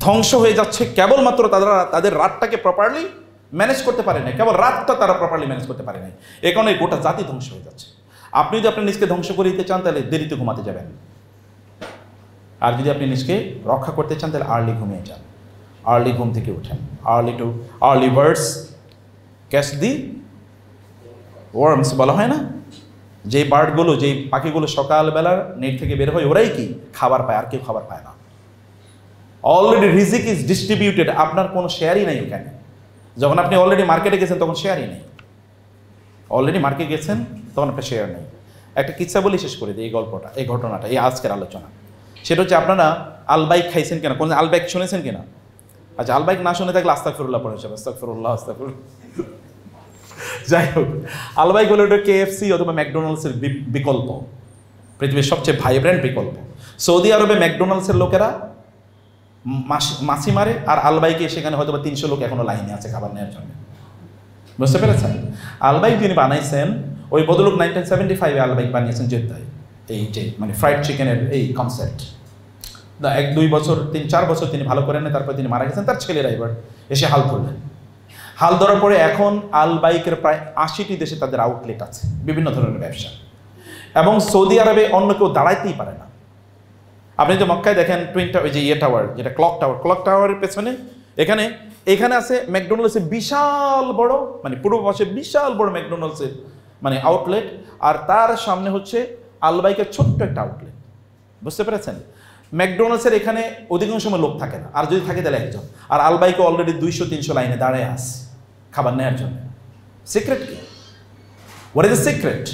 ধ্বংস হয়ে যাচ্ছে কেবলমাত্র তাদের রাতটাকে প্রপারলি ম্যানেজ করতে পারে না, কেবল রাতটা তারা প্রপারলি ম্যানেজ করতে পারে না। এ কারণে গোটা জাতি ধ্বংস হয়ে যাচ্ছে। আপনি যদি আপনার নিজকে ধ্বংস করে দিতে চান তাহলে দেরিতে ঘুমাতে যাবেন, আর যদি আপনি নিজকে রক্ষা করতে চান তাহলে আর্লি ঘুমিয়ে যান, আর্লি ঘুম থেকে উঠেন। আর্লি বার্ডস ক্যাচ দি ওয়ার্মস বলা হয় না, যেই বার্ডগুলো, যেই পাখিগুলো সকালবেলা নেট থেকে বের হয়, ওরাই কি খাবার পায়, আর কেউ খাবার পায় না। অলরেডি রিজিক ইজ ডিস্ট্রিবিউটেড, আপনার কোনো শেয়ারই নাই ওখানে। যখন আপনি অলরেডি মার্কেটে গেছেন তখন শেয়ারই নেই। অলরেডি মার্কেটে গেছেন তখন আপনার শেয়ার নেই। একটা কিচ্ছা বলি শেষ করে দিই এই গল্পটা, এই ঘটনাটা, এই আজকের আলোচনা। সেটা হচ্ছে, আপনারা আলবাইক খাইছেন কিনা, কোন আলবাইক শুনেছেন কিনা? আচ্ছা, আলবাইক না শুনে থাকলে আস্তাগফিরুল্লাহ পড়ে যাবে, আস্তাগফিরুল্লাহ আস্তাগফিরুল্লাহ। যাই হোক, আলবাইক হলো ওটা KFC অথবা ম্যাকডোনাল্ডসের বিকল্প, পৃথিবীর সবচেয়ে ভাইব্রেন্ট বিকল্প। সৌদি আরবে ম্যাকডোনাল্ডসের লোকেরা মাছি মারে, আর আলবাইকে সেখানে হয়তো 300 লোক এখনো লাইনে আছে খাবার নেওয়ার জন্য। বুঝতে পেরেছেন? আলবাইক যিনি বানাইছেন, ওই ভদ্রলোক 1975-এ আলবাইক বানিয়েছেন জেদ্দায়, এই যে মানে ফ্রাইড চিকেনের এই কনসেপ্ট। 1-2 বছর, 3-4 বছর তিনি ভালো করেন, তারপর তিনি মারা গেছেন। তার ছেলেরা এবার এসে হাল ধরলেন। হাল ধরার পরে এখন আলবাইকের প্রায় 80টি দেশে তাদের আউটলেট আছে, বিভিন্ন ধরনের ব্যবসা। এবং সৌদি আরবে অন্য কেউ দাঁড়াইতেই পারে না। আপনি যে মক্কায় দেখেন ওই যে টাওয়ার, যেটা ক্লক টাওয়ারের পেছনে, এখানে আছে ম্যাকডোনাল্ডসের বিশাল বড়, মানে পূর্ব পাশে বিশাল বড় ম্যাকডোনাল্ডসের মানে আউটলেট, আর তার সামনে হচ্ছে আলবাইকের ছোট্ট একটা আউটলেট। বুঝতে পেরেছেন? ম্যাকডোনাল্ডসের এখানে অধিকাংশ সময় লোক থাকে না, আর যদি থাকে তাহলে একজন। আর আলবাইকে অলরেডি 200-300 লাইনে দাঁড়ায় আছে খাবার নেওয়ার জন্য। সিক্রেট কি? What is the secret?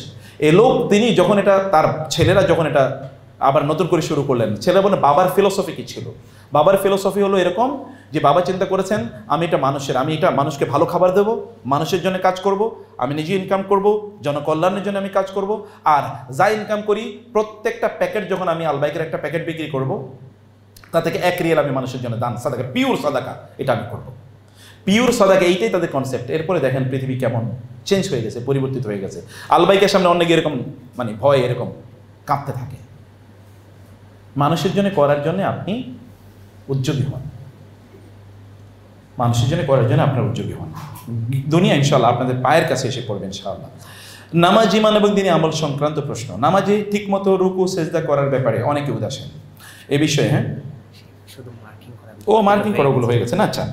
এই লোক তিনি যখন এটা, তার ছেলেরা যখন এটা আবার নতুন করে শুরু করলেন, ছেলে বলে বাবার ফিলোসফি কি ছিল? বাবার ফিলোসফি হলো এরকম যে, বাবা চিন্তা করেছেন আমি এটা মানুষকে ভালো খাবার দেবো, মানুষের জন্য কাজ করব, আমি নিজে ইনকাম করব, জনকল্যাণের জন্য আমি কাজ করব, আর যা ইনকাম করি প্রত্যেকটা প্যাকেট যখন আমি আলবাইকের একটা প্যাকেট বিক্রি করব, তা থেকে 1 রিয়াল আমি মানুষের জন্য দান, সাদাকা, পিওর সাদাকা, এটা আমি করব। পিওর সাদাকা, এইটাই তাদের কনসেপ্ট। এরপরে দেখেন পৃথিবী কেমন চেঞ্জ হয়ে গেছে, পরিবর্তিত হয়ে গেছে। আলবাইকের সামনে অনেকে এরকম মানে ভয় এরকম কাঁপতে থাকে। মানুষের জন্য করার জন্য আপনি উদ্যোগী হন, মানুষের জন্য করার জন্য আপনার উদ্যোগী হন। দুনিয়া ইনশাআল্লাহ আপনাদের পায়ের কাছে এসে পড়বে ইনশাআল্লাহ। নামাজ, ঈমান এবং দিনে আমল সংক্রান্ত প্রশ্ন। নামাজে ঠিকমতো রুকু সেজদা করার ব্যাপারে অনেকে উদাসীন এ বিষয়ে। হ্যাঁ, মার্কিং করা ওগুলো হয়ে গেছে না। আচ্ছা,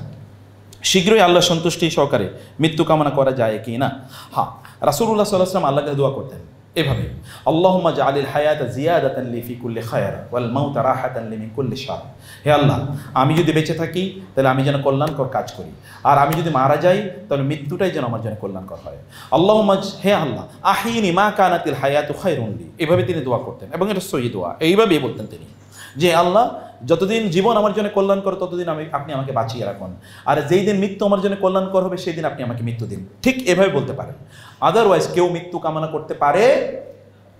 শীঘ্রই আল্লাহ সন্তুষ্টি সহকারে মৃত্যু কামনা করা যায় কি না? হ্যাঁ, রাসূলুল্লাহ সাল্লাল্লাহু আলাইহি ওয়াসাল্লাম আল্লাহকে দোয়া করতেন এভাবে, আল্লাহুম্মা জাআলিল হায়াতা জিয়াদাতান লি ফি কুল্লি খায়র ওয়াল মাউতা রাহাতান লি মিন কুল্লি শার। হে আল্লাহ, আমি যদি বেঁচে থাকি তাহলে আমি যেন কল্যাণকর কাজ করি, আর আমি যদি মারা যাই তাহলে মৃত্যুটাই যেন আমার জন্য কল্যাণকর হয়। আল্লাহুম্মা, হে আল্লাহ, আহিনি মা কানাতিল হায়াতু খায়রুন লি। এভাবে তিনি দোয়া করতেন, এবং এটা সহি দোয়া। এইভাবেই বলতেন তিনি যে, আল্লাহ, যতদিন জীবন আমার জন্য কল্যাণকর ততদিন আপনি আমাকে বাঁচিয়ে রাখুন, আর যেই দিন মৃত্যু আমার জন্য কল্যাণকর হবে সেই দিন আপনি আমাকে মৃত্যু দিন। ঠিক এভাবে বলতে পারেন। আদারওয়াইজ কেউ মৃত্যু কামনা করতে পারে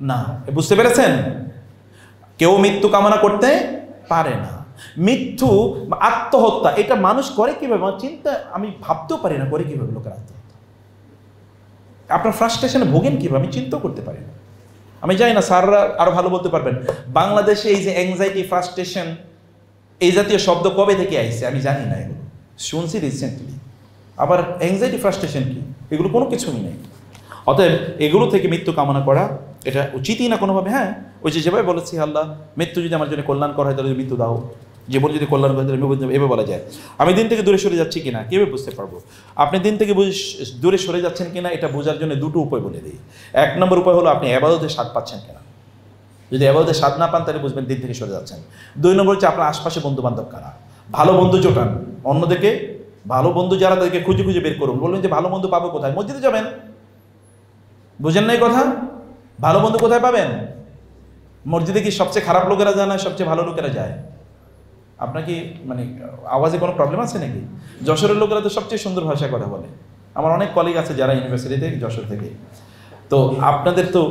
না। বুঝতে পেরেছেন? কেউ মৃত্যু কামনা করতে পারে না। মৃত্যু, আত্মহত্যা, এটা মানুষ করে কিভাবে আমি ভাবতেও পারি না করে কিভাবে লোকের আত্মহত্যা। আপনার ফ্রাস্ট্রেশনে ভোগেন কিভাবে আমি চিন্তাও করতে পারি না। আমি জানি না, স্যাররা আরো ভালো বলতে পারবেন। বাংলাদেশে এই যে অ্যাংজাইটি, ফ্রাস্ট্রেশন, এই জাতীয় শব্দ কবে থেকে আইছে আমি জানি না, এগুলো শুনছি রিসেন্টলি। আবার অ্যাংজাইটি, ফ্রাস্ট্রেশন কি? এগুলো কোনো কিছুই নেই। অতএব এগুলো থেকে মৃত্যু কামনা করা এটা উচিতই না কোনোভাবে। হ্যাঁ, ওই যেভাবে বলেছি, আল্লাহ, মৃত্যু যদি আমার জন্য কল্যাণকর হয় তাহলে মৃত্যু দাও, জীবন যদি কল্যাণ করে তাহলে এভাবে বলা যায়। আমি দিন থেকে দূরে সরে যাচ্ছি কিনা কীভাবে বুঝতে পারবো? আপনি দিন থেকে দূরে সরে যাচ্ছেন কিনা এটা বোঝার জন্য দুটো উপায় বলে দিই। 1 নম্বর উপায় হলো আপনি ইবাদতের স্বাদ পাচ্ছেন কিনা। যদি ইবাদতের স্বাদ না পান তাহলে বুঝবেন দিন থেকে সরে যাচ্ছেন। 2 নম্বর হচ্ছে আপনার আশপাশে বন্ধু বান্ধব কারা। ভালো বন্ধু জোটান, অন্যদিকে ভালো বন্ধু যারা তাদেরকে খুঁজে খুঁজে বের করুন। বলবেন যে ভালো বন্ধু পাবো কোথায়? মসজিদে যাবেন। বুঝেন না এই কথা? ভালো বন্ধু কোথায় পাবেন? মসজিদে কি সবচেয়ে খারাপ লোকেরা যায় না সবচেয়ে ভালো লোকেরা যায়? আপনার কি মানে আওয়াজে কোনো প্রবলেম আছে নাকি? যশোরের লোকেরা তো সবচেয়ে সুন্দর ভাষায় কথা বলে। আমার অনেক কলিগ আছে যারা ইউনিভার্সিটিতে, যশোর থেকে। তো আপনাদের তো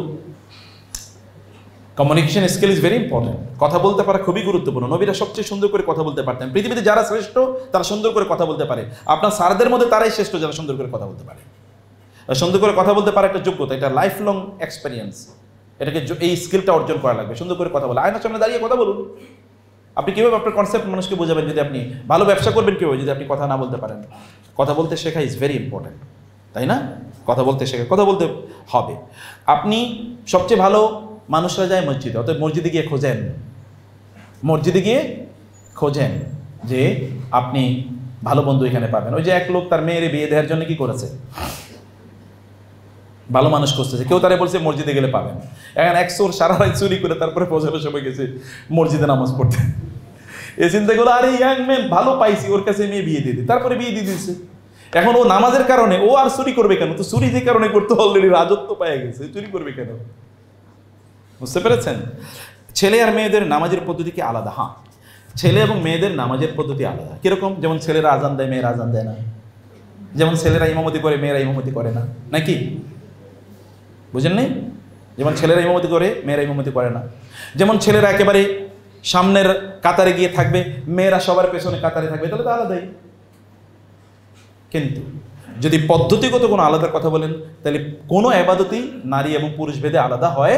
communication skill is very important. কথা বলতে পারা খুবই গুরুত্বপূর্ণ। নবীরা সবচেয়ে সুন্দর করে কথা বলতে পারতেন। পৃথিবীতে যারা শ্রেষ্ঠ তারা সুন্দর করে কথা বলতে পারে। আপনার স্যারদের মধ্যে তারাই শ্রেষ্ঠ যারা সুন্দর করে কথা বলতে পারে। সুন্দর করে কথা বলতে পারে একটা যোগ্যতা, এটা লাইফ লং এক্সপেরিয়েন্স। এটাকে এই স্কিলটা অর্জন করা লাগবে। সুন্দর করে কথা বলা, আয়নার সামনে দাঁড়িয়ে কথা বলুন। আপনি কীভাবে আপনার কনসেপ্ট মানুষকে বোঝাবেন যদি আপনি ভালো ব্যবসা করবেন কীভাবে যদি আপনি কথা না বলতে পারেন? কথা বলতে শেখা ইজ ভেরি ইম্পর্টেন্ট, তাই না? কথা বলতে শেখা, কথা বলতে হবে। আপনি সবচেয়ে ভালো মানুষরা যায় মসজিদে, অতএব মসজিদে গিয়ে খোঁজেন যে আপনি ভালো বন্ধু এখানে পাবেন। ওই যে এক লোক তার মেয়ের বিয়ে দেওয়ার জন্য কি করেছে? ভালো মানুষ খুঁজতেছে, কেউ তারা বলছে মসজিদে গেলে পাবেন। এখন এক চোর সারা রাত চুরি করে তারপরে ফজরের সময় গেছে মসজিদে নামাজ পড়তে। এই চিন্তা করলো, আরে ইয়াং ম্যান ভালো পাইছি, ওর কাছে মেয়ে বিয়ে দিয়ে দিই, তারপরে বিয়ে দিয়ে দিয়েছে। এখন ও নামাজের কারণে ও আর চুরি করবে কেন? তো চুরি যে কারণে করতে অলরেডি রাজত্ব পেয়ে গেছে, চুরি করবে কেন? বুঝতে পেরেছেন? ছেলে আর মেয়েদের নামাজের পদ্ধতি কি আলাদা? হ্যাঁ, ছেলে এবং মেয়েদের নামাজের পদ্ধতি আলাদা। কিরকম? যেমন ছেলেরা আজান দেয়, মেয়েরা আজান দেয় না। যেমন ছেলেরা ইমামতি করে, মেয়েরা ইমামতি করে না, নাকি? বুঝেন নেই? যেমন ছেলেরা ইমামতি করে, মেয়েরা ইমামতি করে না। যেমন ছেলেরা একেবারে সামনের কাতারে গিয়ে থাকবে, মেয়েরা সবার পেছনে কাতারে থাকবে, তাহলে তো আলাদাই। কিন্তু যদি পদ্ধতিগত কোনো আলাদার কথা বলেন, তাহলে কোনো এবাদতই নারী এবং পুরুষ ভেদে আলাদা হয়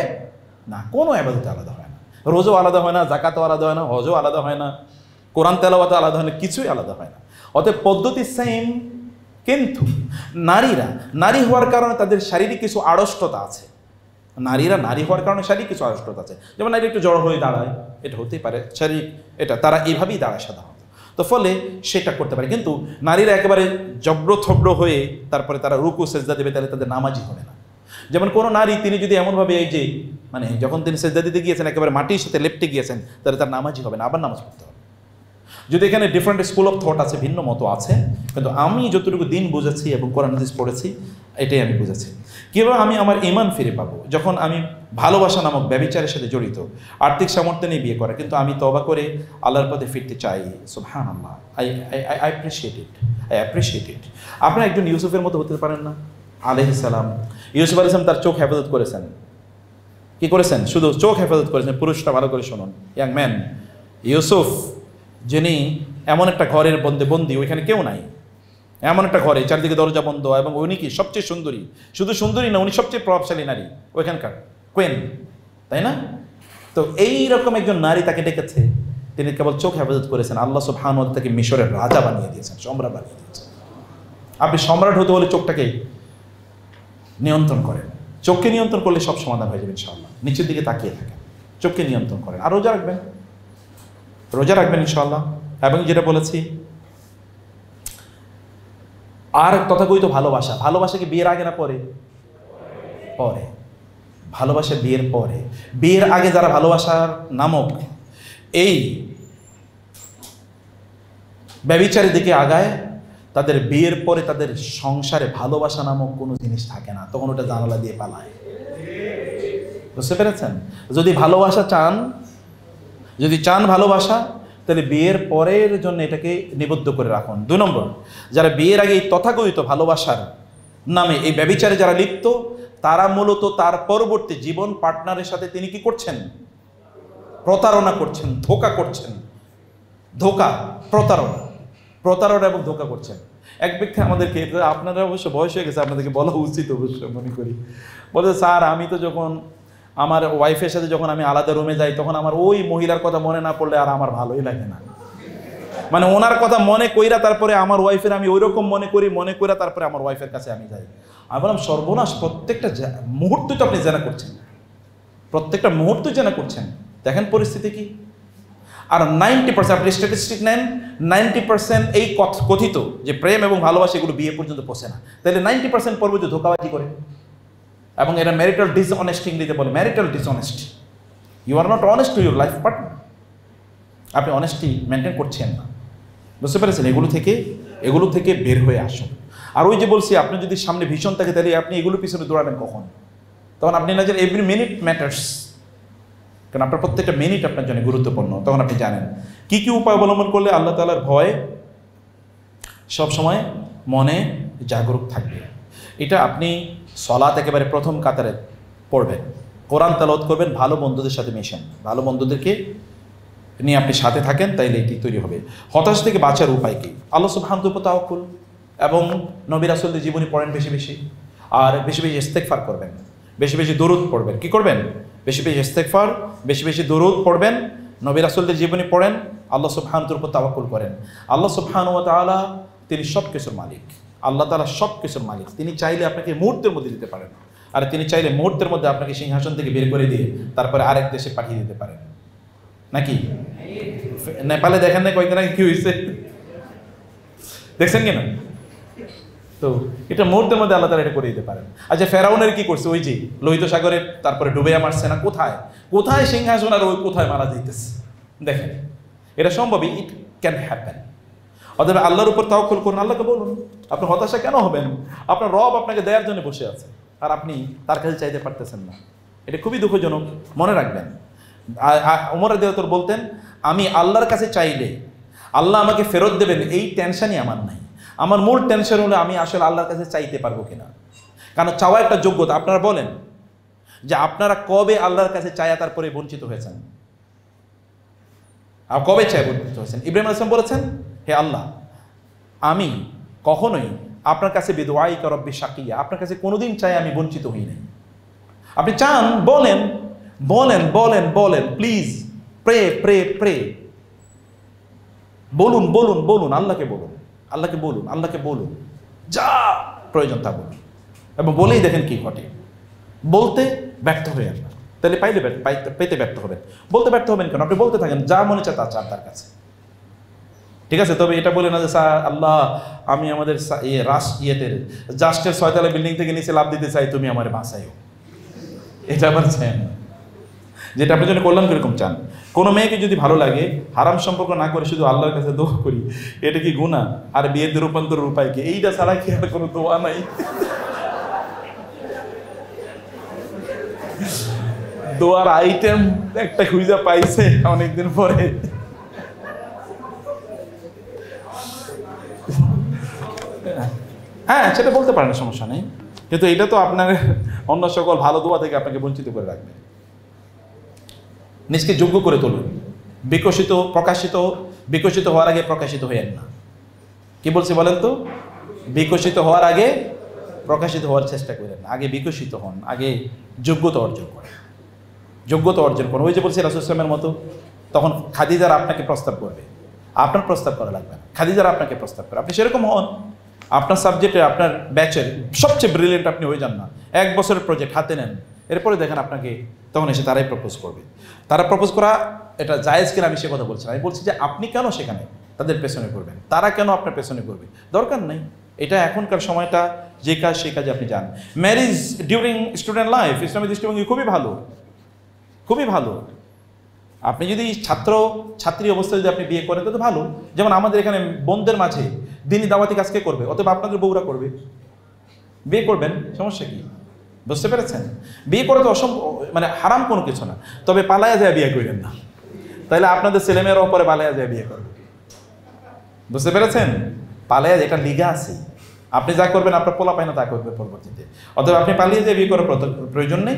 না। কোনো এবাদতে আলাদা হয় না। রোজও আলাদা হয় না, জাকাতও আলাদা হয় না, হজও আলাদা হয় না, কোরআন তেলাওয়াতও আলাদা হয় না, কিছুই আলাদা হয় না। অতএব পদ্ধতি সেম। কিন্তু নারী হওয়ার কারণে তাদের শারীরিক কিছু আড়ষ্টতা আছে। নারীরা নারী হওয়ার কারণে শারীরিক কিছু আড়ষ্টতা আছে। যেমন নারী একটু জড়ো হয়ে দাঁড়ায়, এটা হতেই পারে শারীরিক, এটা তারা এইভাবেই দাঁড়ায় সাধারণত, তো ফলে সেটা করতে পারে। কিন্তু নারীরা একেবারে জব্রথব্র হয়ে তারপরে তারা রুকু সেজদা দেবে, তাহলে তাদের নামাজই হবে না। যেমন কোনো নারী তিনি যদি এমনভাবে এই যে মানে যখন তিনি সেজদা দিতে গিয়েছেন একেবারে মাটির সাথে লেপ্টে গিয়েছেন, তাহলে তার নামাজই হবে না, আবার নামাজ পড়তে হবে। যদি এখানে ডিফারেন্ট স্কুল অফ থট আছে, ভিন্ন মতো আছে, কিন্তু আমি যতটুকু দিন বুঝেছি এবং কোরআন হাদিস পড়েছি এটাই আমি বুঝেছি। কীভাবে আমি আমার ঈমান ফিরে পাবো? যখন আমি ভালোবাসা নামক ব্যভিচারের সাথে জড়িত, আর্থিক সামর্থ্য নিয়ে বিয়ে করা, কিন্তু আমি তওবা করে আল্লাহর পথে ফিরতে চাই। সুবহানাল্লাহ, আই অ্যাপ্রিশিয়েট ইট। আপনারা একজন ইউসুফের মতো হতে পারেন না? আলাইহিস সালাম, ইউসুফ আলাইহিস সালাম তার চোখ হেফাজত করেছেন। কি করেছেন? শুধু চোখ হেফাজত করেছেন। পুরুষটা ভালো করে শুনুন, ইয়াং ম্যান, ইউসুফ যিনি এমন একটা ঘরের বন্দি, ওইখানে কেউ নাই, এমন একটা ঘরে চারিদিকে দরজা বন্ধ, এবং উনি কি সবচেয়ে সুন্দরী, শুধু সুন্দরী না, উনি সবচেয়ে প্রভাবশালী নারী ওইখানকার, কোয়েন, তাই না? তো এইরকম একজন নারী তাকে ডেকেছে, তিনি কেবল চোখ হেফাজত করেছেন। আল্লাহ সুবহানাহু ওয়া তাআলা তাকে মিশরের রাজা বানিয়ে দিয়েছেন, সম্রাট বানিয়ে দিয়েছেন। আপনি সম্রাট হতে হলে চোখটাকে নিয়ন্ত্রণ করেন। চোখকে নিয়ন্ত্রণ করলে সব সমাধান হয়ে যাবে ইনশাআল্লাহ। নিচের দিকে তাকিয়ে থাকেন, চোখকে নিয়ন্ত্রণ করেন, আর রোজা রাখবেন ইনশাআল্লাহ। এবং যেটা বলেছি, আর তথাকথিত ভালোবাসা কি বিয়ের আগে না পরে? পরে। ভালোবাসা বিয়ের পরে। বিয়ের আগে যারা ভালোবাসার নামক এই ব্যভিচারের দিকে আগায়, তাদের বিয়ের পরে তাদের সংসারে ভালোবাসা নামক কোনো জিনিস থাকে না, তখন ওটা জানালা দিয়ে পালায়। বুঝতে পেরেছেন? যদি চান ভালোবাসা, তাহলে বিয়ের পরের জন্য এটাকে নিবদ্ধ করে রাখুন। 2 নম্বর, যারা বিয়ের আগে এই তথাকথিত ভালোবাসার নামে এই ব্যভিচারে যারা লিপ্ত, তারা মূলত তার পরবর্তী জীবন পার্টনারের সাথে তিনি কি করছেন? প্রতারণা করছেন, ধোঁকা করছেন। প্রতারণা এবং ধোঁকা করছেন। এক ব্যক্তি আমাদেরকে, আপনারা অবশ্য বয়স হয়ে গেছে, আপনাদেরকে বলা উচিত অবশ্য মনে করি, বলে, স্যার আমি তো যখন আমার ওয়াইফের সাথে যখন আমি আলাদা রুমে যাই, তখন আমার ওই মহিলার কথা মনে না পড়লে আর আমার ভালোই লাগে না। মানে ওনার কথা মনে কইরা তারপরে আমার ওয়াইফের আমি ওইরকম মনে করি তারপরে আমার ওয়াইফের কাছে আমি যাই। আমি বললাম, সর্বনাশ, প্রত্যেকটা মুহূর্তই তো আপনি জেনা করছেন, প্রত্যেকটা মুহূর্তই জেনা করছেন। দেখেন পরিস্থিতি কি। আর 90% আপনি স্ট্যাটিস্টিক নেন, 90% এই কথিত যে প্রেম এবং ভালোবাসা এগুলো বিয়ে পর্যন্ত পৌঁছে না। তাহলে 90% পর্বতে ধোঁকাবাজি করে, এবং এটা ম্যারিটাল ডিসঅনেস্টি ইংরেজিতে বলে, marital dishonesty. You are not honest to your life partner, আপনি অনেস্টি মেনটেন করছেন না। বুঝতে পেরেছেন? এগুলো থেকে বের হয়ে আসুন। আর ওই যে বলছি, আপনি যদি সামনে ভীষণ থাকে, তাহলে আপনি এগুলোর পিছনে দৌড়াবেন কখন? তখন আপনি না, যে এভরি মিনিট ম্যাটার্স, কারণ আপনার প্রত্যেকটা মিনিট আপনার জন্য গুরুত্বপূর্ণ। তখন আপনি জানেন কি কি উপায় অবলম্বন করলে আল্লাহ তাআলার ভয় সবসময় মনে জাগরুক থাকবে। এটা আপনি সলাত একেবারে প্রথম কাতারে পড়বেন, কোরআন তেলাওয়াত করবেন, ভালো বন্ধুদের সাথে মেশেন, ভালো বন্ধুদেরকে নিয়ে আপনি সাথে থাকেন, তাইলে এটি তৈরি হবে। হতাশ থেকে বাঁচার উপায় কি? আল্লাহ সুবহানাহু ওয়া তাআলা তাওয়াক্কুল এবং নবী রাসূলদের জীবনী পড়েন বেশি বেশি, আর বেশি বেশি ইস্তেগফার করবেন, বেশি বেশি দরুদ পড়বেন। কি করবেন? বেশি বেশি ইস্তেগফার, বেশি বেশি দরুদ পড়বেন, নবী রাসূলদের জীবনী পড়েন, আল্লাহ সুবহানাহু ওয়া তাআলার তাওয়াক্কুল করেন। আল্লাহ সুবহানাহু ওয়া তাআলা তিনি সব কিছুর মালিক। আল্লাহ তাআলা সব কিছুর মালিক। তিনি চাইলে আপনাকে মুহূর্তের মধ্যে দিতে পারেন, আর তিনি চাইলে মুহূর্তের মধ্যে আপনাকে সিংহাসন থেকে বের করে দিয়ে তারপরে আরেক দেশে পাঠিয়ে দিতে পারেন। নাকি নেপালে দেখেন না কয়েকদিন আগে কি হয়েছে? দেখছেন কিনা? তো এটা মুহূর্তের মধ্যে আল্লাহ তাআলা এটা করে দিতে পারেন। আচ্ছা ফেরাউনের কি করছে, ওই যে লোহিত সাগরে তারপরে ডুবে মারছে না, কোথায় কোথায় সিংহাসন আর ওই কোথায় মারা যাইতেছে। দেখেন এটা সম্ভবই, ইট ক্যান হ্যাপেন। অতএব আল্লাহর উপর তাওয়াক্কুল করুন, আল্লাহকে বলুন। আপনি হতাশা কেন হবেন? আপনার রব আপনাকে দেওয়ার জন্য বসে আছে আর আপনি তার কাছে চাইতে পারতেছেন না, এটা খুবই দুঃখজনক, মনে রাখবেন। ওমর রাদিয়াল্লাহু বলতেন, আমি আল্লাহর কাছে চাইলে আল্লাহ আমাকে ফেরত দেবেন এই টেনশনই আমার নাই। আমার মূল টেনশন হলো আমি আসলে আল্লাহর কাছে চাইতে পারবো কিনা। কারণ চাওয়া একটা যোগ্যতা। আপনারা বলেন যে আপনারা কবে আল্লাহর কাছে চায়া তারপরে বঞ্চিত হয়েছেন? আর কবে চায় বঞ্চিত হয়েছেন? ইব্রাহিম আলাইহিস সালাম বলেছেন, হে আল্লাহ, আমি কখনোই আপনার কাছে বিদুআইকা রব্বি শাকিয়া, আপনার কাছে কোনোদিন চাই আমি বঞ্চিত হই নাই। আপনি চান, বলেন বলেন বলেন বলেন, প্লিজ প্রে প্রে প্রে, বলুন বলুন বলুন, আল্লাহকে বলুন, আল্লাহকে বলুন, আল্লাহকে বলুন, যা প্রয়োজন তা বলুন, এবং বলেই দেখেন কি ঘটে। বলতে ব্যর্থ হয়ে আসবেন, তাহলে পেতে ব্যর্থ হবেন। বলতে ব্যর্থ হবেন কেন? আপনি বলতে থাকেন, যা মনে চায় তা চান তার কাছে, ঠিক আছে? তবে এটা বলে না যে আল্লাহ আমি আমাদের জাস্টের 6 তলা বিল্ডিং থেকে নিচে লাভ দিতে চাই, তুমি আমার বাঁচাইও, এটা আবার চান না। যেটা আপনার জন্য কল্যাণ কিরকম চান। কোনো মেয়েকে যদি ভালো লাগে, হারাম সম্পর্ক না করে শুধু আল্লাহর কাছে দোয়া করি, এটা কি গুনাহ? আর বিয়েতে রূপান্তরের উপায় কি? এইটা ছাড়া কি আর কোনো দোয়া নাই? দোয়ার আইটেম একটা খুঁজে পাইছে অনেকদিন পরে। হ্যাঁ, সেটা বলতে পারেন, সমস্যা নেই, কিন্তু এটা তো আপনার অন্য সকল ভালো দোয়া থেকে আপনাকে বঞ্চিত করে রাখবে। নিজকে যোগ্য করে তুলুন। বিকশিত হওয়ার আগে প্রকাশিত হইয়েন না। কি বলছি বলেন তো? বিকশিত হওয়ার আগে প্রকাশিত হওয়ার চেষ্টা করেন না, আগে বিকশিত হন, আগে যোগ্যতা অর্জন করেন। যোগ্যতা অর্জন করুন। ওই যে বলছি রাসূল সাল্লাল্লাহু আলাইহি ওয়াসাল্লামের মতো, তখন খাদিজার আপনাকে প্রস্তাব করবে, আপনার প্রস্তাব করা লাগবে না, খাদিজার আপনাকে প্রস্তাব করে। আপনি সেরকম হন, আপনার সাবজেক্টে আপনার ব্যাচের সবচেয়ে ব্রিলিয়েন্ট আপনি হয়ে যান না, 1 বছরের প্রজেক্ট হাতে নেন, এরপরে দেখেন আপনাকে তখন এসে তারাই প্রপোজ করবে। তারা প্রপোজ করা এটা জায়েজ কিনা আমি সে কথা বলছি না, আমি বলছি যে আপনি কেন সেখানে তাদের পেছনে করবেন, তারা কেন আপনার পেছনে করবে, দরকার নেই। এটা এখনকার সময়টা, যে কাজ সেই কাজে আপনি যান। ম্যারেজ ডিউরিং স্টুডেন্ট লাইফ ইসলামী দৃষ্টিভঙ্গি খুবই ভালো, খুবই ভালো। আপনি যদি ছাত্রী অবস্থায় যদি আপনি বিয়ে করেন তো ভালো। যেমন আমাদের এখানে বোনদের মাঝে দিনী দাওয়াতি কাজ কে করবে? অতএব আপনাদের বউরা করবে, বিয়ে করবেন, সমস্যা কি? বুঝতে পেরেছেন? বিয়ে করে তো মানে হারাম কোনো কিছু না, তবে পালায়া যায় বিয়ে করেন না, তাইলে আপনাদের ছেলেমেয়েরাও পরে পালায়া যায় বিয়ে করবে। বুঝতে পেরেছেন? পালায়া, এটা লিগা আছে, আপনি যা করবেন আপনার পোলা পায় না তা করবে পরবর্তীতে। অতএব আপনি পালিয়ে যায় বিয়ে করার প্রয়োজন নেই।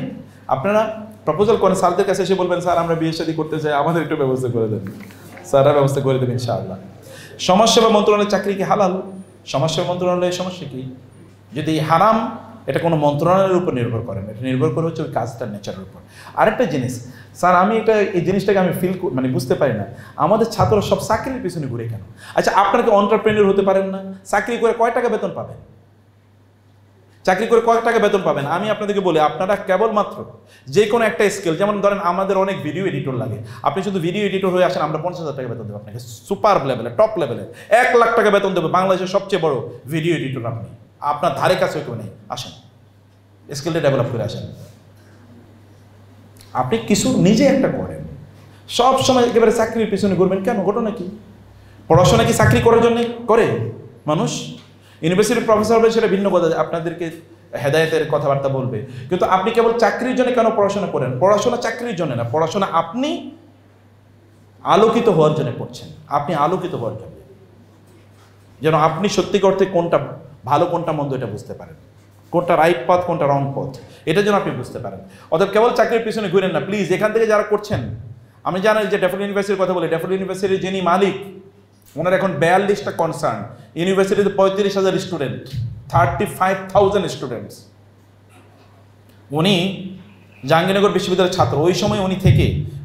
আপনারা প্রপোজাল করেন, স্যারদের কাছে এসে বলবেন, স্যার আমরা বিয়ে শাদী করতে চাই, আমাদের একটু ব্যবস্থা করে দেন, স্যাররা ব্যবস্থা করে দেবেন ইনশাআল্লাহ। সমাজসেবা মন্ত্রণালয়ের চাকরি কি হালাল? সমাজসেবা মন্ত্রণালয়ের সমস্যা কি? যদি হারাম, এটা কোনো মন্ত্রণালয়ের উপর নির্ভর করে না, এটা নির্ভর করে হচ্ছে ওই কাজটার নেচারের উপর। আরেকটা জিনিস, স্যার আমি এই জিনিসটাকে আমি মানে বুঝতে পারি না, আমাদের ছাত্ররা সব চাকরির পিছনে ঘুরে কেন? আচ্ছা আপনারা কি এন্টারপ্রেনিউর হতে পারেন না? চাকরি করে কয় টাকা বেতন পাবেন? চাকরি করে কয় টাকা বেতন পাবেন? আমি আপনাদেরকে বলি, আপনারা কেবলমাত্র যে কোনো একটা স্কিল, যেমন ধরেন আমাদের অনেক ভিডিও এডিটর লাগে, আপনি শুধু ভিডিও এডিটর হয়ে আসেন, আমরা 50,000 টাকা বেতন দেবো আপনাকে, সুপার লেভেলে, টপ লেভেলে 1 লাখ টাকা বেতন দেবো, বাংলাদেশের সবচেয়ে বড় ভিডিও এডিটর আপনি, আপনার ধারে কাছে কেউ নেই, আসেন স্কিলটা ডেভেলপ করে আসেন। আপনি কিছু নিজে একটা করেন, সব সময় একেবারে চাকরির পিছনে ঘুরবেন কেন? ঘটনা কি? পড়াশোনা কি চাকরি করার জন্য করে মানুষ? ইউনিভার্সিটির প্রফেসর হবে সেটা ভিন্ন কথা, আপনাদেরকে হেদায়েতের কথাবার্তা বলবে, কিন্তু আপনি কেবল চাকরির জন্য কেন পড়াশোনা করেন? পড়াশোনা চাকরির জন্য না, পড়াশোনা আপনি আলোকিত হওয়ার জন্য পড়ছেন, আপনি আলোকিত হওয়ার জন্য, যেন আপনি সত্যিকার অর্থে কোনটা ভালো কোনটা মন্দ এটা বুঝতে পারেন, কোনটা রাইট পথ কোনটা রং পথ, এটা যেন আপনি বুঝতে পারেন। অর্থাৎ কেবল চাকরির পিছনে ঘুরেন না প্লিজ। এখান থেকে যারা করছেন, আমি জানি যে ড্যাফোডিল ইউনিভার্সিটির কথা বলি, ড্যাফোডিল ইউনিভার্সিটির যিনি মালিক, ওনার এখন 42টা কনসার্ন, ইউনিভার্সিটিতে 35,000 স্টুডেন্ট, 35,000 স্টুডেন্টস। উনি জাহাঙ্গীরনগর বিশ্ববিদ্যালয়ের ছাত্র, ওই সময়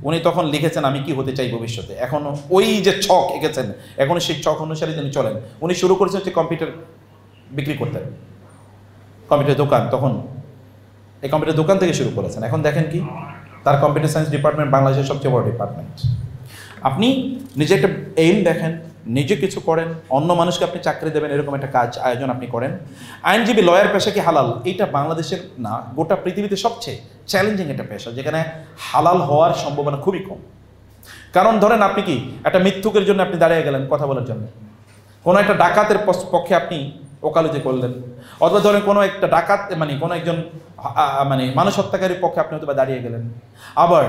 উনি তখন লিখেছেন আমি কি হতে চাই ভবিষ্যতে। এখন ওই যে ছক এঁকেছেন, এখন সেই ছক অনুসারে তিনি চলেন। উনি শুরু করেছেন হচ্ছে কম্পিউটার বিক্রি করতেন, কম্পিউটার দোকান, তখন এই কম্পিউটার দোকান থেকে শুরু করেছেন। এখন দেখেন কি, তার কম্পিউটার সায়েন্স ডিপার্টমেন্ট বাংলাদেশের সবচেয়ে বড় ডিপার্টমেন্ট। আপনি নিজে একটা এইম দেখেন, নিজে কিছু করেন, অন্য মানুষকে আপনি চাকরি দেবেন, এরকম একটা কাজ আয়োজন আপনি করেন। আইনজীবী লয়ার পেশা কি হালাল? এটা বাংলাদেশের না, গোটা পৃথিবীতে সবচেয়ে চ্যালেঞ্জিং একটা পেশা, যেখানে হালাল হওয়ার সম্ভাবনা খুবই কম। কারণ ধরেন আপনি কি একটা মিথ্যুকের জন্য আপনি দাঁড়িয়ে গেলেন কথা বলার জন্য, কোনো একটা ডাকাতের পক্ষে আপনি ওকালতি করলেন, অথবা ধরেন কোনো একটা ডাকাত মানে কোনো একজন মানে মানুষ হত্যাকারীর পক্ষে আপনি হয়তো দাঁড়িয়ে গেলেন, আবার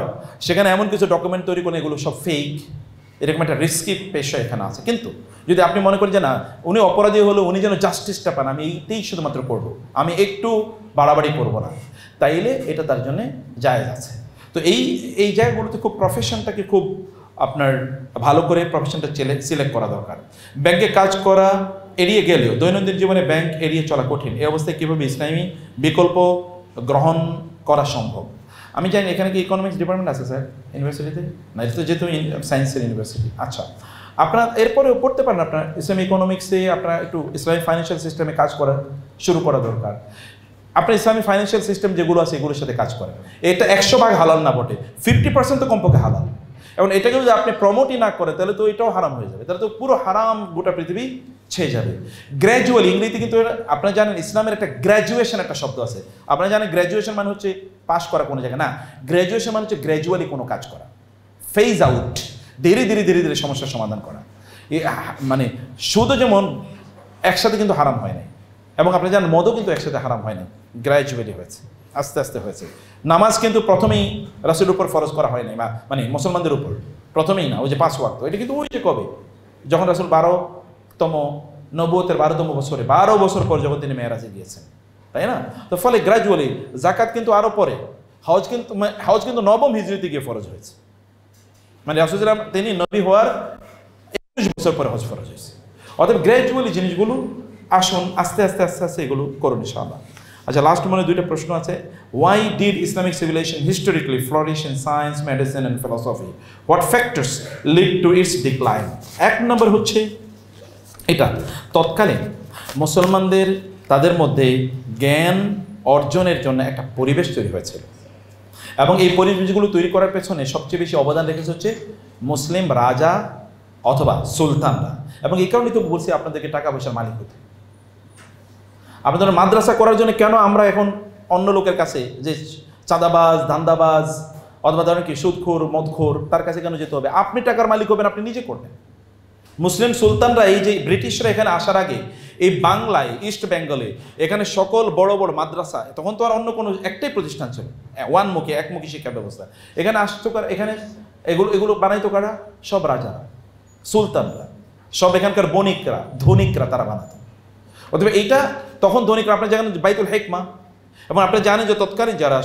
সেখানে এমন কিছু ডকুমেন্ট তৈরি করেন এগুলো সব ফেক, এরকম একটা রিস্কি পেশা এখানে আছে। কিন্তু যদি আপনি মনে করেন যে না, উনি অপরাধী হলো, উনি যেন জাস্টিসটা পান, আমি এইটাই শুধুমাত্র করব, আমি একটু বাড়াবাড়ি করব না, তাইলে এটা তার জন্য জায়েজ আছে। তো এই জায়গাগুলোতে খুব প্রফেশনটাকে খুব আপনার ভালো করে প্রফেশনটা সিলেক্ট করা দরকার। ব্যাংকে কাজ করা এড়িয়ে গেলেও দৈনন্দিন জীবনে ব্যাংক এড়িয়ে চলা কঠিন, এই অবস্থায় কীভাবে ইসলামী বিকল্প গ্রহণ করা সম্ভব? আমি জানি এখানে কি ইকোনমিক্স ডিপার্টমেন্ট আছে স্যার ইউনিভার্সিটিতে? না, এটা তো যেহেতু সায়েন্সের ইউনিভার্সিটি। আচ্ছা, আপনার এরপরেও পড়তে পারেন, আপনার ইসলামী ইকোনমিক্সে আপনার একটু ইসলামী ফাইন্যান্সিয়াল সিস্টেমে কাজ করা শুরু করা দরকার। আপনার ইসলামী ফাইন্যান্সিয়াল সিস্টেম যেগুলো আছে এগুলোর সাথে কাজ করেন। এটা 100% হালাল না বটে, 50% তো কমপক্ষে হালাল। এবং এটাকে যদি আপনি প্রমোটই না করেন তাহলে তো এটাও হারাম হয়ে যাবে, তাহলে তো পুরো হারাম গোটা পৃথিবী ছেয়ে যাবে। গ্র্যাজুয়ালি, ইংরেজিতে কিন্তু আপনারা জানেন ইসলামের একটা গ্র্যাজুয়েশন একটা শব্দ আছে। আপনারা জানেন গ্র্যাজুয়েশন মানে হচ্ছে পাস করা কোনো জায়গায় না, গ্র্যাজুয়েশন মানে হচ্ছে গ্র্যাজুয়ালি কোনো কাজ করা, ফেজ আউট, ধীরে ধীরে ধীরে ধীরে সমস্যার সমাধান করা। মানে শুধু যেমন একসাথে কিন্তু হারাম হয় নাই, এবং আপনি জানেন মদও কিন্তু একসাথে হারাম হয় নাই, গ্র্যাজুয়ালি হয়েছে, আস্তে আস্তে হয়েছে। নামাজ কিন্তু প্রথমেই রাসূলের উপর ফরজ করা হয় নাই, মানে মুসলমানদের উপর প্রথমেই না, ওই যে 5 ওয়াক্ত, এটা কিন্তু ওই যে কবে যখন রাসূল 12তম নবুয়তের 12তম বছরে 12 বছর পর যখন তিনি মেরাজে গিয়েছেন, তাই না? তো ফলে গ্র্যাজুয়ালি, জাকাত কিন্তু আরও পরে, হজ কিন্তু 9ম হিজরিতে গিয়ে ফরজ হয়েছে, মানে রাসূল তিনি নবী হওয়ার 21 বছর পরে হজ ফরজ হয়েছে। অতএব গ্র্যাজুয়ালি জিনিসগুলো আসুন আস্তে আস্তে আস্তে আস্তে এগুলো করুন ইনশাআল্লাহ। আচ্ছা, লাস্ট মনে 2টা প্রশ্ন আছে। Why did Islamic civilization historically flourish in science, medicine and philosophy? What factors lead to its decline? 1 number হচ্ছে এটা, তৎকালীন মুসলমানদের তাদের মধ্যে জ্ঞান অর্জনের জন্য একটা পরিবেশ তৈরি হয়েছিল, এবং এই পরিবেশগুলো তৈরি করার পেছনে সবচেয়ে বেশি অবদান রেখেছে হচ্ছে মুসলিম রাজা অথবা সুলতানরা। এবং এই কারণেই তো বলছি আপনাদেরকে টাকা পয়সার মালিক হতে। আপনাদের মাদ্রাসা করার জন্য কেন আমরা এখন অন্য লোকের কাছে, যে চাঁদাবাজ, ধান্দাবাজ অথবা ধরেন কি সুদখোর, মদখোর, তার কাছে কেন যেতে হবে? আপনি টাকার মালিক হবেন, আপনি নিজে করবেন। মুসলিম সুলতানরা, এই যে ব্রিটিশরা এখানে আসার আগে এই বাংলায়, ইস্ট বেঙ্গলে এখানে সকল বড় বড় মাদ্রাসা, তখন তো আর অন্য কোনো একটাই প্রতিষ্ঠান ছিল, একমুখী শিক্ষা ব্যবস্থা। এখানে আসতো কারা? এখানে এগুলো বানাইতো কারা? সব রাজারা, সুলতানরা, সব এখানকার বণিকরা, ধনিকরা, তারা বানাতো। অথবা এইটা তখন ধনিকরা, আপনারা জানেন বাইতুল হিকমা, এবং আপনারা জানেন যে তৎকালীন যারা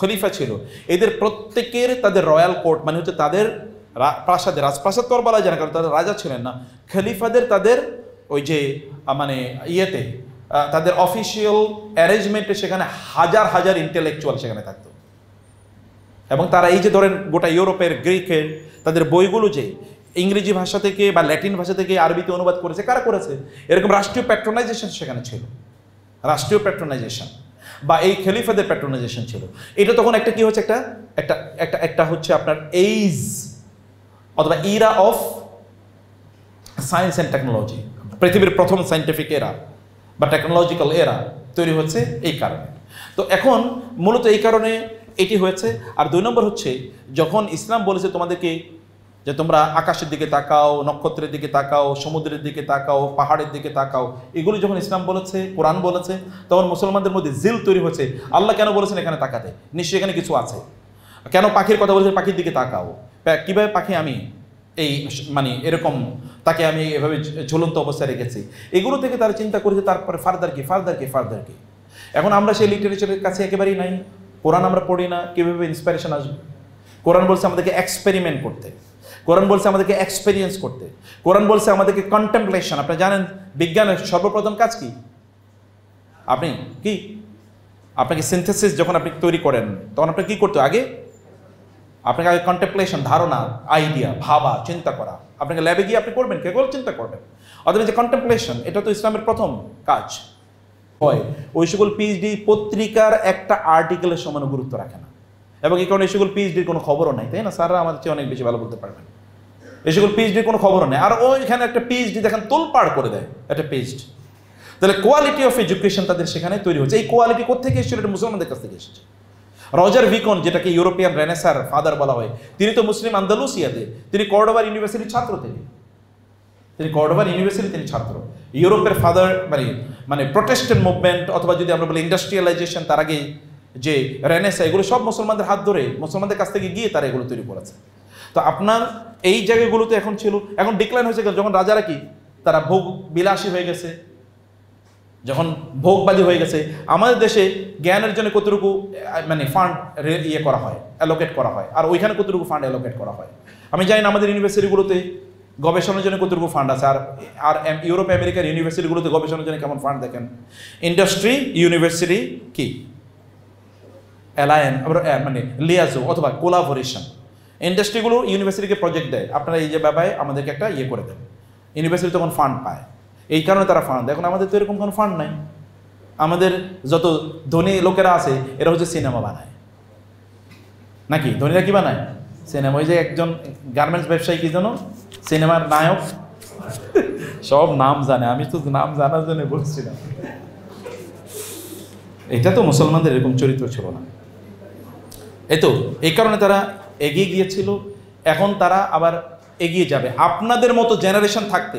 খলিফা ছিল এদের প্রত্যেকের তাদের রয়্যাল কোর্ট, মানে হচ্ছে তাদের প্রাসাদে, রাজপ্রাসাদ তো বলা যায় না কারণ তাদের রাজা ছিলেন না, খলিফাদের তাদের ওই যে মানে ইয়েতে তাদের অফিসিয়াল অ্যারেঞ্জমেন্টে সেখানে হাজার হাজার ইন্টেলেকচুয়াল সেখানে থাকতো। এবং তারা এই যে ধরেন গোটা ইউরোপের, গ্রিকের তাদের বইগুলো যে ইংরেজি ভাষা থেকে বা ল্যাটিন ভাষা থেকে আরবিতে অনুবাদ করেছে, কারা করেছে? এরকম রাষ্ট্রীয় প্যাট্রোনাইজেশন সেখানে ছিল, রাষ্ট্রীয় প্যাট্রোনাইজেশন বা এই খলিফাদের প্যাট্রোনাইজেশন ছিল। এটা তখন একটা কি হচ্ছে, একটা হচ্ছে আপনার এইজ অথবা Ira of science and technology, পৃথিবীর প্রথম সায়েন্টিফিক এরা বা টেকনোলজিক্যাল এরা তৈরি হচ্ছে এই কারণে। তো এখন মূলত এই কারণে এটি হয়েছে। আর 2 নম্বর হচ্ছে, যখন ইসলাম বলেছে তোমাদেরকে যে তোমরা আকাশের দিকে তাকাও, নক্ষত্রের দিকে তাকাও, সমুদ্রের দিকে তাকাও, পাহাড়ের দিকে তাকাও, এগুলো যখন ইসলাম বলেছে, কোরআন বলেছে, তখন মুসলমানদের মধ্যে জিল তৈরি হয়েছে। আল্লাহ কেন বলেছেন এখানে তাকাতে? নিশ্চয়ই এখানে কিছু আছে। কেন পাখির কথা বলেছেন? পাখির দিকে তাকাও। কীভাবে পাখি আমি এই মানে এরকম তাকে আমি এভাবে ঝুলন্ত অবস্থায় রেখেছি, এগুলো থেকে তারা চিন্তা করেছে। তারপরে ফার্দার কি। এখন আমরা সেই লিটারেচারের কাছে একেবারেই নাই। কোরআন আমরা পড়ি না, কীভাবে ইন্সপিরেশন আসবে? কোরআন বলছে আমাদেরকে এক্সপেরিমেন্ট করতে, কোরআন বলছে আমাদেরকে এক্সপেরিয়েন্স করতে, কোরআন বলছে আমাদেরকে কন্টেম্পলেশন। আপনারা জানেন বিজ্ঞানের সর্বপ্রথম কাজ কি? আপনাকে সিনথেসিস যখন আপনি তৈরি করেন তখন আপনাকে কী করতে? আপনাকে আগে কন্টেম্পলেশন, ধারণা, আইডিয়া, ভাবা, চিন্তা করা। আপনাকে ল্যাবে গিয়ে আপনি করবেন, কেবল চিন্তা করবেন। অথবা যে কন্টেম্পলেশন, এটা তো ইসলামের প্রথম কাজ হয়। ওই সকল পিএইচডি পত্রিকার একটা আর্টিকেলের সমান গুরুত্ব রাখে না, এবং এই কারণে এই সকল পিএইচডির কোনো খবরও নাই, তাই না? স্যাররা আমাদের চেয়ে অনেক বেশি ভালো বলতে পারবেন। এই সকল পিএইচডির কোনো খবর নেই, আর ওইখানে একটা পিএইচডি দেখেন তোলপাড় করে দেয় একটা পিএইচডি। তাহলে কোয়ালিটি অফ এডুকেশন তাদের সেখানে তৈরি হচ্ছে। এই কোয়ালিটি কোথেকে এসেছিল? এটা মুসলমানদের কাছ থেকে এসেছে। রজার ভিকন, যেটাকে ইউরোপিয়ান রেনেসার ফাদার বলা হয়, তিনি তো মুসলিম আন্দালুসিয়াতে, তিনি কর্ডোবার ইউনিভার্সিটির ছাত্র। তিনি কর্ডোবার ইউনিভার্সিটির তিনি ছাত্র। ইউরোপের ফাদার মানে প্রোটেস্ট্যান্ট মুভমেন্ট, অথবা যদি আমরা বলি ইন্ডাস্ট্রিয়ালাইজেশন, তার আগে যে রেনেসা, এগুলো সব মুসলমানদের হাত ধরে মুসলমানদের কাছ থেকে গিয়ে তারা এগুলো তৈরি করেছে। তো আপনার এই জায়গাগুলোতে এখন ছিল, এখন ডিক্লাইন হয়েছে যখন রাজারা কি তারা ভোগ বিলাসী হয়ে গেছে, যখন ভোগবাদী হয়ে গেছে। আমাদের দেশে জ্ঞানের জন্য কতটুকু মানে ফান্ড ইয়ে করা হয়, অ্যালোকেট করা হয়, আর ওইখানে কতটুকু ফান্ড অ্যালোকেট করা হয় আমি জানি না। আমাদের ইউনিভার্সিটিগুলোতে গবেষণার জন্য কতটুকু ফান্ড আছে, আর ইউরোপ আমেরিকার ইউনিভার্সিটিগুলোতে গবেষণার জন্য কেমন ফান্ড দেখেন। ইন্ডাস্ট্রি ইউনিভার্সিটি কি অ্যালায়েন্স, মানে লিয়াজো অথবা কোলাবোরেশন, ইন্ডাস্ট্রিগুলো ইউনিভার্সিটিকে প্রজেক্ট দেয়, আপনারা এই যে ব্যাপারে আমাদেরকে একটা ইয়ে করে দেন। ইউনিভার্সিটি তখন ফান্ড পায়, এই কারণে তারা ফান্ড দেয়। এখন আমাদের তো এরকম কোনো ফান্ড নাই। আমাদের যত ধনী লোকেরা আছে এরা হচ্ছে সিনেমা বানায়, নাকি ধনীরা কি বানায়? সিনেমা। ওই যে একজন গার্মেন্টস ব্যবসায়ী কি যেন সিনেমার নায়ক, সব নাম জানে, আমি তো নাম জানার জন্য বলছিলাম। এটা তো মুসলমানদের এরকম চরিত্র ছিল না। এই তো এই কারণে তারা এগিয়ে গিয়েছিল, এখন তারা আবার এগিয়ে যাবে। আপনাদের মতো জেনারেশন থাকতে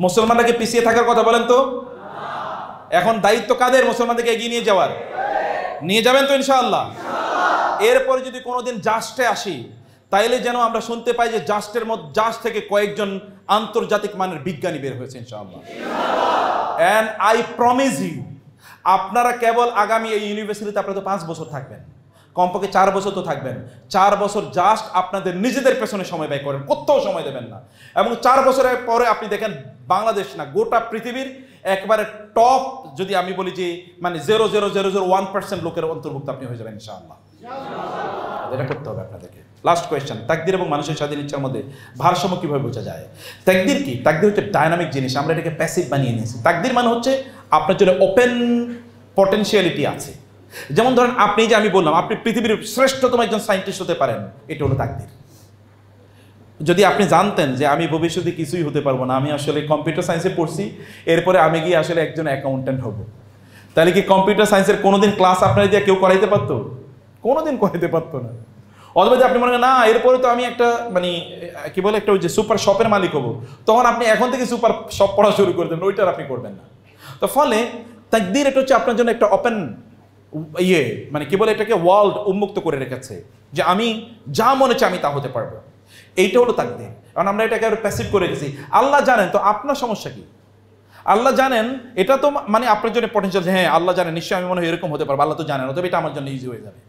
মুসলমানরাকে পিছিয়ে থাকার কথা বলেন তো? এখন দায়িত্ব কাদের? মুসলমানদেরকে এগিয়ে নিয়ে যাওয়ার। নিয়ে যাবেন তো ইনশাআল্লাহ? এরপরে যদি কোনোদিন জাস্টে আসি, তাইলে যেন আমরা শুনতে পাই যে জাস্ট থেকে কয়েকজন আন্তর্জাতিক মানের বিজ্ঞানী বের হয়েছে ইনশাআল্লাহ। এন্ড আই প্রমিস ইউ, আপনারা কেবল আগামী এই ইউনিভার্সিটিতে আপনারা তো 5 বছর থাকবেন, কমপক্ষে 4 বছর তো থাকবেন। 4 বছর জাস্ট আপনাদের নিজেদের পেছনে সময় ব্যয় করেন, কোথাও সময় দেবেন না। এবং 4 বছরের পরে আপনি দেখেন বাংলাদেশ না, গোটা পৃথিবীর একবারে টপ, যদি আমি বলি যে মানে 0.0001% লোকের অন্তর্ভুক্ত আপনি হয়ে যাবেন ইনশাআল্লাহ। এটা করতে হবে আপনাদেরকে। লাস্ট কোয়েশ্চেন, তাকদীর এবং মানুষের স্বাধীন ইচ্ছার মধ্যে ভারসাম্য কিভাবে বোঝা যায়? তাকদীর কি? তাকদীর হচ্ছে ডায়নামিক জিনিস, আমরা এটাকে প্যাসিভ বানিয়ে নিয়েছি। তাকদীর মানে হচ্ছে আপনার জন্য ওপেন পটেনশিয়ালিটি আছে। যেমন ধরেন আপনি যে আমি বললাম আপনি পৃথিবীর শ্রেষ্ঠতম একজন সায়েন্টিস্ট হতে পারেন, এটা হলো তাকদীর। যদি আপনি জানতেন যে আমি ভবিষ্যতে কিছুই হতে পারবো না, আমি আসলে কম্পিউটার সায়েন্সে পড়ছি, এরপরে আমি গিয়ে আসলে একজন অ্যাকাউন্ট্যান্ট হব, তাহলে কি কম্পিউটার সায়েন্সের কোনোদিন ক্লাস আপনার দিয়ে কেউ করাইতে পারতো? কোনোদিন করাইতে পারতো না। অথবা যে আপনি মনে করেন না এরপরে তো আমি একটা মানে কি বলে একটা ওই যে সুপার শপের মালিক হবো, তখন আপনি এখন থেকে সুপার শপ পড়া শুরু করে দেবেন, ওইটার আপনি করবেন না। তো ফলে তাকদীর এটা হচ্ছে আপনার জন্য একটা ওপেন ইয়ে, মানে কি বলে এটাকে ওয়ার্ল্ড উন্মুক্ত করে রেখেছে, যে আমি যা মনে চাই আমি তা হতে পারবো। এইটা হলো তাকদীর। কারণ আমরা এটাকে আরো প্যাসিভ করে রেখেছি। আল্লাহ জানেন, তো আপনার সমস্যা কি? আল্লাহ জানেন, এটা তো মানে আপনার জন্য পটেনশিয়াল, হ্যাঁ আল্লাহ জানেন নিশ্চয়ই আমি মনে হয় এরকম হতে পারবো, আল্লাহ তো জানেন, অতএব এটা আমার জন্য ইজি হয়ে যাবে,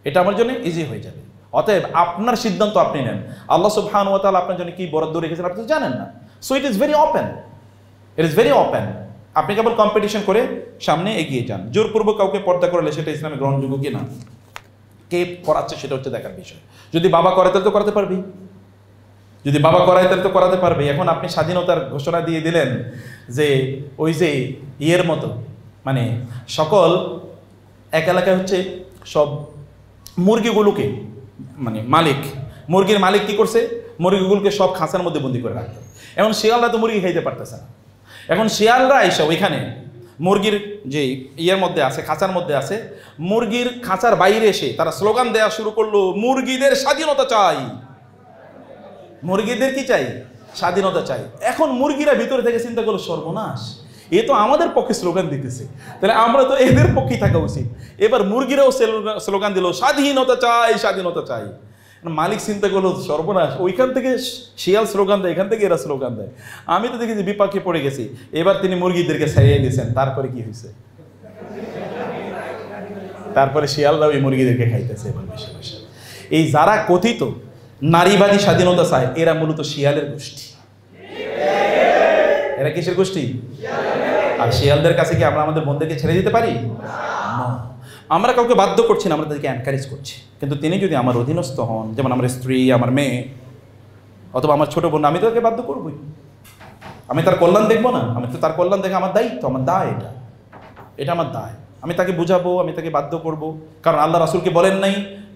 এটা আমার জন্য ইজি হয়ে যাবে। অতএব আপনার সিদ্ধান্ত আপনি নেন। আল্লাহ সুবহানাহু ওয়া তাআলা আপনার জন্য কি বরাদ্দ রেখেছেন আপনি তো জানেন না। So it is very open, it is very open. আপনি কেবল কম্পিটিশন করে সামনে এগিয়ে যান। জোরপূর্বক কাউকে পর্দা করলে সেটা ইসলামে গ্রহণযোগ্য কিনা, কে করাচ্ছে সেটা হচ্ছে দেখার বিষয়। যদি বাবা করে তাহলে তো করাতে পারবি, যদি বাবা করায় তাহলে তো করাতে পারবে। এখন আপনি স্বাধীনতার ঘোষণা দিয়ে দিলেন যে ওই যে ইয়ের মতো, মানে সকল এক এলাকায় হচ্ছে সব মুরগিগুলোকে, মানে মুরগির মালিক কি করছে, মুরগিগুলোকে সব খাঁচার মধ্যে বন্দি করে রাখতো। এখন শিয়ালরা তো মুরগি খাইতে পারতেছে না। এখন শিয়ালরা এসে ওইখানে মুরগির যে ইয়ের মধ্যে আছে, খাঁচার মধ্যে আছে, মুরগির খাঁচার বাইরে এসে তারা স্লোগান দেওয়া শুরু করলো, মুরগিদের স্বাধীনতা চাই। মুরগিদের কি চাই? স্বাধীনতা চাই। এখন মুরগিরা ভিতরে থেকে চিন্তা করলো, সর্বনাশ, এ তো আমাদের পক্ষে স্লোগান দিতেছে, তাহলে আমরা তো এদের পক্ষেই থাকা উচিত। এবার মুরগিরাও স্লোগান দিল, স্বাধীনতা চাই, স্বাধীনতা চাই। মালিক চিন্তা করলো, সর্বনাশ, ওইখান থেকে শিয়াল স্লোগান দেয়, এখান থেকে এরা স্লোগান দেয়, আমি তো দেখেছি বিপাকে পড়ে গেছি। এবার তিনি মুরগিদেরকে ছাড়িয়ে দিয়েছেন। তারপরে কি হয়েছে? তারপরে শিয়ালরা ওই মুরগিদেরকে খাইতেছে। এবার বেশি বেশি এই যারা কথিত নারীবাদী স্বাধীনতা চায়, এরা মূলত শিয়ালের গোষ্ঠী। এরা কিসের গোষ্ঠী? আর শিয়ালদের কাছে কি আমরা আমাদের বোনদেরকে ছেড়ে দিতে পারি? না। আমরা কাউকে বাধ্য করছি না, আমরা তাদেরকে এনকারেজ করছি। কিন্তু তিনি যদি আমার অধীনস্থ হন, যেমন আমার স্ত্রী, আমার মেয়ে, অথবা আমার ছোট বোন, আমি তাদেরকে বাধ্য করবই। আমি তার কল্যাণ দেখবো না? আমি তো তার কল্যাণ দেখে আমার দায়িত্ব, আমার দায়, এটা আমার দায়। আমি তাকে বুঝাবো, আমি তাকে বাধ্য করব। কারণ আল্লাহ রাসূলকে বলেন নাই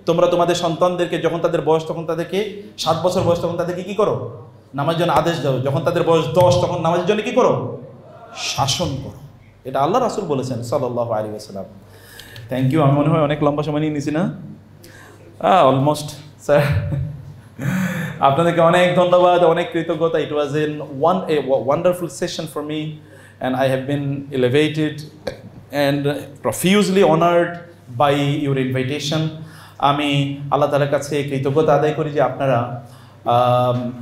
তোমরা তোমাদের সন্তানদেরকে যখন তাদের বয়স তখন তাদেরকে 7 বছর বয়স তখন তাদেরকে কি করো? নামাজের জন্য আদেশ দাও। যখন তাদের বয়স 10 তখন নামাজের জন্য কি করো? শাসন করো। এটা আল্লাহ রাসূল বলেছেন সাল্লাল্লাহু আলাইহি ওয়াসাল্লাম। Thank you. আমি মনে হয় অনেক লম্বা সময় নিয়ে নিয়েছি না? অলমোস্ট স্যার, আপনাদেরকে অনেক ধন্যবাদ, অনেক কৃতজ্ঞতা। ইট ওয়াজ a wonderful session for me and I have been elevated and profusely honored by your invitation. আমি আল্লাহ তাআলার কাছে কৃতজ্ঞতা আদায় করি যে আপনারা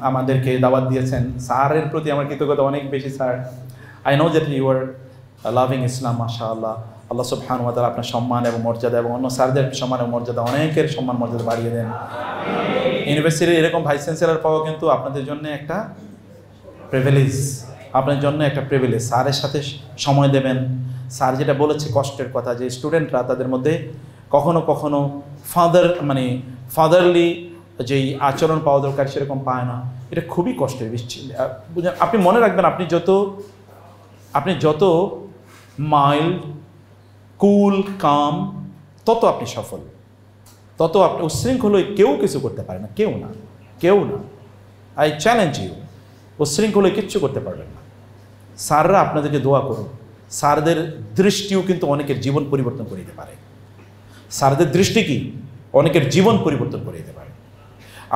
আমাদেরকে দাওয়াত দিয়েছেন। স্যারের প্রতি আমার কৃতজ্ঞতা অনেক বেশি sir. I know that you are loving Islam, মাশাআল্লাহ। আল্লাহ সুবহানাহু ওয়া তাআলা আপনার সম্মান এবং মর্যাদা এবং অন্য স্যারদের সম্মান এবং মর্যাদা অনেকের সম্মান মর্যাদা বাড়িয়ে দেন। ইউনিভার্সিটির এরকম ভাইস চ্যান্সেলর পাওয়া কিন্তু আপনাদের জন্য একটা প্রিভিলেজ, আপনার জন্য একটা প্রিভিলেজ। স্যারের সাথে সময় দেবেন। স্যার যেটা বলেছে কষ্টের কথা, যে স্টুডেন্টরা তাদের মধ্যে কখনো কখনো ফাদারলি যেই আচরণ পাওয়া দরকার সেরকম পায় না, এটা খুবই কষ্টের বিষয়। আপনি মনে রাখবেন, আপনি যত মাইল্ড, কুল, কাম, তত আপনি সফল, তত আপনি উচ্ছৃঙ্খল হয়ে কেউ কিছু করতে পারে না, কেউ না। আই চ্যালেঞ্জ ইউ, উচ্ছৃঙ্খল হয়ে কিচ্ছু করতে পারবেন না। স্যাররা আপনাদেরকে দোয়া করুন। স্যারদের দৃষ্টিও কিন্তু অনেকের জীবন পরিবর্তন করে দিতে পারে। স্যারদের দৃষ্টি কি অনেকের জীবন পরিবর্তন করে দিতে পারে।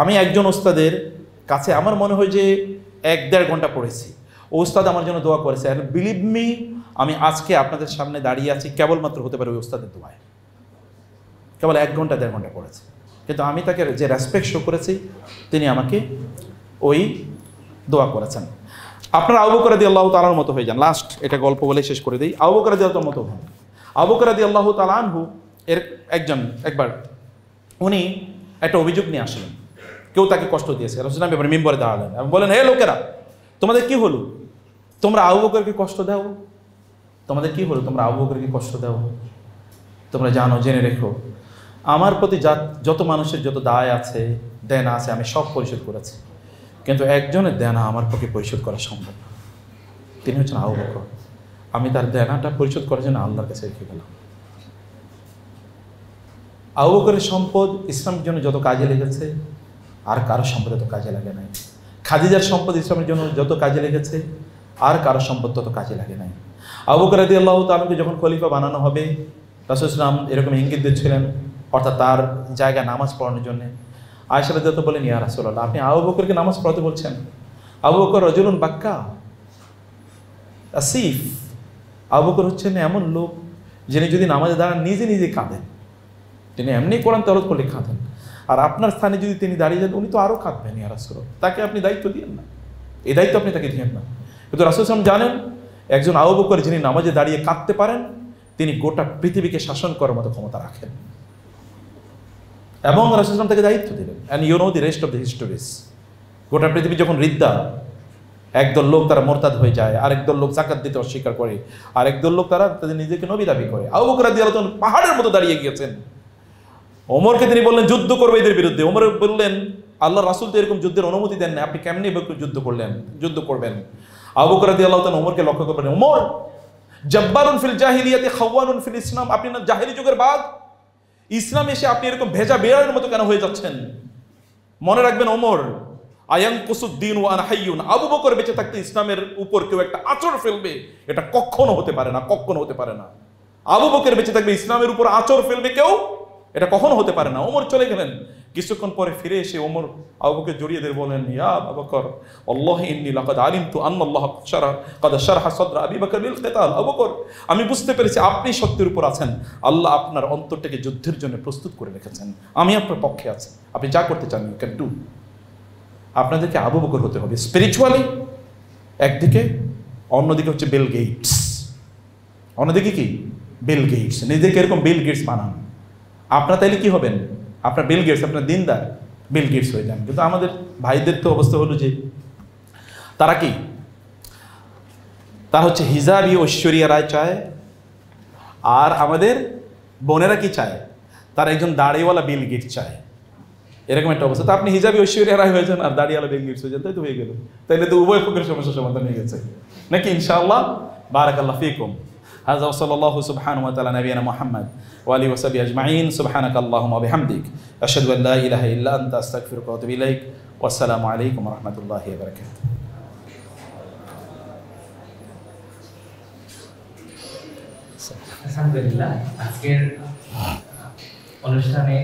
আমি একজন ওস্তাদের কাছে আমার মনে হয় যে 1-1.5 ঘন্টা পড়েছি। ও ওস্তাদ আমার জন্য দোয়া করেছে, আর বিলিভ মি, আমি আজকে আপনাদের সামনে দাঁড়িয়ে আছি কেবলমাত্র হতে পারে ওই ওস্তাদের দোয়ায়। কেবল 1-1.5 ঘন্টা পড়েছে, কিন্তু আমি তাকে যে রেসপেক্ট শো করেছি, তিনি আমাকে ওই দোয়া করেছেন। আপনারা আবু বকর রাদিয়াল্লাহু তাআলার মতো হয়ে যান। লাস্ট এটা গল্প বলে শেষ করে দিই। আবু বকর রাদিয়াল্লাহু মতো হন। আবু বকর রাদিয়াল্লাহু তাআলা আনহু এর একবার উনি একটা অভিযোগ নিয়ে আসলেন, কেউ তাকে কষ্ট দিয়েছে। রাসূলুল্লাহ ব্যাপারে মিম্বরে দাঁড়ালেন এবং বলেন, হে লোকেরা, তোমাদের কি হলো? তোমরা আবু বকরকে কষ্ট দাও। তোমাদের কি হলো? তোমরা আবু বকরকে কষ্ট দাও। তোমরা জানো, জেনে রেখো, আমার প্রতি যত মানুষের যত দায় আছে, দেনা আছে, আমি সব পরিশোধ করেছি, কিন্তু একজনের দেনা আমার পক্ষে পরিশোধ করা সম্ভব না। তিনি হচ্ছেন আবু বকর। আমি তার দেনাটা পরিশোধ করার জন্য আল্লাহর কাছে রেখে গেলাম। আবু বকরের সম্পদ ইসলামের জন্য যত কাজে লেগেছে, আর কারো সম্পদ তত কাজে লাগে নাই। খাদিজার সম্পদ ইসলামের জন্য যত কাজে লেগেছে, আর কারো সম্পদ তত কাজে লাগে নাই। আবু বকর রাদিয়াল্লাহু তাআলাকে যখন খলিফা বানানো হবে, রাসূলুল্লাহ সাল্লাল্লাহু আলাইহি ওয়াসাল্লাম এরকম ইঙ্গিত দিচ্ছিলেন, অর্থাৎ তার জায়গায় নামাজ পড়ানোর জন্য। আয়েশা রাদিয়াল্লাহু বলেন, ইয়া রাসূলুল্লাহ, আপনি আবু বকরকে নামাজ পড়াতে বলছেন? আবু বকর রাজুলুন বাক্কা আসিফ। আবু বকর হচ্ছেন এমন লোক, যিনি যদি নামাজে দাঁড়ান নিজে নিজে কাঁদেন। তিনি এমনি কোরআন তেলাওয়াত করলে কাঁদেন, আর আপনার স্থানে যদি তিনি দাঁড়িয়ে যান, উনি তো আরও কাঁদবেন। ইয়া রাসূলুল্লাহ, তাকে আপনি দায়িত্ব দিয়েন না, এই দায়িত্ব আপনি তাকে দিয়েন না। কিন্তু রাসূলুল্লাহ সাল্লাল্লাহু আলাইহি ওয়াসাল্লাম জানেন, একজন আবু বকর যিনি নামাজে দাঁড়িয়ে কাঁদতে পারেন, তিনি গোটা পৃথিবীকে শাসন করার মতো ক্ষমতা রাখেন। এবং রাসূলুল্লাহ সাল্লাল্লাহু আলাইহি ওয়াসাল্লাম তাকে দায়িত্ব দিলেন। And you know the rest of the histories. গোটা পৃথিবী যখন রিদ্দা, একদল লোক তারা মোরতাদ হয়ে যায়, আরেক দল লোক যাকাত দিতে অস্বীকার করে, আরেক দল লোক তারা তাদের নিজেকে নবী দাবি করে। আবু বকর রাদিয়াল্লাহু তাআলা পাহাড়ের মতো দাঁড়িয়ে গিয়েছেন। ওমরকে তিনি বললেন যুদ্ধ করবে এদের বিরুদ্ধে। ওমর বললেন, আল্লাহ রাসূল তো এরকম যুদ্ধের অনুমতি দেন না, আপনি কেমনি যুদ্ধ করবেন? আবু বকর রাদিয়াল্লাহু তাআলা ওমরকে লক্ষ্য করে বলেন, ওমর, জব্বারুন ফিল জাহিলিয়াতি খাওয়ানুন ফিল ইসলাম। আপনি না জাহেলি যুগের বাদ, ইসলাম এসে আপনি এরকম ভেজা বেড়ার মতো কেন হয়ে যাচ্ছেন? মনে রাখবেন ওমর, আয়ানকুসুদ্দিন ওয়া আনা হাইয়ুন। আবু বকর বেঁচে থাকতে ইসলামের উপর কেউ একটা আঁচড় ফেলবে, এটা কখনো হতে পারে না, কখনো হতে পারে না। আবু বকর বেঁচে থাকবে ইসলামের উপর আঁচড় ফেলবে কেউ, এটা কখনো হতে পারে না। ওমর চলে গেলেন। কিছুক্ষণ পরে ফিরে এসে ওমর আবু বকরকে জড়িয়ে দিয়ে বলেন, ইয়া আবু বকর, আল্লাহি ইন্নী লাকাদ আলিমতু আন্নাল্লাহ ক্বাদ শারহা সাদরা আবি বকর লিল কিতাল। আবু বকর, আমি বুঝতে পেরেছি আপনি সত্যের উপর আছেন। আল্লাহ আপনার অন্তরটাকে যুদ্ধের জন্য প্রস্তুত করে রেখেছেন। আমি আপনার পক্ষে আছি, আপনি যা করতে চান ইউ ক্যান ডু। আপনাদেরকে আবু বকর হতে হবে স্পিরিচুয়ালি একদিকে, অন্যদিকে হচ্ছে বিল গেটস। অন্যদিকে কি? Bill Gates. নিজেকে এরকম বিল গেটস বানান। আপনার তাইলে কি হবেন? আপনার বিল গেটস, আপনার দিনদার বিল গেটস হয়ে যান। কিন্তু আমাদের ভাইদের তো অবস্থা হলো যে তারা কি, তারা হচ্ছে হিজাবি ঐশ্বরিয়া রায় চায়, আর আমাদের বোনেরা কি চায়? তারা একজন দাড়িওয়ালা বিল গেটস চায়। এরকম একটা অবস্থা। তো আপনি হিজাবি ঐশ্বরিয়া রায় হয়ে যান আর দাড়িওয়ালা বিল গেটস হয়ে যান, তাই তো হয়ে গেল। তাইলে তো উভয় পক্ষের সমস্যার সমাধান হয়ে গেছে নাকি? ইনশাআল্লাহ। বারাকাল্লাহ ফিকুম। হাযা ওয়া সাল্লাল্লাহু সুবহানাহু ওয়া তাআলা নাবিয়ানা মুহাম্মদ ওয়া আলিহি ওয়া সাহবিহি আজমাইন সুবহানাকাল্লাহুম্মা ওয়া বিহামদিক আশহাদু আল লা ইলাহা ইল্লা আনতা আস্তাগফিরুকা ওয়া আতুবু ইলাইক ওয়া আসসালামু আলাইকুম ওয়া রাহমাতুল্লাহি ওয়া বারাকাতুহু। আলহামদুলিল্লাহ, আজকের অনুষ্ঠানে